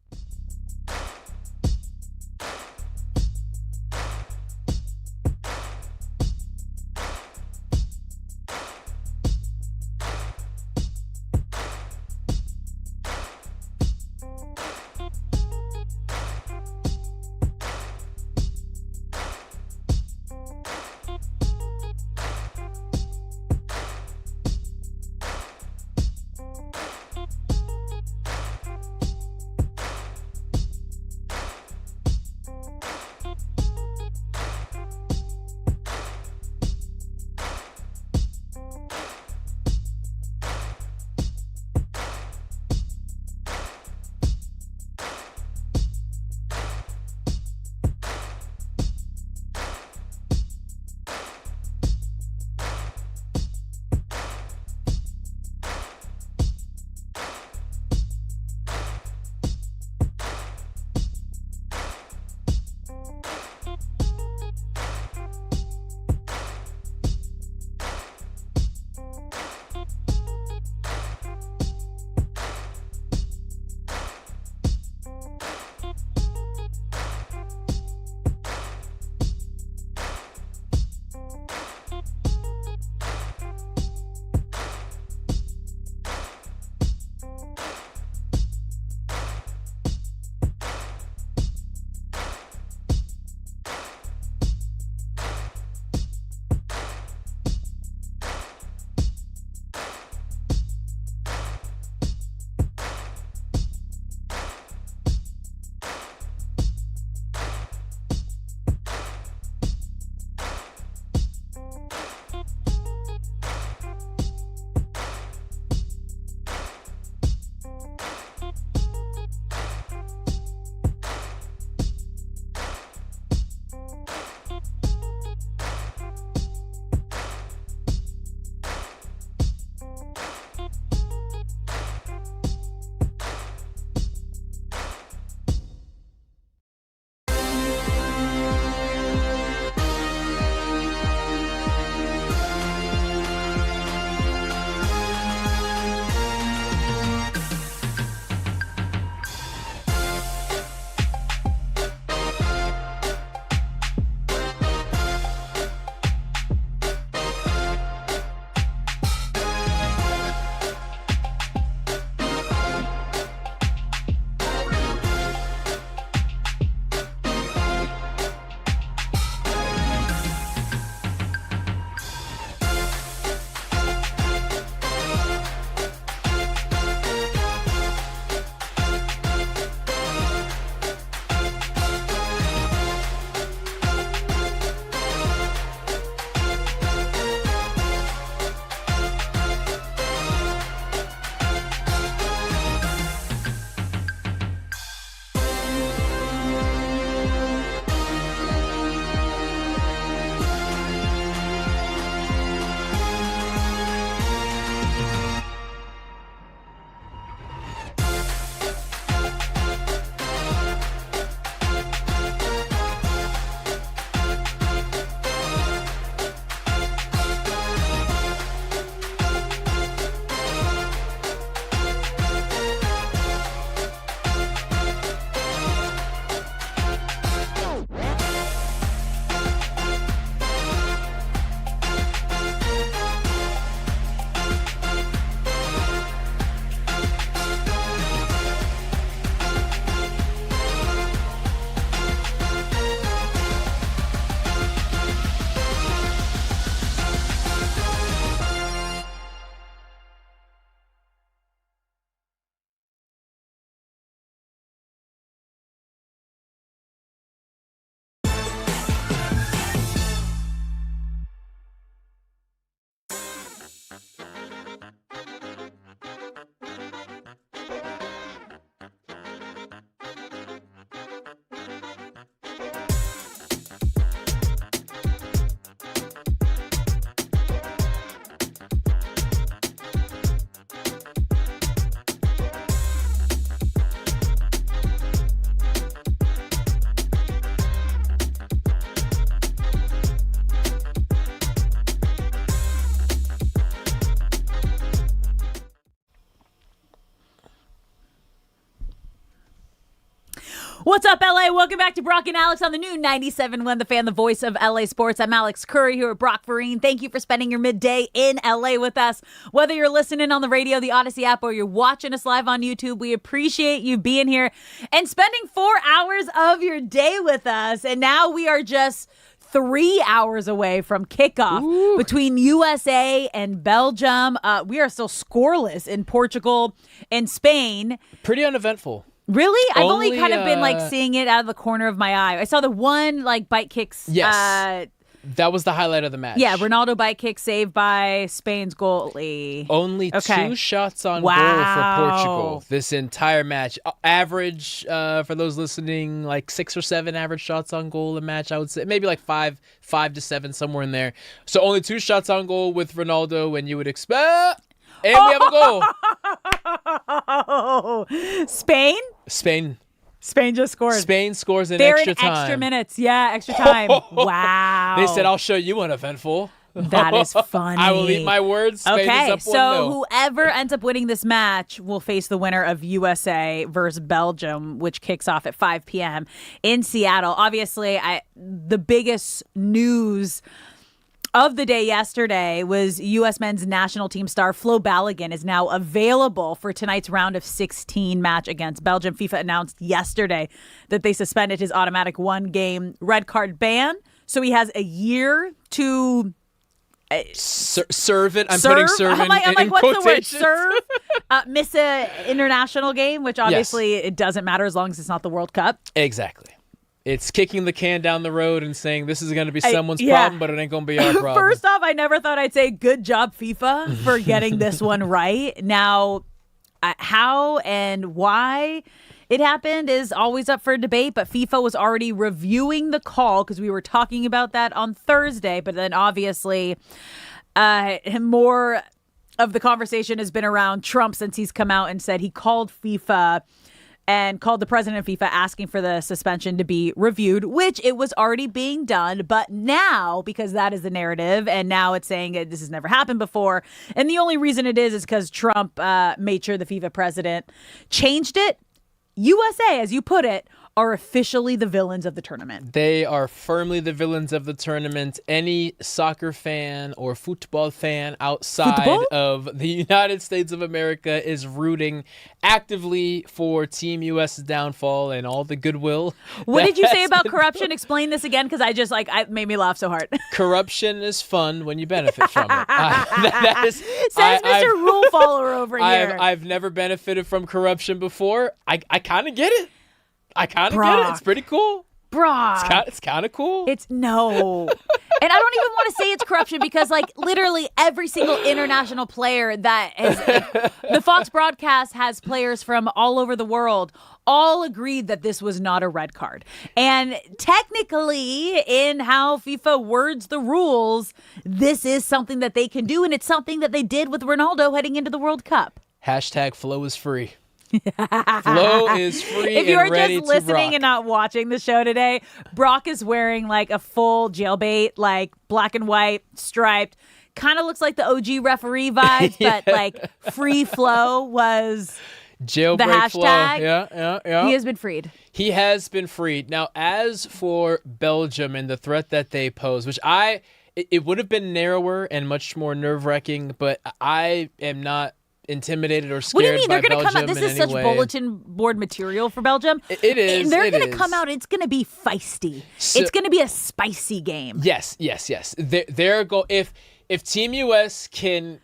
What's up, LA? Welcome back to Brock and Alex on the new 97.1 The Fan, the voice of LA sports. I'm Alex Curry here with Brock Vereen. Thank you for spending your midday in LA with us. Whether you're listening on the radio, the Odyssey app, or you're watching us live on YouTube, we appreciate you being here and spending 4 hours of your day with us. And now we are just 3 hours away from kickoff between USA and Belgium. We are still scoreless in Portugal and Spain. Pretty uneventful. Really? I've only kind of been like seeing it out of the corner of my eye. I saw the one like bite kicks. Yes. That was the highlight of the match. Yeah, Ronaldo bite kick saved by Spain's goalie. Only 2 shots on goal for Portugal this entire match. Average, for those listening, like 6 or 7 average shots on goal a match, I would say. Maybe like 5 to 7, somewhere in there. So only 2 shots on goal with Ronaldo when you would expect. And we have a goal. Spain just scored. Spain scores in They're extra in time. extra minutes. Yeah, extra time. Wow. They said, I'll show you uneventful. That is funny. I will eat my words. Spain Okay, is up so 1-0. whoever ends up winning this match will face the winner of USA versus Belgium, which kicks off at 5 p.m. in Seattle. Obviously, the biggest news of the day yesterday was U.S. men's national team star Flo Balogun is now available for tonight's round of 16 match against Belgium. FIFA announced yesterday that they suspended his automatic 1-game red card ban, so he has a year to serve it. I'm putting serve in, I'm like, in what's quotations. the word? Serve. Miss an international game, which obviously it doesn't matter as long as it's not the World Cup. Exactly. It's kicking the can down the road and saying this is going to be someone's problem, but it ain't going to be our problem. First off, I never thought I'd say good job, FIFA, for getting this one right. Now, how and why it happened is always up for debate, but FIFA was already reviewing the call because we were talking about that on Thursday. But then obviously more of the conversation has been around Trump since he's come out and said he called FIFA and called the president of FIFA asking for the suspension to be reviewed, which it was already being done. But now, because that is the narrative, and now it's saying this has never happened before. And the only reason it is because Trump made sure the FIFA president changed it. USA, as you put it, are officially the villains of the tournament. They are firmly the villains of the tournament. Any soccer fan or football fan outside of the United States of America is rooting actively for Team US's downfall and all the goodwill. What did you say about corruption? Explain this again, because it made me laugh so hard. Corruption is fun when you benefit from it. Says Mr. Rule Follower over here. I've never benefited from corruption before. I kind of get it. I kind of get it. It's pretty cool. Brock. It's kind of cool. No. And I don't even want to say it's corruption because, like, literally every single international player that is the Fox broadcast has players from all over the world all agreed that this was not a red card. And technically, in how FIFA words the rules, this is something that they can do, and it's something that they did with Ronaldo heading into the World Cup. # Flo is free. Flo is free. If you're and ready just listening to and not watching the show today, Brock is wearing like a full jailbait, like black and white, striped. Kind of looks like the OG referee vibes, but like free Flo was jailbreak the hashtag. Flo. Yeah. He has been freed. He has been freed. Now, as for Belgium and the threat that they pose, which it would have been narrower and much more nerve-wracking, but I am not intimidated or scared. What do you mean? They're going going to to come out. This is such bulletin board material for Belgium. It is. They're going to come out. It's going to be feisty. It's going to be a spicy game. Yes. They're if Team US can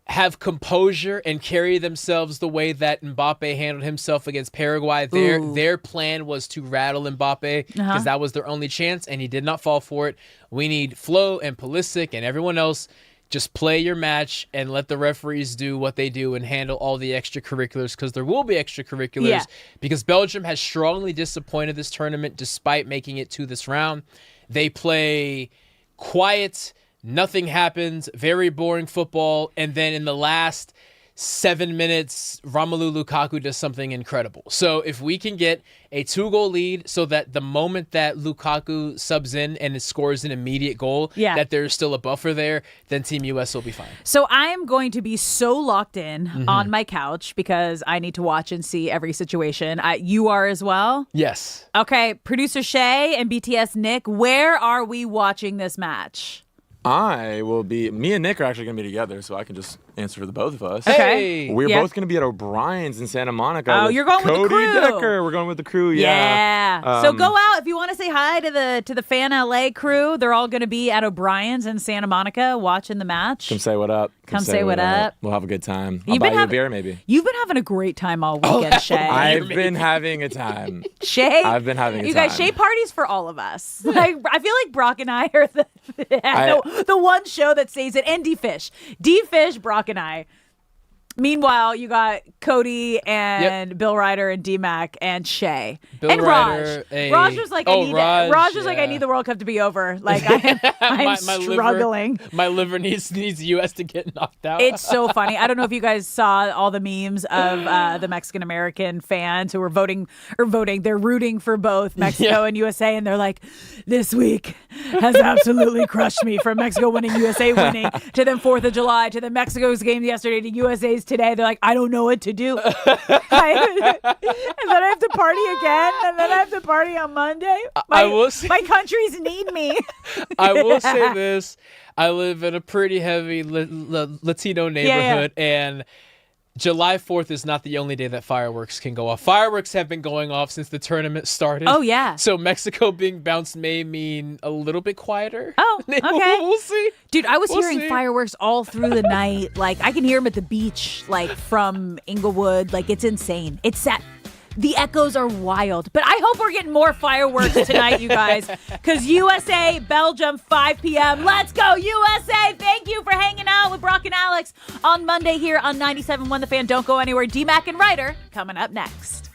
have composure and carry themselves the way that Mbappe handled himself against Paraguay, their plan was to rattle Mbappe because that was their only chance, and he did not fall for it. We need Flo and Pulisic and everyone else. Just play your match and let the referees do what they do and handle all the extracurriculars, because there will be extracurriculars, because Belgium has strongly disappointed this tournament despite making it to this round. They play quiet, nothing happens, very boring football, and then in the last 7 minutes, Romelu Lukaku does something incredible. So if we can get a 2-goal lead so that the moment that Lukaku subs in and it scores an immediate goal, that there's still a buffer there, then Team US will be fine. So I am going to be so locked in on my couch because I need to watch and see every situation. You are as well? Yes. Okay, producer Shay and BTS Nick, where are we watching this match? Me and Nick are actually going to be together, so I can just answer for the both of us. Hey! We're both going to be at O'Brien's in Santa Monica. Oh, you're going Cody with the crew. Decker. We're going with the crew, yeah. So go out if you want to say hi to the Fan LA crew. They're all going to be at O'Brien's in Santa Monica watching the match. Come say what up. Come say what up. We'll have a good time. I'll buy you a beer, maybe. You've been having a great time all weekend, Shay. I've been having a time. Shay, I've been having a time. You guys, Shay parties for all of us. Like I feel like Brock and I are the one show that says it. And D-Fish, Brock and I. Meanwhile, you got Cody and Bill Reiter and D-Mac and Shay and Raj. Raj was like, I need the World Cup to be over. Like I'm struggling. My liver needs the U.S. to get knocked out. It's so funny. I don't know if you guys saw all the memes of the Mexican American fans who were voting. They're rooting for both Mexico and USA, and they're like, "This week has absolutely crushed me." From Mexico winning, USA winning, to then 4th of July, to the Mexico's game yesterday, to USA's today. They're like, I don't know what to do. And then I have to party again, and then I have to party on Monday. My countries need me. I will say this. I live in a pretty heavy Latino neighborhood, and July 4th is not the only day that fireworks can go off. Fireworks have been going off since the tournament started. Oh, yeah. So Mexico being bounced may mean a little bit quieter. Oh, okay. We'll see. Dude, I was hearing fireworks all through the night. Like, I can hear them at the beach, like, from Inglewood. Like, it's insane. The echoes are wild. But I hope we're getting more fireworks tonight, you guys. Because USA, Belgium, 5 p.m. Let's go, USA! Thank you for hanging out with Brock and Alex on Monday here on 97.1 The Fan. Don't go anywhere. D-Mac and Reiter coming up next.